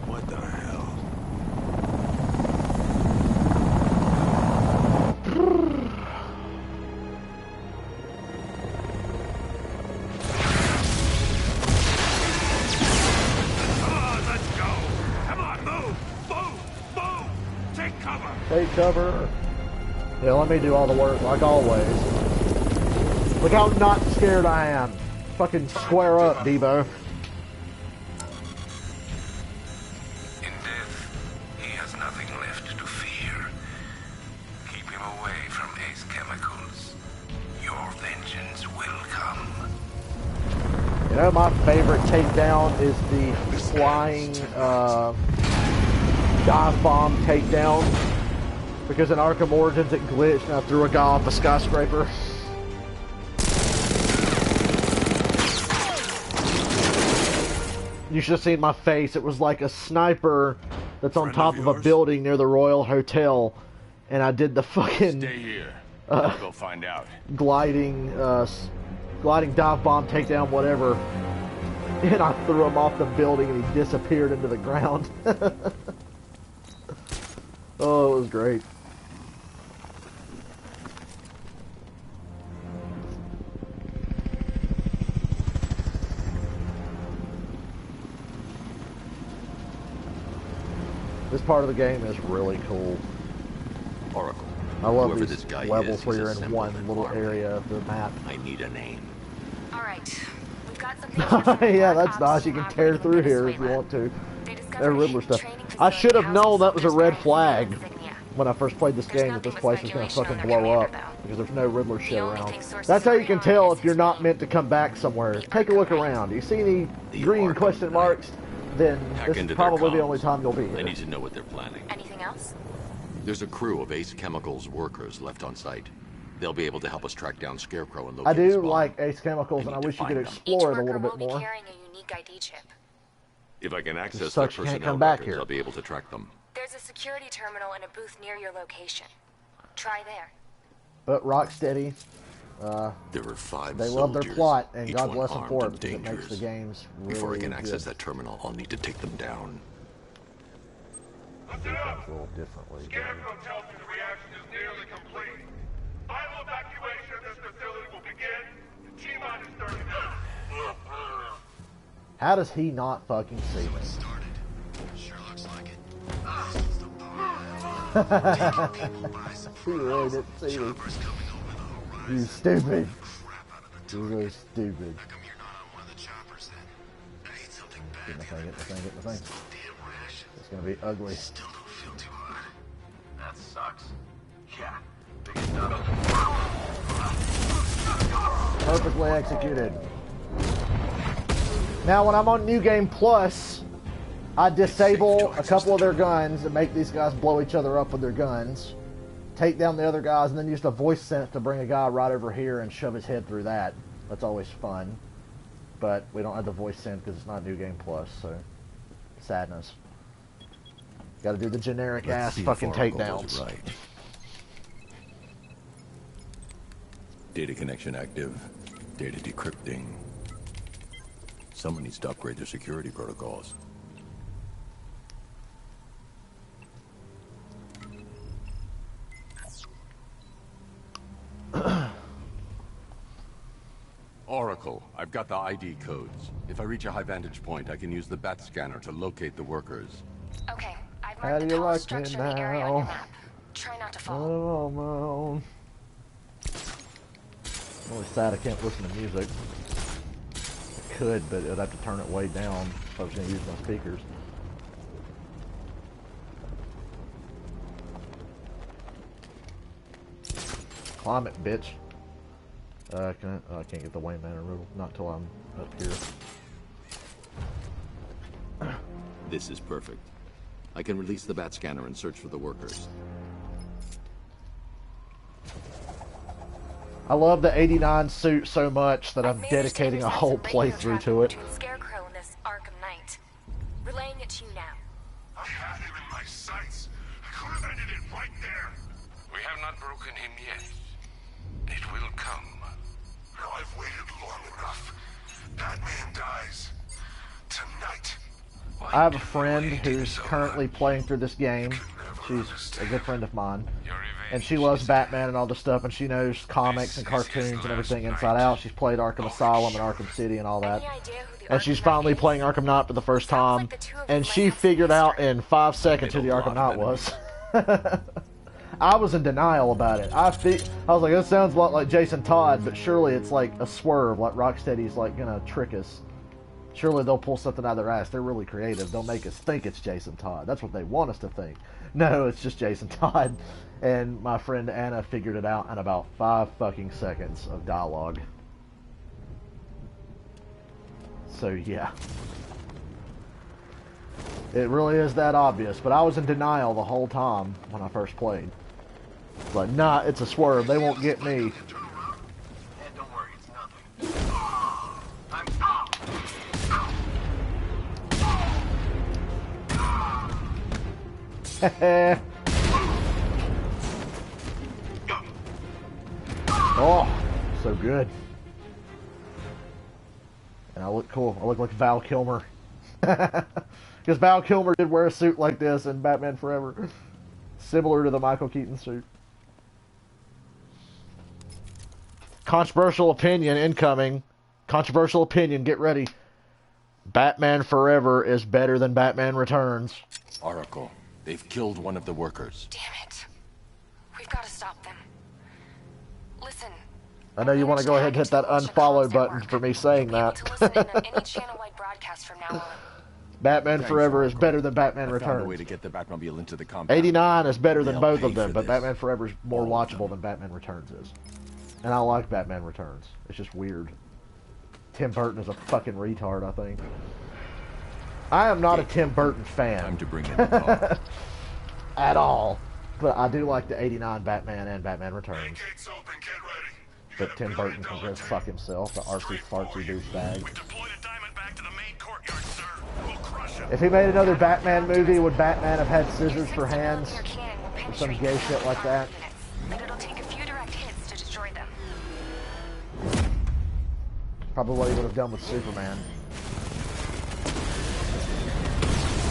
What the hell? Take cover. Yeah, let me do all the work, like always. Look how not scared I am. Fucking square up, Debo. In death, he has nothing left to fear. Keep him away from Ace Chemicals. Your vengeance will come. You know, my favorite takedown is the flying dive bomb takedown. Because in Arkham Origins it glitched and I threw a guy off a skyscraper. You should have seen my face. It was like a sniper that's on top of a building near the Royal Hotel. And I did the fucking... Stay here. I'll go find out. Gliding dive bomb takedown, whatever. And I threw him off the building and he disappeared into the ground. Oh, it was great. This part of the game is really cool. Oracle. I love Whoever these this guy levels is, where he's you're a in symbol one of little armor. area of the map. I need a name. Alright. We've got something Yeah, that's nice. You can tear through here if you want to. They're Riddler stuff. I should have known that was a red flag when I first played this game, that this place was going to fucking blow up. Because there's no Riddler shit around. That's how you can tell if you're not meant to come back somewhere. Take a look around. You see any green question marks? Then this is probably the only time you'll be I here. need to know what they're planning. Anything else? There's a crew of Ace Chemicals workers left on site. They'll be able to help us track down Scarecrow and locate I his do bomb. like Ace Chemicals, and I wish you could explore it a little bit more. Carrying a unique ID chip. If I can access their sucks you can't personnel come back records, here. I'll be able to track them. There's a security terminal in a booth near your location. Try there. But Rocksteady, There were 5 they love their soldiers, plot, and each God one bless them armed for it, and because it makes dangerous. the games really Before I can access good. that terminal, I'll need to take them down. A little differently. Scarecrow tells me the reaction is nearly complete. Final evacuation of this facility will begin in T-minus 30 minutes. How does he not fucking see me? Sure looks like it. He really didn't see me. You stupid. You're really stupid. Get the thing. It's gonna be ugly. Still don't feel too hot. That sucks. Yeah. Perfectly executed. Now, when I'm on New Game Plus, I disable a couple of their guns and make these guys blow each other up with their guns, take down the other guys, and then use the voice sense to bring a guy right over here and shove his head through that. That's always fun. But we don't have the voice sense because it's not New Game Plus, so sadness. Gotta do the generic ass fucking takedowns. Right. Data connection active. Data decrypting. Someone needs to upgrade their security protocols. Oracle, I've got the ID codes. If I reach a high vantage point, I can use the bat scanner to locate the workers. Okay, I've How do you like me structure in the area on your now? map. Try not to fall. Oh, my own. I'm really sad I can't listen to music. I could, but I'd have to turn it way down if I was going to use my speakers. Climb it, bitch. I can't get the Wayne Manor removal. Not till I'm up here. This is perfect. I can release the bat scanner and search for the workers. I love the 89 suit so much that I'm dedicating a whole playthrough to it. Scarecrow and this Arkham Knight. Relaying it to you now. I had him in my sights. I could have ended it right there. We have not broken him yet. It will come. Now I've waited long enough. Batman dies. Tonight. I have a friend who's currently playing through this game. She's a good friend of mine. And she loves Batman and all this stuff, and she knows comics and cartoons and everything inside out. She's played Arkham Asylum and Arkham City and all that. And she's finally playing Arkham Knight for the first time. And she figured out in 5 seconds who the Arkham Knight was. I was in denial about it. I was like, that sounds a lot like Jason Todd, but surely it's like a swerve, like Rocksteady's like gonna trick us. Surely they'll pull something out of their ass. They're really creative. They'll make us think it's Jason Todd. That's what they want us to think. No, it's just Jason Todd. And my friend Anna figured it out in about 5 fucking seconds of dialogue. So yeah. It really is that obvious, but I was in denial the whole time when I first played. It's like, nah, it's a swerve. They won't get me. Don't worry, it's nothing. Oh, so good. And I look cool. I look like Val Kilmer. Because Val Kilmer did wear a suit like this in Batman Forever. Similar to the Michael Keaton suit. Controversial opinion incoming. Controversial opinion, get ready. Batman Forever is better than Batman Returns. Oracle, they've killed one of the workers. Damn it. We've got to stop them. Listen. I know you want to go ahead and hit that unfollow button for me saying that. Any channel-wide broadcast from now on. Batman Forever is better than Batman I found a way Returns. to get the Batmobile into the compound. 89 is better than They'll both pay of them, for but this. Batman Forever is more watchable than Batman Returns is. And I like Batman Returns. It's just weird. Tim Burton is a fucking retard, I think. I am not a Tim Burton fan. Time to bring in the car. At all. But I do like the 89 Batman and Batman Returns. But Tim Burton can just fuck himself, the artsy fartsy douchebag. If he made another Batman movie, would Batman have had scissors for hands? Or some gay shit like that? But it'll take a few direct hits to destroy them. Probably what he would have done with Superman.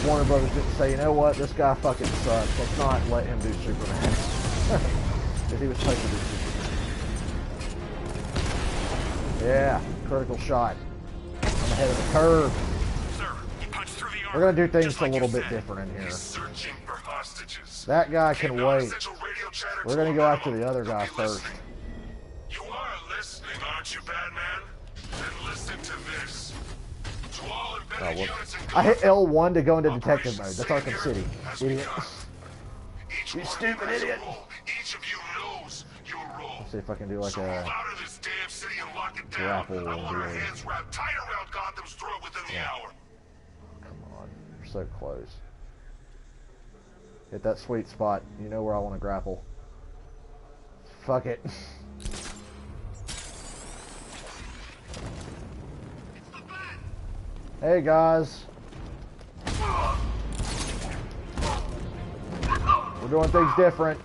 Warner Brothers didn't say, you know what, this guy fucking sucks. Let's not let him do Superman. If he was supposed to do Superman. Yeah, critical shot. I'm ahead of the curve. We're gonna do things a little bit different in here. That guy can wait. We're gonna go after the other guy first. You are listening, aren't you, Batman? Then listen to this. To all embedded units in I hit L1 to go into detective mode. That's Arkham City. Idiot. You stupid idiot. Each of you knows your role. Let's see if I can do like a Out of this damn city and lock it down. grapple. I want our hands wrapped tight around Gotham's throat within the hour. Come on, you're so close. Hit that sweet spot. You know where I want to grapple. Fuck it. Hey guys. We're doing things different.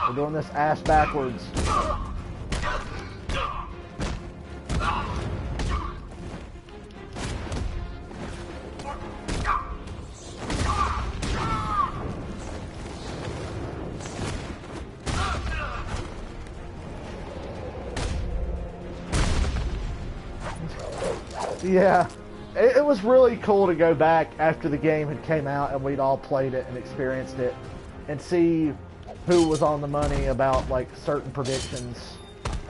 We're doing this ass backwards. Yeah, it was really cool to go back after the game had came out and we'd all played it and experienced it and see who was on the money about like certain predictions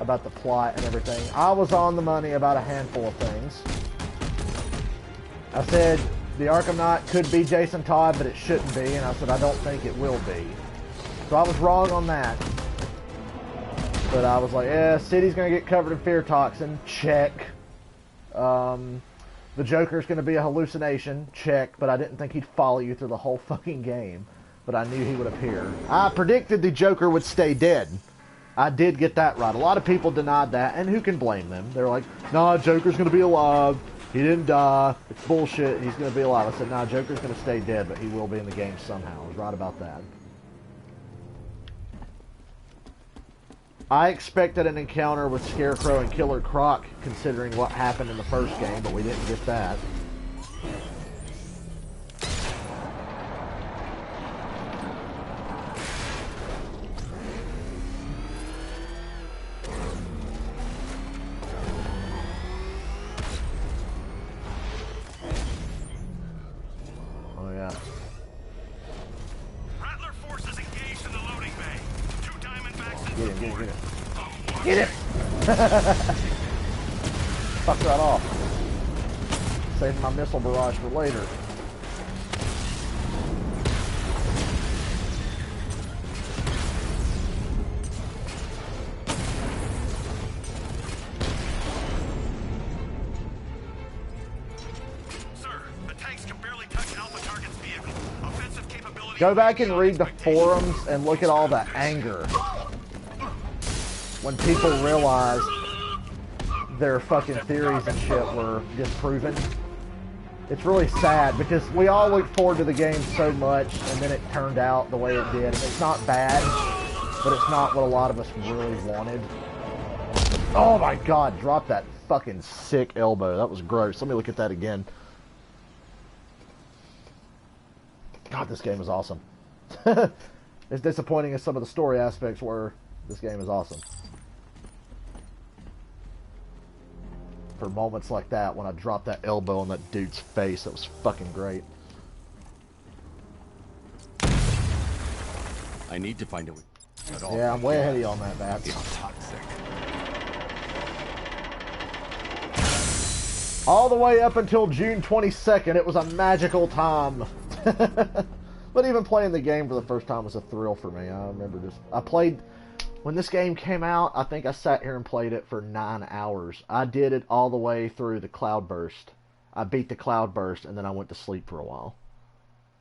about the plot and everything. I was on the money about a handful of things. I said the Arkham Knight could be Jason Todd, but it shouldn't be, and I said I don't think it will be. So I was wrong on that. But I was like, yeah, city's gonna get covered in fear toxin, check. The Joker's gonna be a hallucination, check, but I didn't think he'd follow you through the whole fucking game. But I knew he would appear. I predicted the Joker would stay dead. I did get that right. A lot of people denied that, and who can blame them? They're like, nah, Joker's gonna be alive. He didn't die. It's bullshit. He's gonna be alive. I said, nah, Joker's gonna stay dead, but he will be in the game somehow. I was right about that. I expected an encounter with Scarecrow and Killer Croc, considering what happened in the first game, but we didn't get that. Oh yeah. Rattler forces engaged in the loading bay. 2 Diamondbacks in support. Get him! Fuck that off. Saving my missile barrage for later. Sir, the tanks can barely touch Alpha Target's vehicle. Offensive capability. Go back and read the forums and look at all the anger. When people realized their fucking theories and shit were disproven. It's really sad because we all looked forward to the game so much and then it turned out the way it did. And it's not bad, but it's not what a lot of us really wanted. Oh my god, drop that fucking sick elbow. That was gross. Let me look at that again. God, this game is awesome. As disappointing as some of the story aspects were, this game is awesome. For moments like that, when I dropped that elbow on that dude's face, that was fucking great. I need to find a way. Yeah, I'm way ahead of you on that, Bats. It's toxic. All the way up until June 22nd, it was a magical time. But even playing the game for the first time was a thrill for me. I remember I played, when this game came out, I think I sat here and played it for 9 hours. I did it all the way through the Cloudburst. I beat the Cloudburst, and then I went to sleep for a while.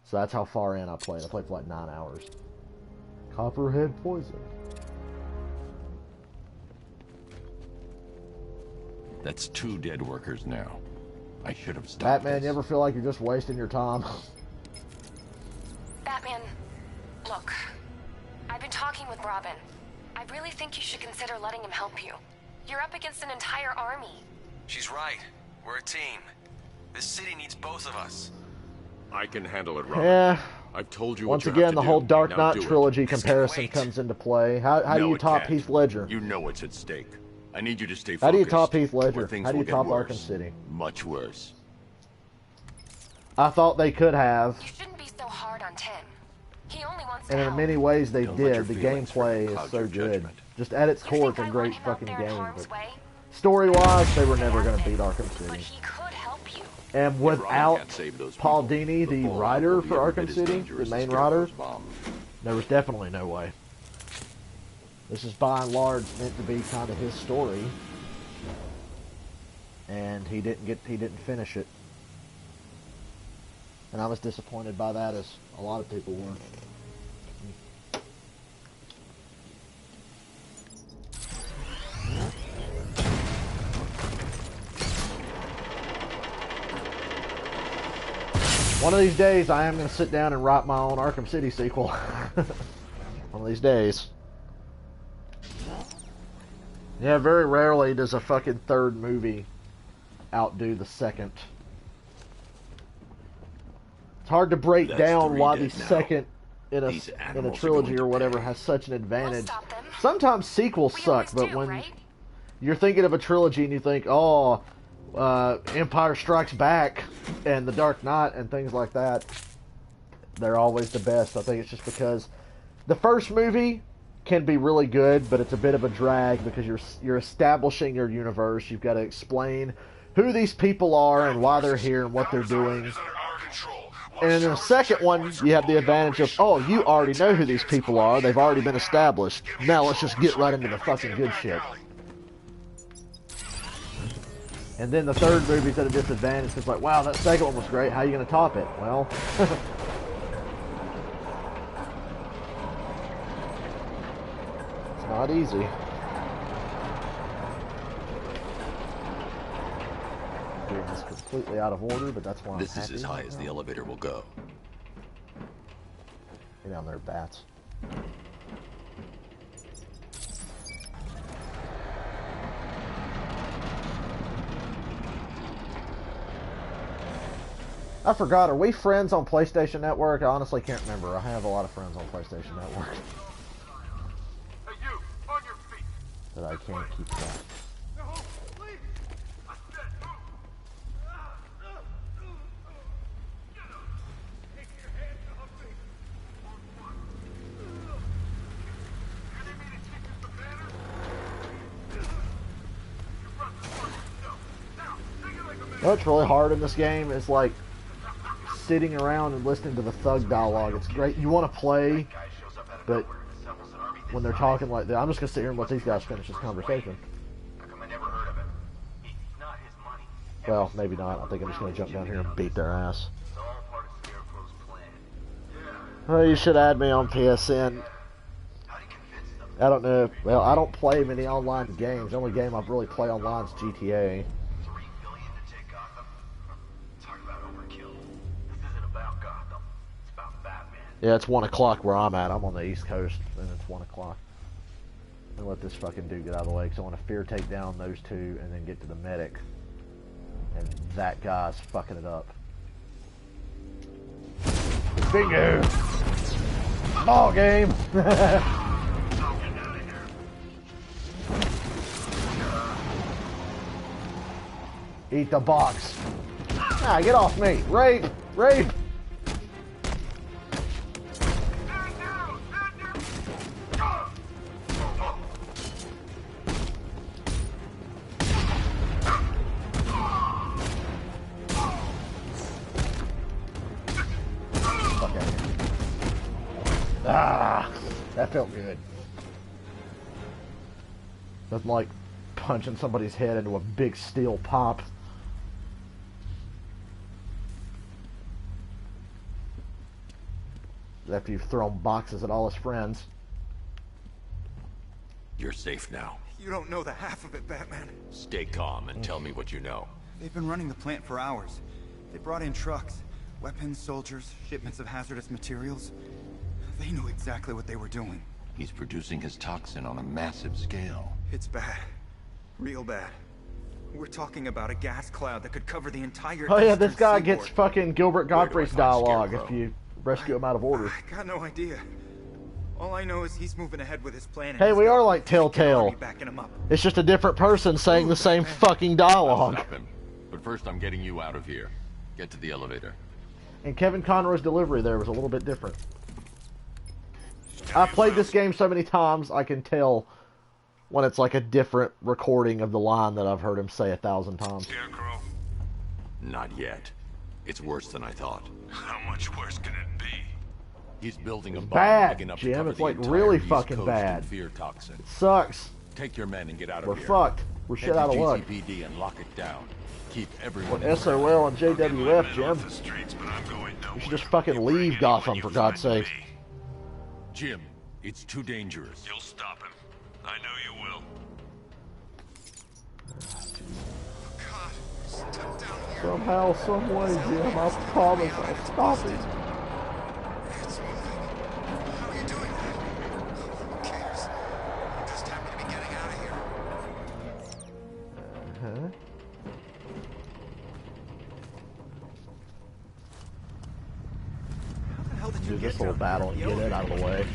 So that's how far in I played. I played for like 9 hours. Copperhead poison. That's 2 dead workers now. I should have stopped Batman, this. you ever feel like you're just wasting your time? Batman, look. I've been talking with Robin. I really think you should consider letting him help you. You're up against an entire army. She's right. We're a team. This city needs both of us. I can handle it, Robin. Yeah. I've told you Once what you again, the whole Dark Now Knight do it. trilogy comparison comes into play. How do No, you it top can't. Heath Ledger? You know what's at stake. I need you to stay focused. How do you top Heath or Ledger? things How do you will get top worse. Arkham City? Much worse. I thought they could have. You shouldn't be so hard on Tim. He only wants to And in help. many ways they Don't let your did. The feelings gameplay cloud is so your good. judgment. Just at its core, it's a I great want him out fucking there in game. harm's But way? story-wise, they were never going to beat Arkham But City. he could help you. And Robin without can't save those Paul people. Dini, the fallout writer will be for every bit Arkham as City, the dangerous main as writer, Scarecrow's bomb. there was definitely no way. This is by and large meant to be kind of his story, and he didn't finish it, and I was disappointed by that, as a lot of people were. One of these days, I am going to sit down and write my own Arkham City sequel. One of these days. Yeah, very rarely does a fucking third movie outdo the second. It's hard to break That's down 3 why the dead now. second in a These in a animals are trilogy going or to whatever pay. has such an advantage. stop them. Sometimes sequels We suck, always but do, when right? you're thinking of a trilogy and you think, oh, Empire Strikes Back and The Dark Knight and things like that, they're always the best. I think it's just because the first movie can be really good, but it's a bit of a drag because you're establishing your universe. You've got to explain who these people are and why they're here and what they're doing. And in the second one, you have the advantage of, oh, you already know who these people are. They've already been established. Now let's just get right into the fucking good shit. And then the third movie's at a disadvantage. It's like, wow, that second one was great. How are you going to top it? Well, it's not easy. Doing this completely out of order, but that's why this is as high as the elevator will go. Get down there, bats. I forgot, are we friends on PlayStation Network? I honestly can't remember. I have a lot of friends on PlayStation Network. That I can't keep track. What's really hard in this game is like sitting around and listening to the thug dialogue. It's great. You want to play, but when they're talking like that, I'm just going to sit here and let these guys finish this conversation. Well, maybe not. I think I'm just going to jump down here and beat their ass. Well, you should add me on PSN. I don't know. Well, I don't play many online games. The only game I really play online is GTA. Yeah, it's 1 o'clock where I'm at. I'm on the East Coast, and it's 1 o'clock. I'm gonna let this fucking dude get out of the way, because I want to fear take down those two, and then get to the medic. And that guy's fucking it up. Bingo! Ball game! Eat the box. Ah, get off me! Rape! Rape! Ah, that felt good. Nothing like punching somebody's head into a big steel pop. After you've thrown boxes at all his friends. You're safe now. You don't know the half of it, Batman. Stay calm and tell me what you know. They've been running the plant for hours. They brought in trucks, weapons, soldiers, shipments of hazardous materials. They knew exactly what they were doing. He's producing his toxin on a massive scale. It's bad. Real bad. We're talking about a gas cloud that could cover the entire Oh yeah, this guy seaboard. Gets fucking Gilbert Gottfried's dialogue if you rescue him out of order. I got no idea. All I know is he's moving ahead with his plan. Hey, we are like Telltale. Backing him up. It's just a different person saying the same fucking dialogue. Stop him. But first I'm getting you out of here. Get to the elevator. And Kevin Conroy's delivery there was a little bit different. I've played this game so many times, I can tell when it's like a different recording of the line that I've heard him say 1,000 times. Scarecrow? Not yet. It's worse than I thought. How much worse can it be? He's building a bomb Bad, big enough Jim. to cover It's the like entire really East fucking Coast bad. in fear toxin. It sucks. Take your men and get out of We're here. fucked. We're Head shit to out of luck. GCPD and lock it down. Keep everyone. What SOL and JWF, Jim? You should just fucking leave Gotham, for God's sake. Jim, it's too dangerous. You'll stop him. I know you will. Somehow, some way, Jim. I promise I'll stop it. How are you doing that? Who cares? You just happen to be getting out of here. Uh-huh. How the hell did you Do get this little battle and get it out of the way.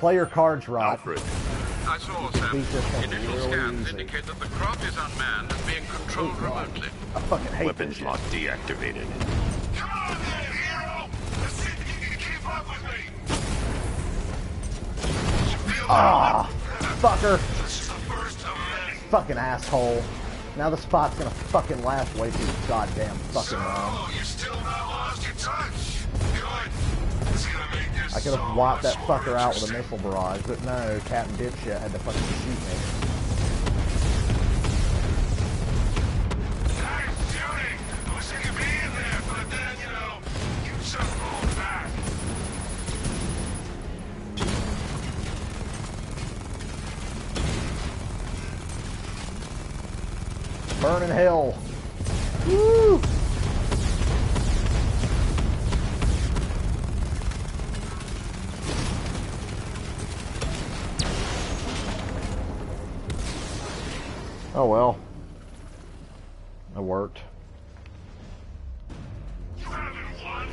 play your cards right. Alfred. I saw, Sam. Initial scans indicate that the craft is unmanned and being controlled remotely. I fucking hate Weapons lock deactivated. Come on then, hero! Let's see if you can keep up with me! Ah, fucker. This is the first of many. Fucking asshole. Now the spot's gonna fucking last way too goddamn fucking long. Oh, you still not lost your touch. Good. It's gonna make this I could have so wiped much that more fucker out with a interesting. missile barrage, but no, Captain Dipshit had to fucking shoot me. Nice shooting. I wish I could be in there, but then, you know, you just rolled back. Burn in hell. Woo! Oh well. It worked. You haven't won.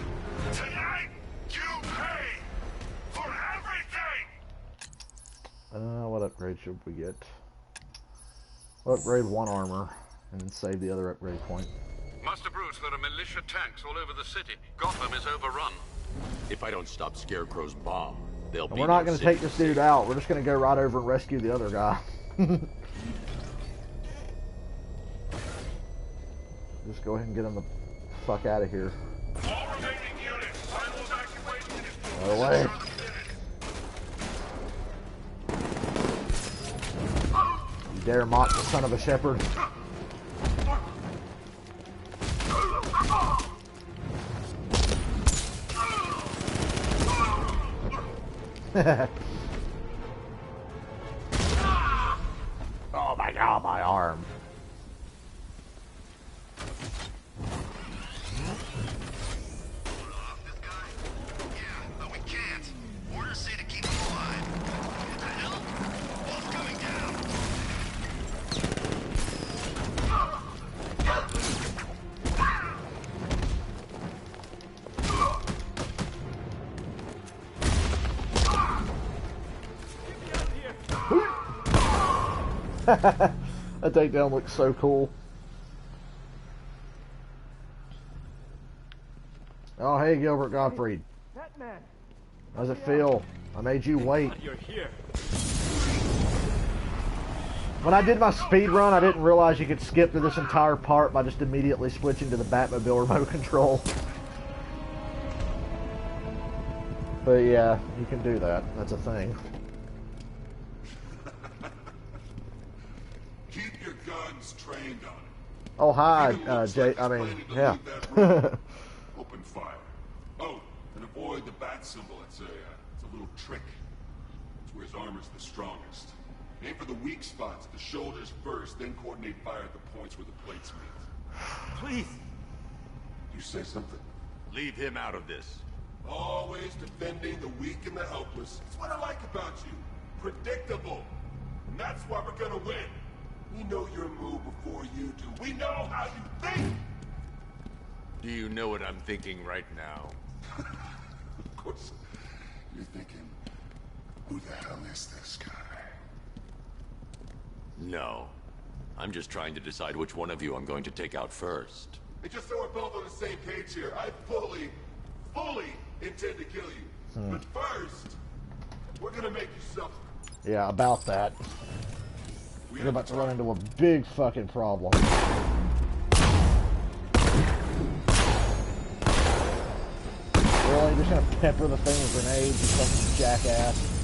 Tonight, you pay for everything. What upgrade should we get? We'll upgrade one armor and then save the other upgrade point. Master Bruce, there are militia tanks all over the city. Gotham is overrun. If I don't stop Scarecrow's bomb, they'll And be we're not no going to city take this dude out. We're just going to go right over and rescue the other guy. Just go ahead and get him the fuck out of here. All remaining units, final evacuation is No way. You dare mock the son of a shepherd? Oh my god, my arm. but we can't. Orders say to keep him alive. What the hell? Wall's coming down. That takedown looks so cool. Oh, hey, Gilbert Gottfried. Batman. How's it feel? I made you wait. You're here. When I did my speed run, I didn't realize you could skip to this entire part by just immediately switching to the Batmobile remote control. But yeah, you can do that. That's a thing. Keep your guns trained on it. Oh, hi, Jay. I mean, yeah. Open fire. Oh, and avoid the bat symbol. It's a little trick. It's where his armor's the strongest. Aim for the weak spots, the shoulders first, then coordinate fire at the points where the plates meet. Please. You say something? Leave him out of this. Always defending the weak and the helpless. It's what I like about you. Predictable. And that's why we're gonna win. We know your move before you do. We know how you think! Do you know what I'm thinking right now? Of course, you're thinking, who the hell is this guy? No. I'm just trying to decide which one of you I'm going to take out first. Hey, just so we're both on the same page here, I fully intend to kill you. But first, we're gonna make you suffer. Yeah, about that. We're about to run into a big fucking problem. Really? Just gonna pepper the thing with grenades, you fucking jackass.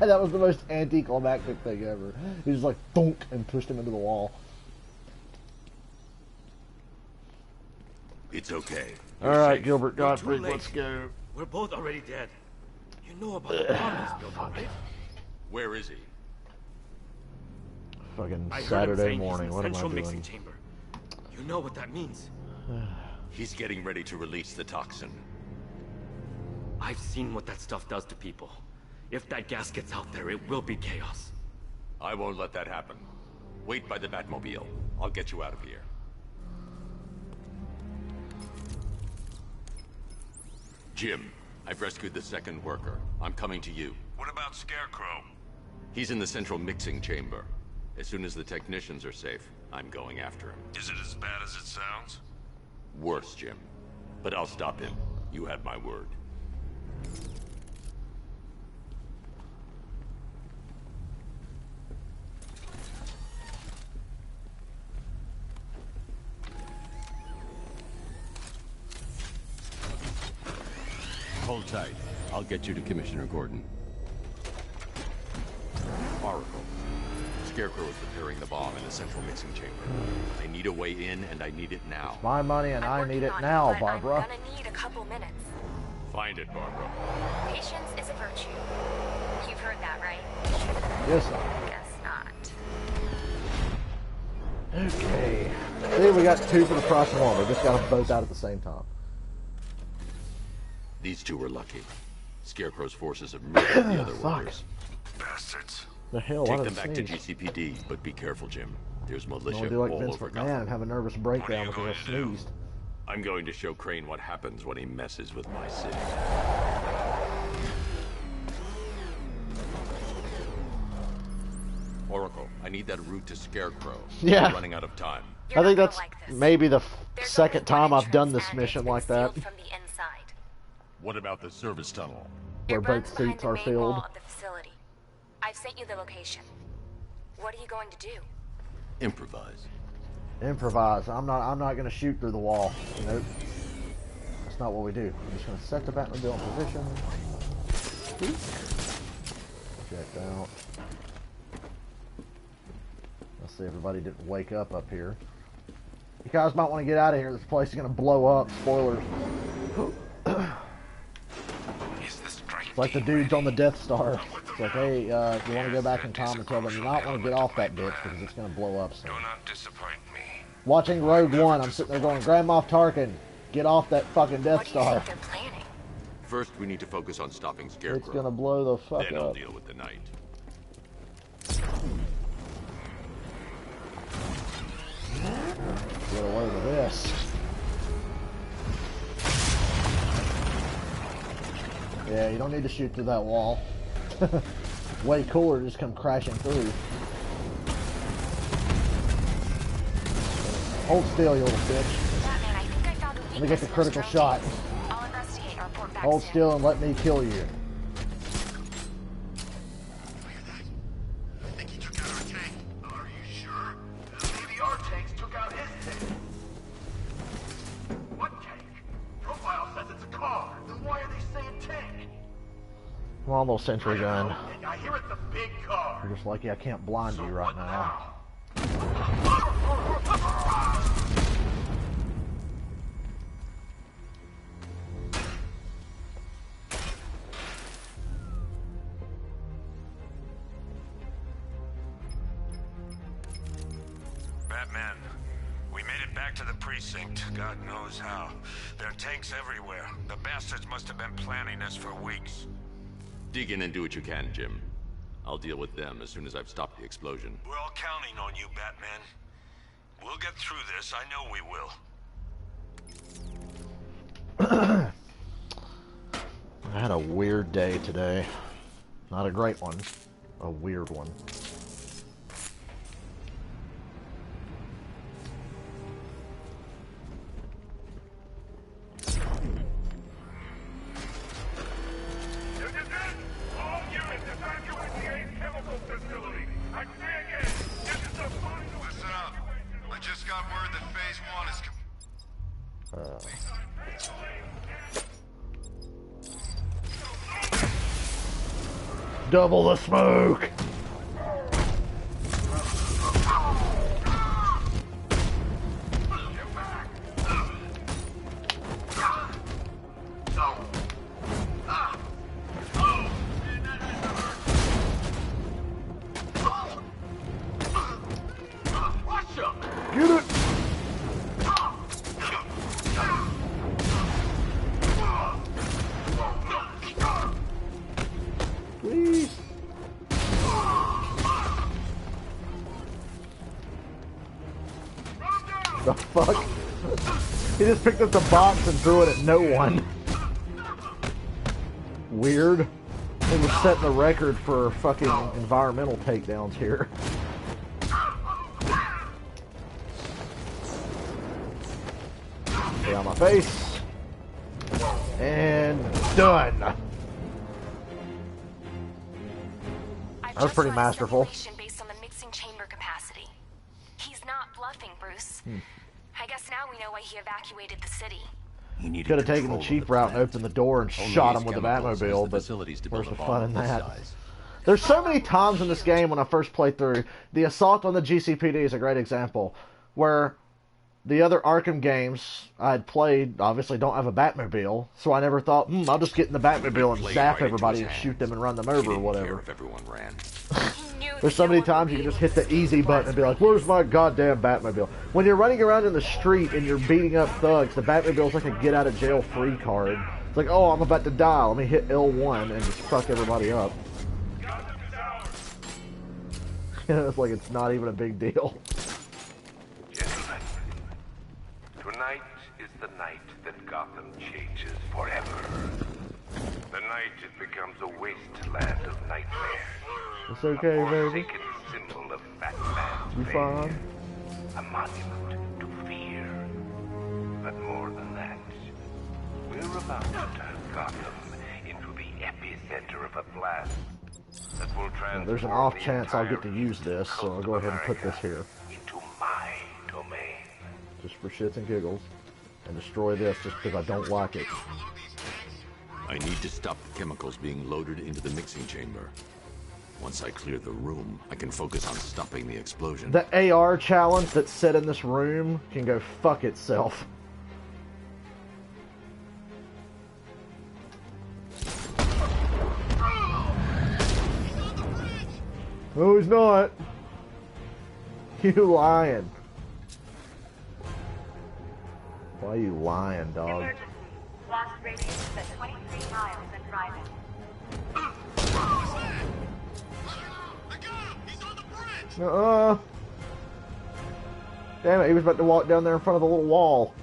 That was the most anticlimactic thing ever. He just like thunk and pushed him into the wall. It's okay. Alright, Gilbert Gottfried, let's go. We're both already dead. You know about the bomb he's built, right? Where is he? Fucking I heard him Saturday saying morning, he's in what am I central doing? mixing chamber. You You know what that means. He's getting ready to release the toxin. I've seen what that stuff does to people. If that gas gets out there, it will be chaos. I won't let that happen. Wait by the Batmobile. I'll get you out of here. Jim, I've rescued the second worker. I'm coming to you. What about Scarecrow? He's in the central mixing chamber. As soon as the technicians are safe, I'm going after him. Is it as bad as it sounds? Worse, Jim. But I'll stop him. You have my word. Hold tight. I'll get you to Commissioner Gordon. Oracle. Scarecrow is preparing the bomb in the central mixing chamber. I need a way in, and I need it now. My money, and I need it now, Barbara. I'm gonna need a couple minutes. Find it, Barbara. Patience is a virtue. You've heard that, right? Yes, sir. Guess not. Okay. See, we got 2 for the price of 1. We just got them both out at the same time. These 2 were lucky. Scarecrow's forces have murdered the other workers. Bastards. The hell, Take them back to GCPD, but be careful, Jim. There's militia do like all Vince over McMahon Gotham. and have a nervous breakdown because I sneezed. I'm going to show Crane what happens when he messes with my city. Oracle, I need that route to Scarecrow. Yeah. We're running out of time. I think that's maybe the second time I've done this mission like that. What about the service tunnel? Where both seats are filled. Of the facility. I've sent you the location. What are you going to do? Improvise. Improvise. I'm not gonna shoot through the wall. Nope. That's not what we do. I'm just gonna set the Batmobile in position. Checked out. Let's see, everybody didn't wake up here. You guys might want to get out of here. This place is gonna blow up. Spoilers. It's like the dudes on the Death Star. It's like, hey, you want to go back in time and tell them you not want to get off that bitch because it's going to blow up soon. Do not disappoint me. Watching Rogue One, I'm sitting there going, Grand Moff Tarkin, get off that fucking Death Star. First, we need to focus on stopping Scarecrow. It's going to blow the fuck then up. I'll deal with the night. Get away with this. Yeah, you don't need to shoot through that wall. Way cooler to just come crashing through. Hold still, you little bitch. Batman, I think I found a Let me get the critical shot. I'll investigate and report back Hold soon. still and let me kill you. I think he took out our tank. Are you sure? Maybe our tanks took out his tank. What tank? Profile says it's a car. Then why are they saying tank? Come on, little sentry gun. I hear it's a big car. You're just lucky I can't blind you right now. Batman, we made it back to the precinct. God knows how. There are tanks everywhere. The bastards must have been planning this for weeks. Dig in and do what you can, Jim. I'll deal with them as soon as I've stopped the explosion. We're all counting on you, Batman. We'll get through this. I know we will. I had a weird day today. Not a great one. A weird one. All units evacuate the Ace Chemical Facility. I say again, this is the final... Listen up. I just got word that Phase 1 is... Double the smoke! Get it! The fuck? He just picked up the box and threw it at no one. Weird. He was setting the record for fucking environmental takedowns here. Stay on my face. And done. That was pretty masterful. Based on the mixing chamber capacity. He's not bluffing, Bruce. I guess now we know why he evacuated the city. Could have taken the cheap route and opened the door and shot him with the Batmobile, but where's the fun in that? There's so many times in this game when I first played through, the assault on the GCPD is a great example, where the other Arkham games I had played obviously don't have a Batmobile, so I never thought, I'll just get in the Batmobile and zap everybody and shoot them and run them over or whatever. There's so many times you can just hit the easy button and be like, where's my goddamn Batmobile? When you're running around in the street and you're beating up thugs, the Batmobile's like a get out of jail free card. It's like, oh, I'm about to die, let me hit L1 and just fuck everybody up. It's like it's not even a big deal. Gentlemen, tonight is the night that Gotham changes forever. The night it becomes a wasteland of nightmares. It's okay, baby. Symbol of Batman's You fine? A monument to fear. But more than that, we're about to turn Gotham into the epicenter of a blast that will transform There's an off chance I'll get to use this, so I'll go ahead and put this here. Into my domain. Just for shits and giggles. And destroy this just because I don't like it. I need to stop the chemicals being loaded into the mixing chamber. Once I clear the room, I can focus on stopping the explosion. The AR challenge that's set in this room can go fuck itself. No, he's not. You lying. Why are you lying, dog? Blast radius is at 23 miles and driving. Damn it, he was about to walk down there in front of the little wall.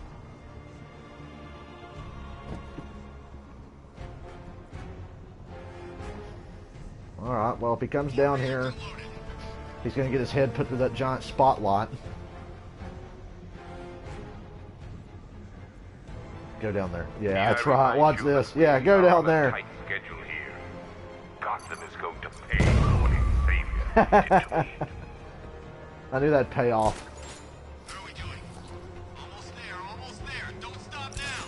Alright, well, if he comes down here, he's going to get his head put through that giant spotlight. Go down there. Yeah, that's right. Watch this. Yeah, go down there. Tight schedule here. Gotham is going to pay for what his savior did to me. I knew that'd pay off. What are we doing? Almost there, almost there. Don't stop now.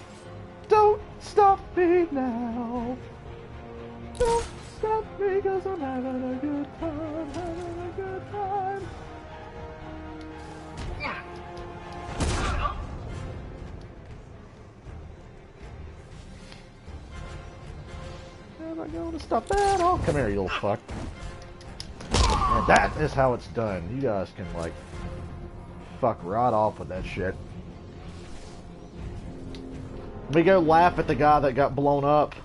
Don't stop me now. Don't stop me, cause I'm having a good time, having a good time. Am I going to stop that? Oh, come here, you little fuck. And that is how it's done. You guys can, like, fuck right off with that shit. Let me go laugh at the guy that got blown up.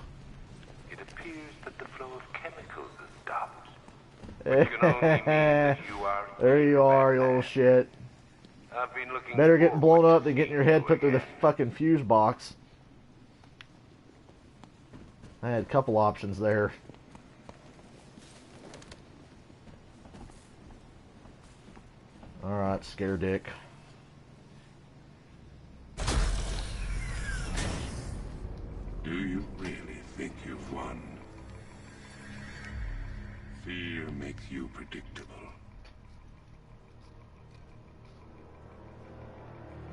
It appears that the flow of chemicals has stopped. Which can only mean that you are there you are, you little shit. I've been looking Better getting blown up than getting your head put through the fucking fuse box. I had a couple options there. Alright, scare dick. Do you really think you've won? Fear makes you predictable.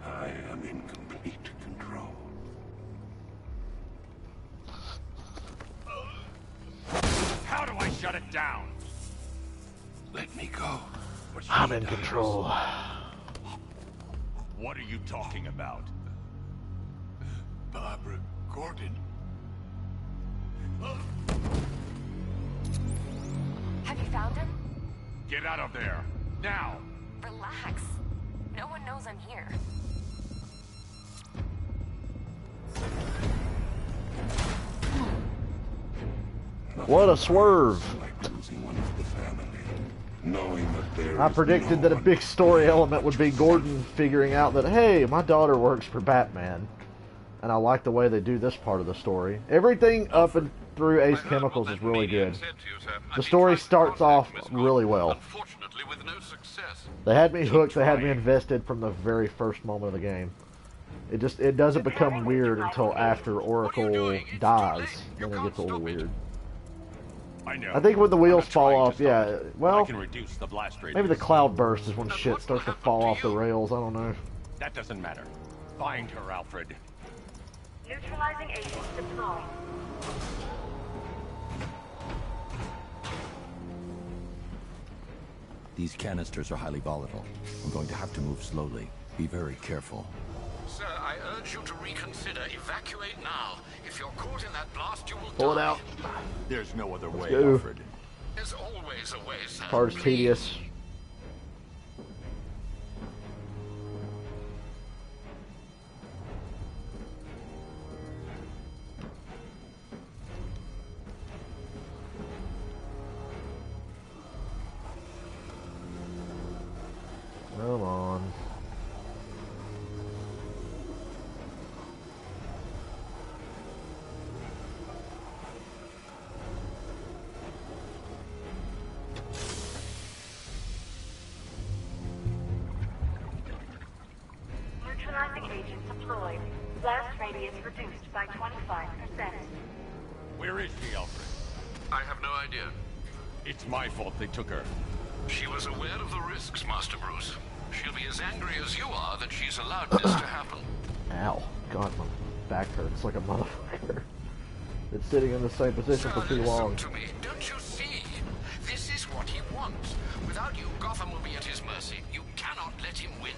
I am in complete control. How do I shut it down? Let me go. I'm in control. What are you talking about? Barbara Gordon. Have you found him? Get out of there, now! Relax. No one knows I'm here. What a swerve! Like losing one of the family, knowing that I predicted that a big story element would be Gordon figuring out that, hey, my daughter works for Batman. And I like the way they do this part of the story. Everything up and through Ace Chemicals is really good. The story starts off really well. They had me hooked, they had me invested from the very first moment of the game. It doesn't become weird until after Oracle dies, then it gets a little weird. I think when the wheels fall off, yeah, well, maybe the cloud burst is when shit starts to fall off the rails, I don't know. That doesn't matter. Find her, Alfred. Neutralizing agents deployed. These canisters are highly volatile. I'm going to have to move slowly. Be very careful. Sir, I urge you to reconsider. Evacuate now. If you're caught in that blast, you will Pull it die. out. There's no other way, go. Alfred. There's always a way, sir. Part's tedious. Come on. Neutralizing agent deployed. Blast radius reduced by 25%. Where is she, Alfred? I have no idea. It's my fault they took her. She was aware of the risks, Master Bruce. She'll be as angry as you are that she's allowed this to happen. Ow. God, my back hurts like a motherfucker. It's sitting in the same position for too long. Listen to me. Don't you see? This is what he wants. Without you, Gotham will be at his mercy. You cannot let him win.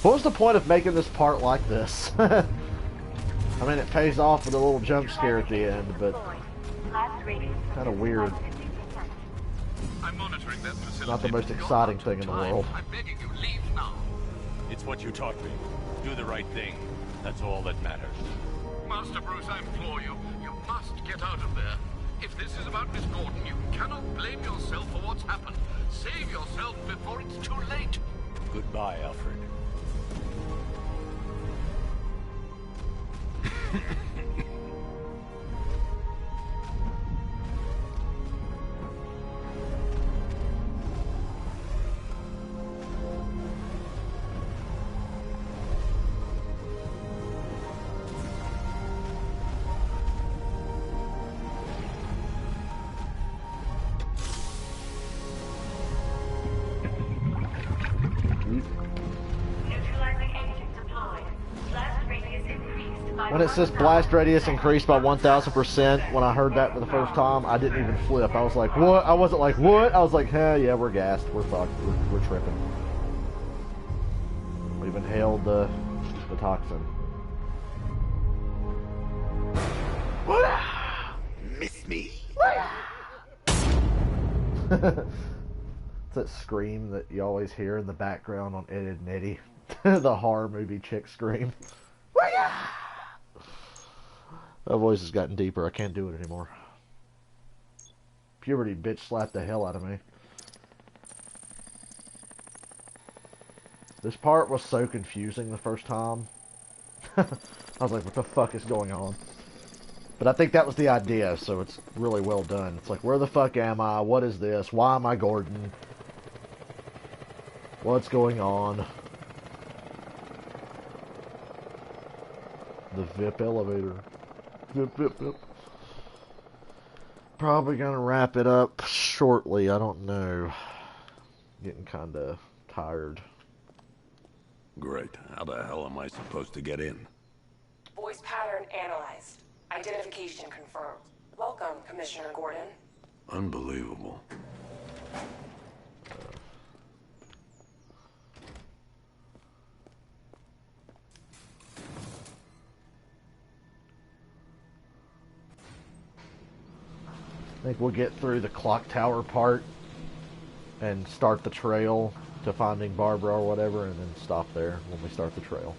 What was the point of making this part like this? I mean, it pays off with a little jump scare at the end, but kind of weird. I'm monitoring that facility. Not the most exciting thing in the world. I'm begging you, leave now. It's what you taught me. Do the right thing. That's all that matters. Master Bruce, I implore you. You must get out of there. If this is about Miss Gordon, you cannot blame yourself for what's happened. Save yourself before it's too late. Goodbye, Alfred. Neutralizing agent deployed. Blast radius increased by When it says blast radius increased by 1,000%, when I heard that for the first time, I didn't even flip. I was like, what? I wasn't like, what? I was like, hell yeah, we're gassed. We're fucked. We're tripping. We've inhaled the toxin. Miss me? It's that scream that you always hear in the background on Ed, Edd n Eddy. The horror movie chick scream. That voice has gotten deeper. I can't do it anymore. Puberty bitch slapped the hell out of me. This part was so confusing the first time. I was like, what the fuck is going on? But I think that was the idea, so it's really well done. It's like, where the fuck am I? What is this? Why am I Gordon? What's going on? The VIP elevator. Vip, vip, vip. Probably gonna wrap it up shortly. I don't know. Getting kinda tired. Great. How the hell am I supposed to get in? Voice pattern analyzed. Identification confirmed. Welcome, Commissioner Gordon. Unbelievable. I think we'll get through the clock tower part and start the trail to finding Barbara or whatever, and then stop there when we start the trail.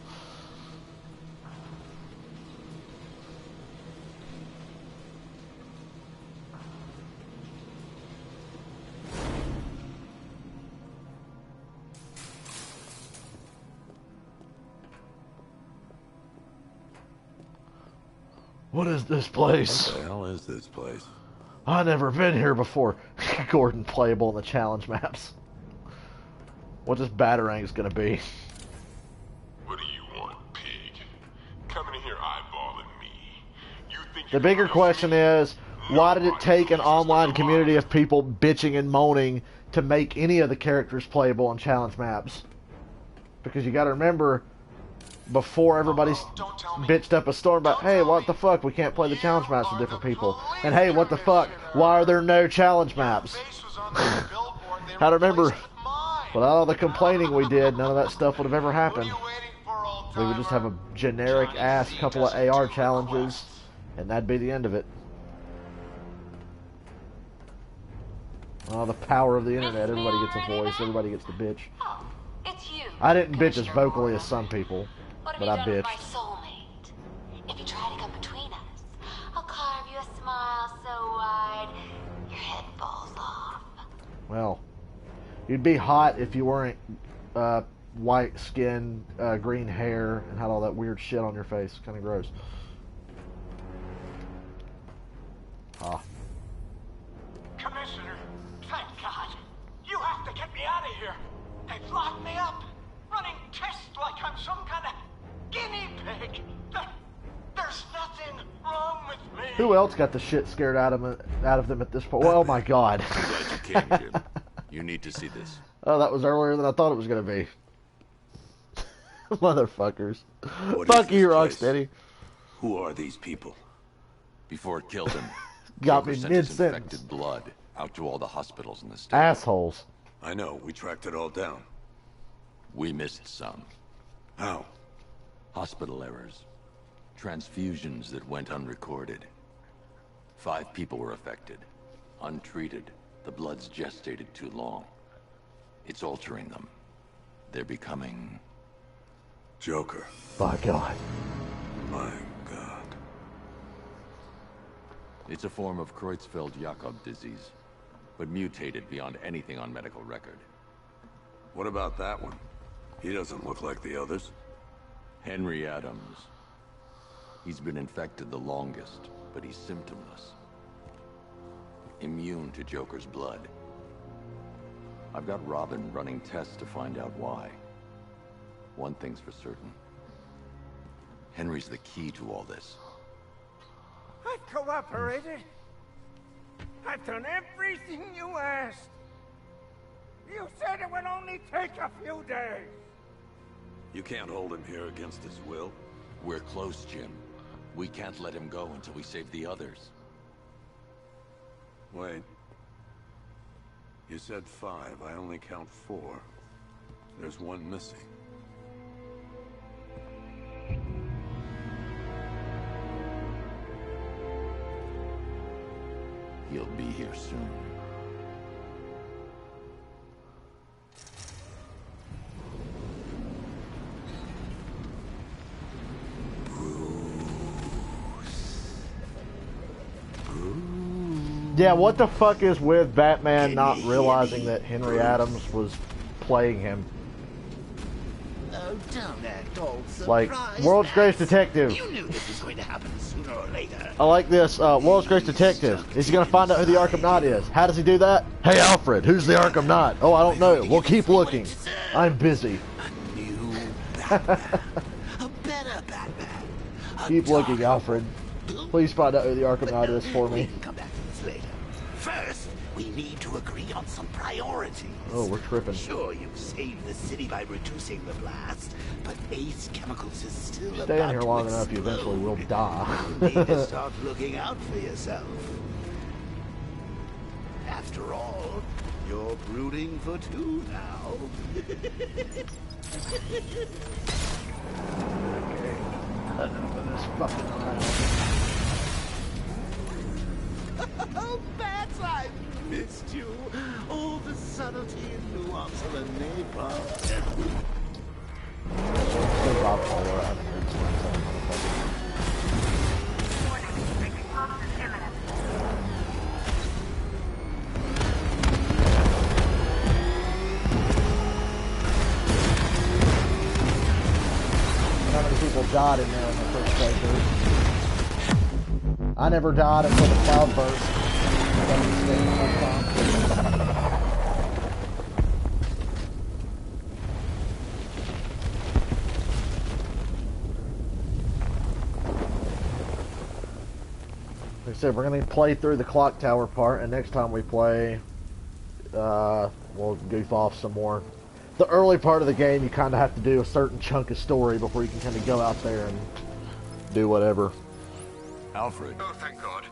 What is this place? What the hell is this place? I've never been here before. Gordon playable in the challenge maps. What this Batarang's gonna be? What do you want, pig? Coming in here eyeballing me. You think The bigger question is, why did it take an online community of people bitching and moaning to make any of the characters playable on challenge maps? Because you gotta remember, before everybody bitched up a storm about, hey, what the fuck, we can't play the challenge maps with different people. And hey, what the fuck, why are there no challenge maps? I remember, without all the complaining we did, none of that stuff would have ever happened. We would just have a generic-ass couple of AR challenges, and that'd be the end of it. Oh, the power of the internet. Everybody gets a voice, everybody gets to bitch. It's you. I didn't bitch as vocally as some people, but I bitched. My soulmate. If you try to come between us, I'll carve you a smile so wide your head falls off. Well, you'd be hot if you weren't white skin, green hair, and had all that weird shit on your face. Kind of gross. Ah. Commissioner, thank God. You have to get me out of here. They've locked me up, running tests like I'm some kind of guinea pig. There's nothing wrong with me. Who else got the shit scared out of them at this point? Oh my God. I'm glad you came, Jim. You need to see this. Oh, that was earlier than I thought it was going to be. Motherfuckers. What Fuck is you, this place? Rocksteady. Who are these people? Before it killed him, Got Joker me sent his mid-sentence. infected blood out to all the hospitals in the state. Assholes. I know, we tracked it all down. We missed some. How? Hospital errors. Transfusions that went unrecorded. 5 people were affected. Untreated. The blood's gestated too long. It's altering them. They're becoming... Joker. By God. My God. It's a form of Creutzfeldt-Jakob disease, but mutated beyond anything on medical record. What about that one? He doesn't look like the others. Henry Adams. He's been infected the longest, but he's symptomless. Immune to Joker's blood. I've got Robin running tests to find out why. One thing's for certain. Henry's the key to all this. I've cooperated. I've done everything you asked. You said it would only take a few days. You can't hold him here against his will. We're close, Jim. We can't let him go until we save the others. Wait. You said 5. I only count 4. There's one missing. He'll be here soon. Yeah, what the fuck is with Batman not realizing that Henry Adams was playing him? Oh, don't act all surprised. Like, World's Greatest Detective. You knew this was going to happen sooner or later. I like this. World's Greatest Detective. Is he going to find out who the Arkham Knight is? How does he do that? Hey, Alfred, who's the Arkham Knight? Oh, I don't know. We'll keep looking. I'm busy. A better Batman. Keep looking, Alfred. Please find out who the Arkham Knight is for me. Come back to this later. First, we need to agree on some priorities. Oh, we're tripping. Sure, you've saved the city by reducing the blast, but Ace Chemicals is still Stay in about here to long enough, you explode. eventually will die. You need to start looking out for yourself. After all, you're brooding for 2 now. Enough of this fucking around. Oh, Bats, I missed you. All the subtlety and nuance of a napalm. How many people died in there in the first playthrough? I never died until the cloud burst. Like I said, we're going to play through the clock tower part, and next time we play, we'll goof off some more. The early part of the game, you kind of have to do a certain chunk of story before you can kind of go out there and do whatever. Alfred. Oh, thank God.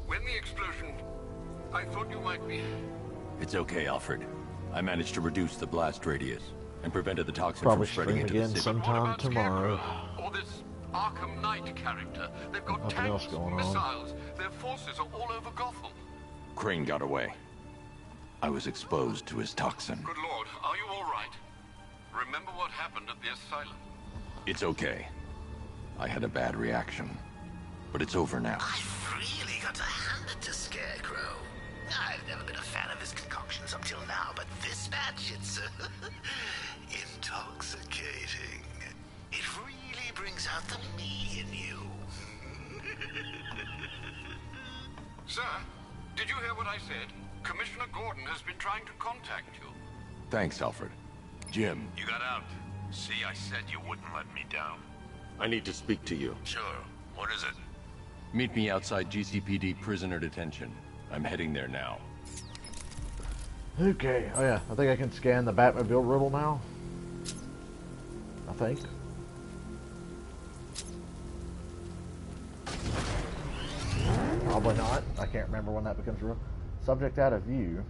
When the explosion, I thought you might be... It's okay, Alfred. I managed to reduce the blast radius and prevented the toxin Probably from spreading stream into the again city. sometime tomorrow. Or this Arkham Knight character. They've got Nothing else tanks, going on. missiles. Their forces are all over Gotham. Crane got away. I was exposed to his toxin. Good Lord, are you all right? Remember what happened at the asylum? It's okay. I had a bad reaction. But it's over now. I've really got to hand it to Scarecrow. I've never been a fan of his concoctions up till now, but this batch, it's intoxicating. It really brings out the me in you. Sir, did you hear what I said? Commissioner Gordon has been trying to contact you. Thanks, Alfred. Jim. You got out. See, I said you wouldn't let me down. I need to speak to you. Sure. What is it? Meet me outside GCPD prisoner detention. I'm heading there now. Okay. Oh yeah, I think I can scan the Batmobile riddle now. I think. Probably not. I can't remember when that becomes real. Subject out of view.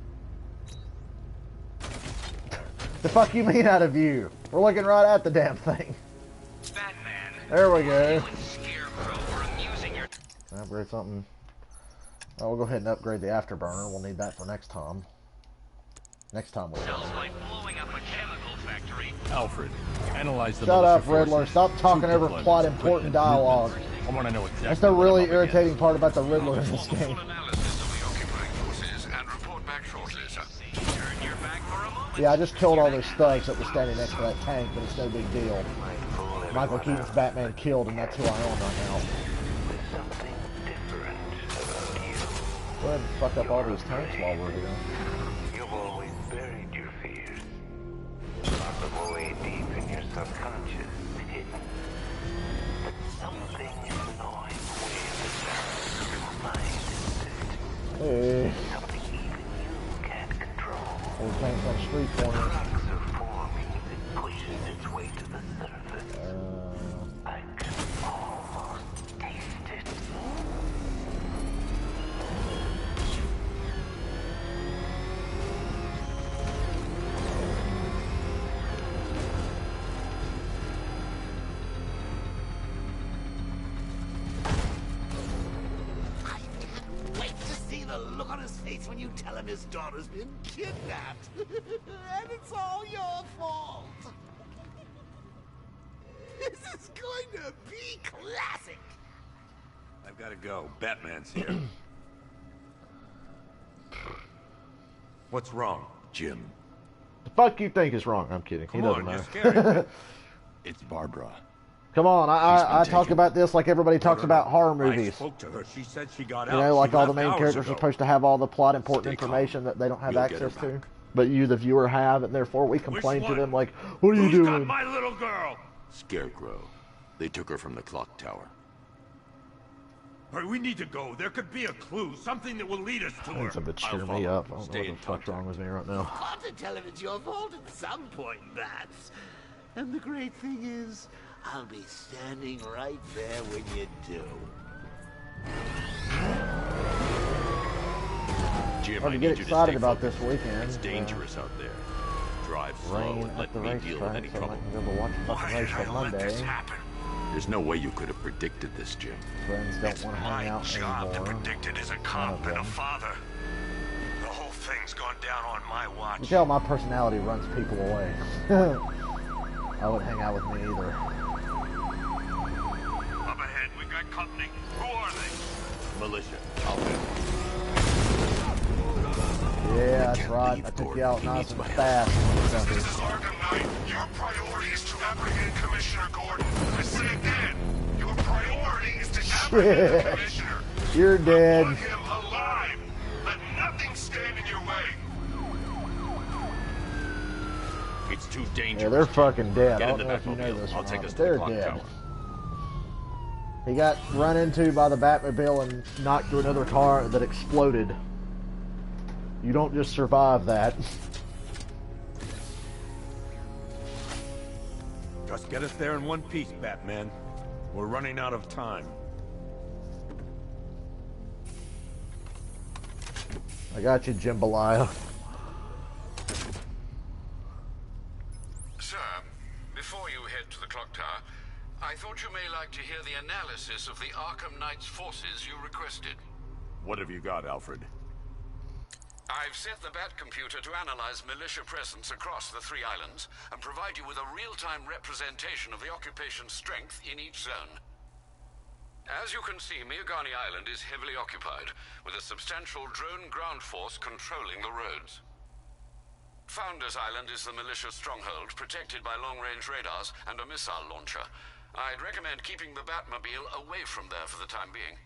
The fuck you mean out of view? We're looking right at the damn thing. Batman. There we go. Scarecrow for amusing your... Upgrade something. Oh, we'll go ahead and upgrade the afterburner. We'll need that for next time. Next time we'll. Sounds like blowing up a chemical factory. Alfred, analyze the Shut up, militia Riddler. forces. Stop talking Troop over deployments, plot equipment, important dialogue. movements. I want to know exactly. That's the what really I'm up against. irritating part about the Riddler in this game. Analysis of the occupying forces and report back shortly, sir. Turn your back for a moment. Yeah, I just killed all those thugs that were standing next to that tank, but it's no big deal. Michael Keaton's Batman killed, and that's who I am right now. Go ahead and fuck up all these tanks while we're here. You've always buried your fears. Locked them away deep in your subconscious, hidden. But something is gnawing away at the balance of your mind. Hey. Something even you can't control. There's tanks on the street corner. Cracks are forming as it pushes its way to the surface. I can almost taste it. Wait to see the look on his face when you tell him his daughter's been kidnapped. And it's all your fault. This is going to be classic. I've got to go. Batman's here. What's wrong? Jim. The fuck you think is wrong? I'm kidding. He doesn't know. It's Barbara. Come on, I talk taken. about this like everybody talks about horror I movies. spoke to her. She said she got You out. know, like She all the left main hours characters are ago. supposed to have all the plot important Stay calm. information that they don't have We'll get her access to. back. But you, the viewer, have, and therefore we complain to one? them like, what are you Who's got doing? my little girl? Scarecrow. They took her from the clock tower. All right, we need to go. There could be a clue, something that will lead us to I her. need something to cheer I'll me follow. up. I don't Stay know in what the fuck's wrong with me right now. Got to tell him it's your fault at some point, Bats. And the great thing is, I'll be standing right there when you do. Jim, Hard I to need get you to excited stay about this focused. weekend. It's dangerous out there. Drive slow Rain and at let the me deal with racetrack, any so I trouble. can go to watch the fucking race on Monday. There's There's no way you could have predicted this, Jim. Friends don't want to hang out job to anymore. predict it as a cop and a father. The whole thing's gone down on my watch. You see how my personality runs people away. I wouldn't hang out with me either. Up ahead, we got company. Who are they? Militia. Yeah, that's right. I took you out nice and fast. This is Arkham Knight. Your priority is to apprehend Commissioner Gordon. I say again, your priority is to apprehend the Commissioner. You're dead. I want him alive. Let nothing stand in your way. It's too dangerous. Yeah, they're fucking dead. I Get in don't the know if you know Batmobile. this or I'll take not, us but to the they're clock dead. tower. He got run into by the Batmobile and knocked through another car that exploded. You don't just survive that. Just get us there in one piece, Batman. We're running out of time. I got you, Jambalaya. Sir, before you head to the clock tower, I thought you may like to hear the analysis of the Arkham Knight's forces you requested. What have you got, Alfred? I've set the Bat computer to analyze militia presence across the 3 islands and provide you with a real-time representation of the occupation's strength in each zone. As you can see, Miagani Island is heavily occupied, with a substantial drone ground force controlling the roads. Founders Island is the militia stronghold, protected by long-range radars and a missile launcher. I'd recommend keeping the Batmobile away from there for the time being.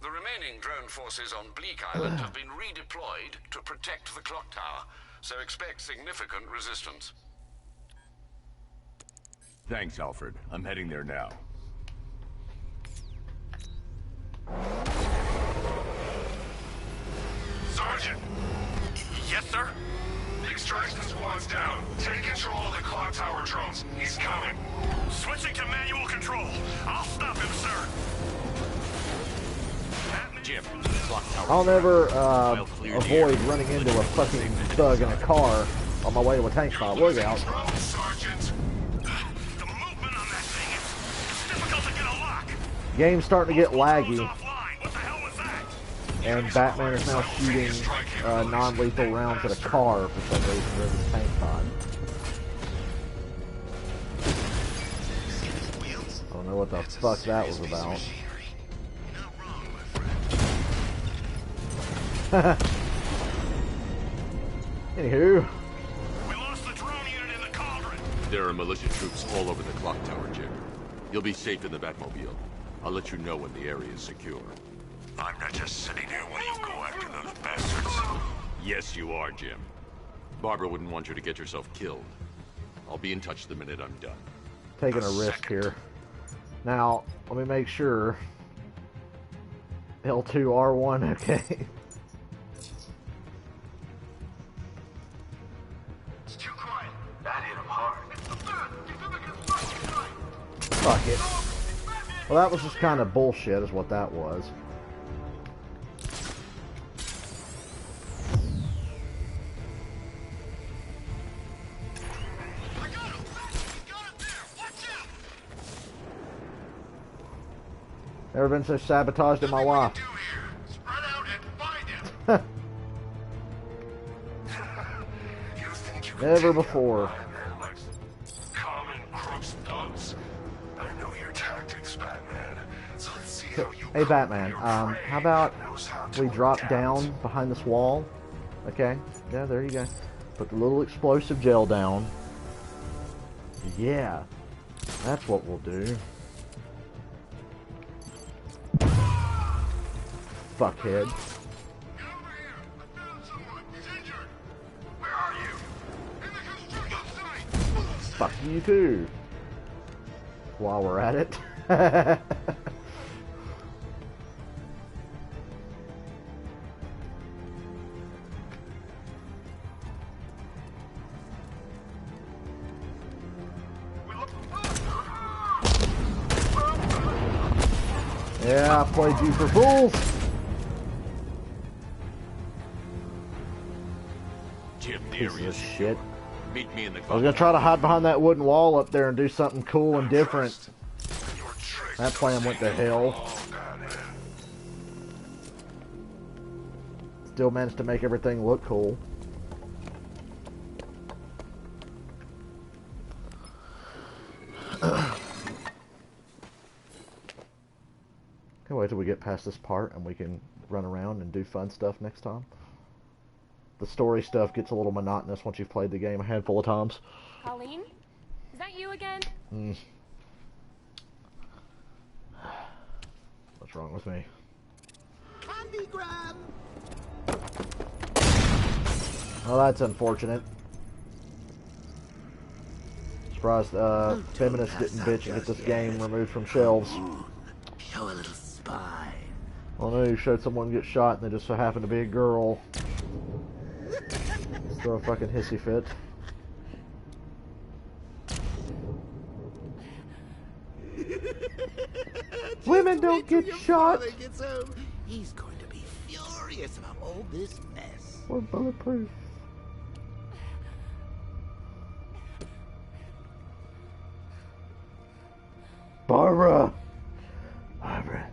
The remaining drone forces on Bleak Island have been redeployed to protect the clock tower, so expect significant resistance. Thanks, Alfred. I'm heading there now. Sergeant! Yes, sir? The extraction squad's down. Take control of the clock tower drones. He's coming. Switching to manual control. I'll stop him, sir. Jim, clock tower. I'll never avoid running into a fucking thug in a car on my way to a tank stop. Look out. Sergeant! The movement on that thing is difficult to get a lock. Game's starting to get laggy. And Batman is now shooting non-lethal rounds at a car for some reason rather than tank top. I don't know what the fuck that was about. Anywho. We lost the drone unit in the cauldron. There are militia troops all over the clock tower, Jim. You'll be safe in the Batmobile. I'll let you know when the area is secure. I'm not just sitting here while you go after those bastards. Yes, you are, Jim. Barbara wouldn't want you to get yourself killed. I'll be in touch the minute I'm done. Taking a risk here. Now, let me make sure. L2, R1, okay. It's too quiet. That hit him hard. Fuck it. Well, that was just kind of bullshit is what that was. Never been so sabotaged in my life. Never before. Common crooks, thugs. I know your tactics, Batman. So let's see how you Hey Batman, how about we drop down behind this wall? Okay, yeah, there you go. Put the little explosive gel down. Yeah, that's what we'll do. Fuckhead. Fuck you too. While we're at it. Yeah, I played you for fools. Jim, the Piece area of is shit. secure. Meet me in the I was gonna try to hide behind that wooden wall up there and do something cool and different. That plan went to hell. Still managed to make everything look cool. Can't wait till we get past this part and we can run around and do fun stuff next time. The story stuff gets a little monotonous once you've played the game a handful of times. Colleen? Is that you again? What's wrong with me? Candy grab! Well, that's unfortunate. Surprised feminists didn't bitch and get this game removed from shelves. Show a little spine. Well, no, you showed someone get shot and they just so happened to be a girl. Let's throw a fucking hissy fit. Women don't get shot! Gets home, he's going to be furious about all this mess. We're bulletproof. Barbara! Barbara.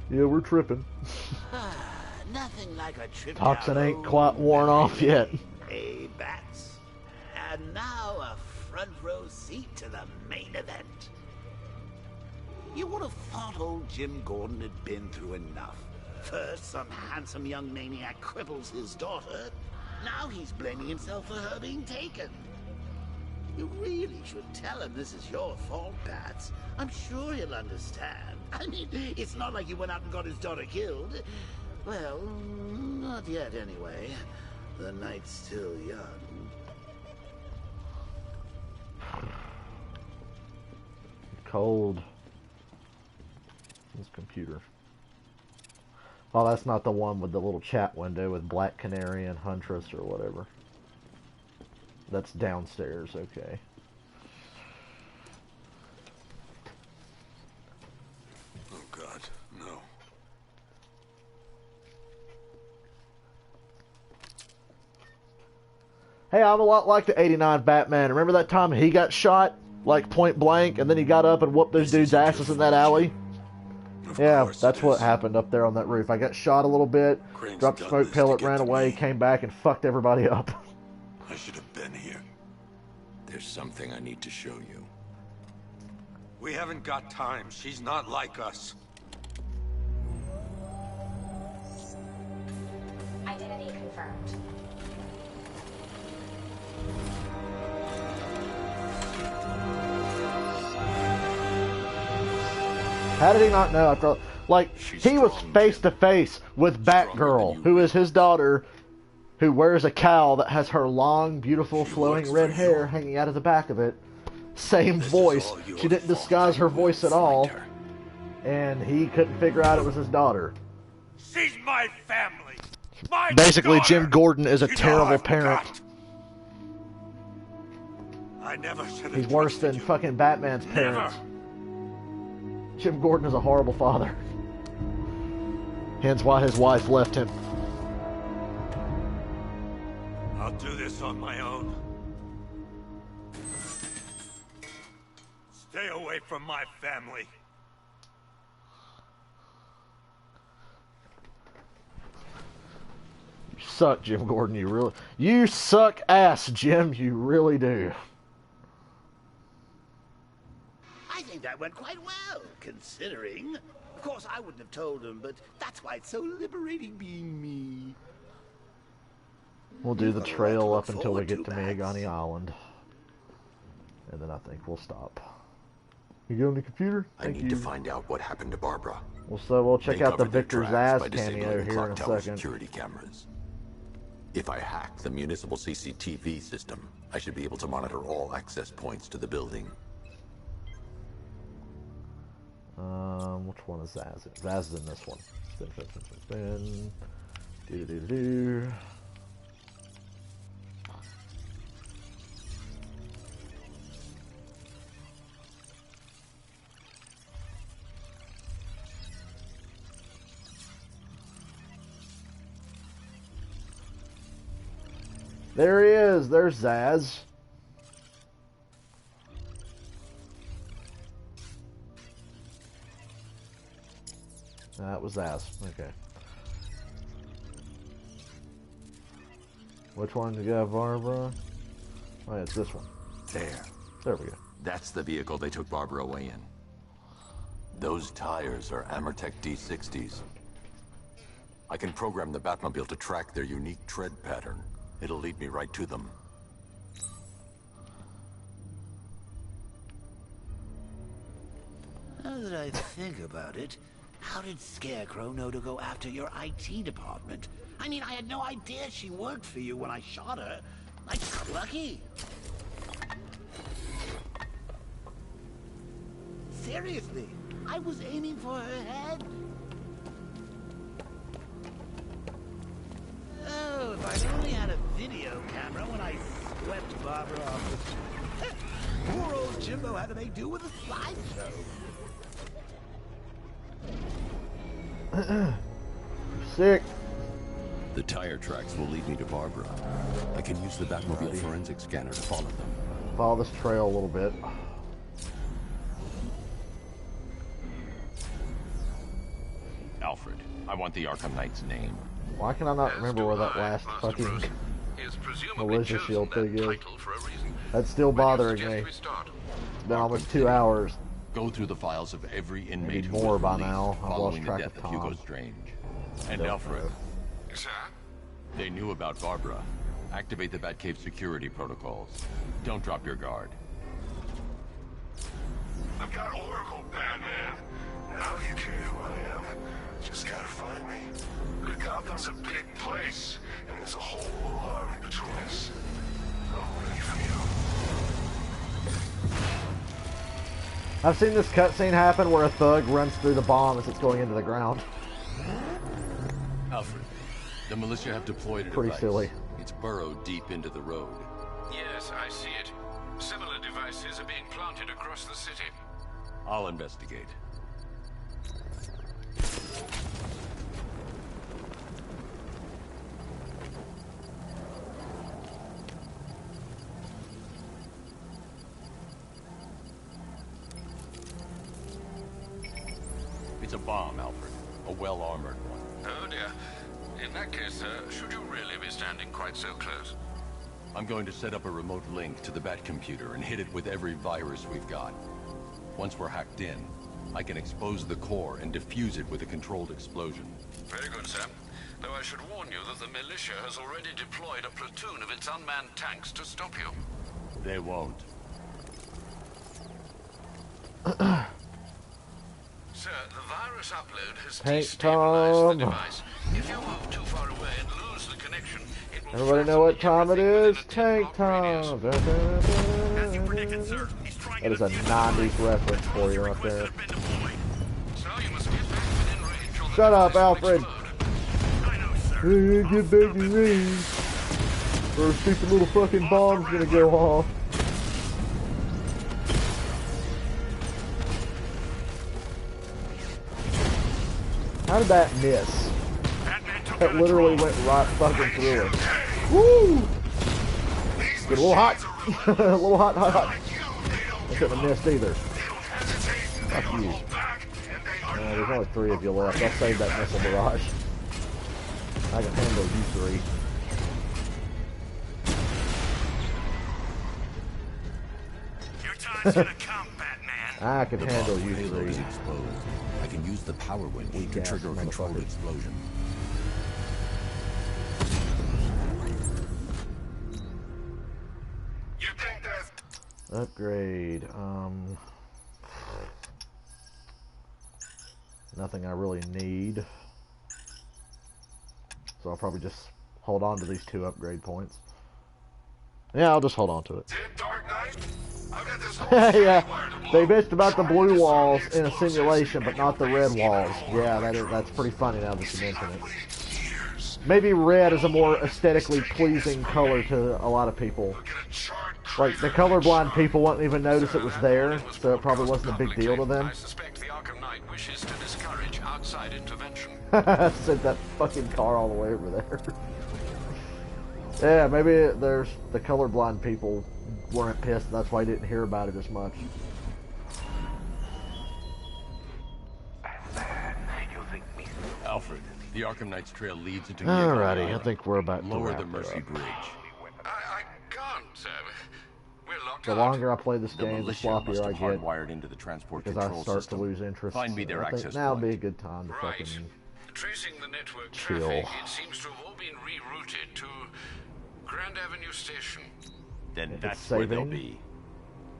Yeah, we're tripping. Nothing like a trip Toxin down ain't quite worn off yet. Hey, Bats. And now a front row seat to the main event. You would have thought old Jim Gordon had been through enough. First, some handsome young maniac cripples his daughter. Now he's blaming himself for her being taken. You really should tell him this is your fault, Bats. I'm sure he'll understand. I mean, it's not like you went out and got his daughter killed. Well, not yet anyway. The night's still young. Cold. This computer. Oh, that's not the one with the little chat window with Black Canary and Huntress or whatever. That's downstairs, okay. Oh God, no. Hey, I'm a lot like the 89 Batman. Remember that time he got shot? Like point blank, and then he got up and whooped those dudes' asses in that alley? Yeah, that's what happened up there on that roof. I got shot a little bit, dropped a smoke pellet, ran away, came back, and fucked everybody up. I should have been here. There's something I need to show you. We haven't got time. She's not like us. Identity confirmed. How did he not know? After, like, he was face to face with Batgirl, who is his daughter, who wears a cowl that has her long, beautiful, flowing red hair hanging out of the back of it. Same voice. She didn't disguise her voice at all. And he couldn't figure out it was his daughter. She's my family. My Basically, daughter. Jim Gordon is a You know terrible I've parent. I never should have. He's worse than fucking Batman's parents. Jim Gordon is a horrible father. Hence why his wife left him. I'll do this on my own. Stay away from my family. You suck, Jim Gordon. You suck ass, Jim. You really do. I think that went quite well, considering. Of course, I wouldn't have told him, but that's why it's so liberating being me. We'll do the trail up until we get to Miagani Island. And then I think we'll stop. You go on the computer? I need to find out what happened to Barbara. Well, so we'll check Then out the cover their Victor tracks by Zsasz disabling cameo the here clock in a tower second. security cameras. If I hack the municipal CCTV system, I should be able to monitor all access points to the building. Which one is Zsasz? Zsasz is in this one. Spin. Do. There he is. There's Zaz. That was Zaz. Okay. Which one you got, Barbara? Oh, yeah, it's this one. There we go. That's the vehicle they took Barbara away in. Those tires are Amertech D60s. I can program the Batmobile to track their unique tread pattern. It'll lead me right to them. Now that I think about it, how did Scarecrow know to go after your IT department? I mean, I had no idea she worked for you when I shot her. I got lucky. Seriously, I was aiming for her head. Oh, if I'd only had a video camera when I swept Barbara off the... Poor old Jimbo had to make do with a slideshow. Sick. The tire tracks will lead me to Barbara. I can use the Batmobile forensic scanner to follow them. Follow this trail a little bit. Alfred, I want the Arkham Knight's name. Why can I not remember where that last fucking militia shield thing is? That's still bothering me. It's been almost 2 hours. Go through the files of every inmate Maybe more by now. I've lost track of Tom. Hugo Strange. And Alfred. Sir? They knew about Barbara. Activate the Batcave security protocols. Don't drop your guard. I've got Oracle, Batman. Now you care who I am. Just gotta find me. But Gotham's a big place, and there's a whole army between us. I'm ready for you. I've seen this cutscene happen where a thug runs through the bomb as it's going into the ground. Alfred, the militia have deployed a Pretty device. silly. It's burrowed deep into the road. Yes, I see it. Similar devices are being planted across the city. I'll investigate. It's a bomb, Alfred. A well-armored one. Oh dear. In that case, should you really be standing quite so close? I'm going to set up a remote link to the Batcomputer and hit it with every virus we've got. Once we're hacked in, I can expose the core and defuse it with a controlled explosion. Very good, sir. Though I should warn you that the militia has already deployed a platoon of its unmanned tanks to stop you. They won't. Sir, the virus upload has Tank destabilized Tom. the device. If you move too far away and lose the connection, it will Everybody know what time it is? Tank Tom. That is a 90s reference for you up there. Shut up, Alfred. Get back in range. Or a stupid little fucking bomb's gonna go off. How did that miss? That literally went right fucking through it. Woo! Get a little hot. A little hot. I shouldn't have missed either. Fuck you. There's only 3 of you left. I'll save that missile barrage. I can handle you 3. Your time's gonna come, Batman. I can handle you Halo is 3. exposed. I can use the power winch to Weak-ass trigger a controlled motherfucker. explosion. You think that's... Upgrade. Nothing I really need. So I'll probably just hold on to these 2 upgrade points. Yeah, I'll just hold on to it. Yeah, they bitched about the blue walls in a simulation, but not the red walls. Yeah, that's pretty funny now that you mention it. Maybe red is a more aesthetically pleasing color to a lot of people. Like, the colorblind people wouldn't even notice it was there, so it probably wasn't a big deal to them. I suspect the Arkham Knight wishes to discourage outside intervention. Sent that fucking car all the way over there. Yeah, maybe there's the colorblind people weren't pissed. That's why I didn't hear about it as much. Alfred, the Arkham Knight's trail leads into Alrighty, I think we're about to lower wrap the Mercy it up. Bridge. I can't, sir. We're locked The out. longer I play this The game, the militia must sloppier I have get. hardwired into the transport Because I control start system. to lose interest. Find me their I think access now would point. be a good time to fucking Tracing the network chill. traffic, it seems to have all been rerouted to Grand Avenue Station. Then If that's it's where they'll saving. be.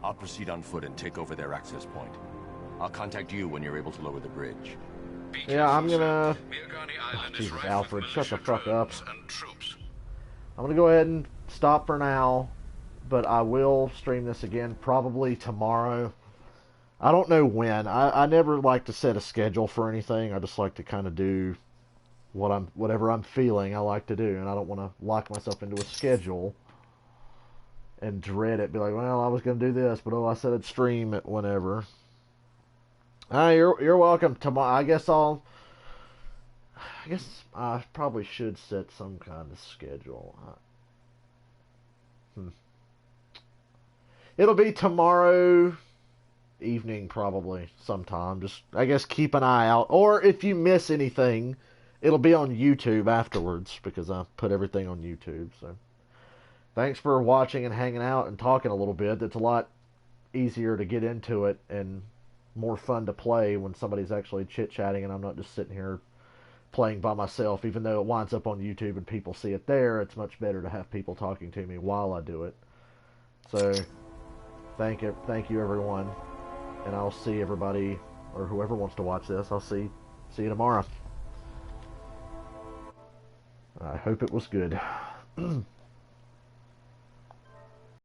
I'll proceed on foot and take over their access point. I'll contact you when you're able to lower the bridge. Yeah, I'm gonna... Oh, Jesus, Alfred, shut the fuck up. I'm gonna go ahead and stop for now, but I will stream this again probably tomorrow. I don't know when. I never like to set a schedule for anything. I just like to kind of do whatever I'm feeling I like to do, and I don't want to lock myself into a schedule and dread it. Be like, well, I was gonna do this, but oh, I said I'd stream it whenever. You're welcome. Tomorrow, I guess I probably should set some kind of schedule. It'll be tomorrow evening probably sometime. Just, I guess, keep an eye out. Or if you miss anything, it'll be on YouTube afterwards because I put everything on YouTube. So thanks for watching and hanging out and talking a little bit. It's a lot easier to get into it and more fun to play when somebody's actually chit-chatting and I'm not just sitting here playing by myself. Even though it winds up on YouTube and people see it there, it's much better to have people talking to me while I do it. So thank you everyone, and I'll see everybody, or whoever wants to watch this, I'll see you tomorrow. I hope it was good.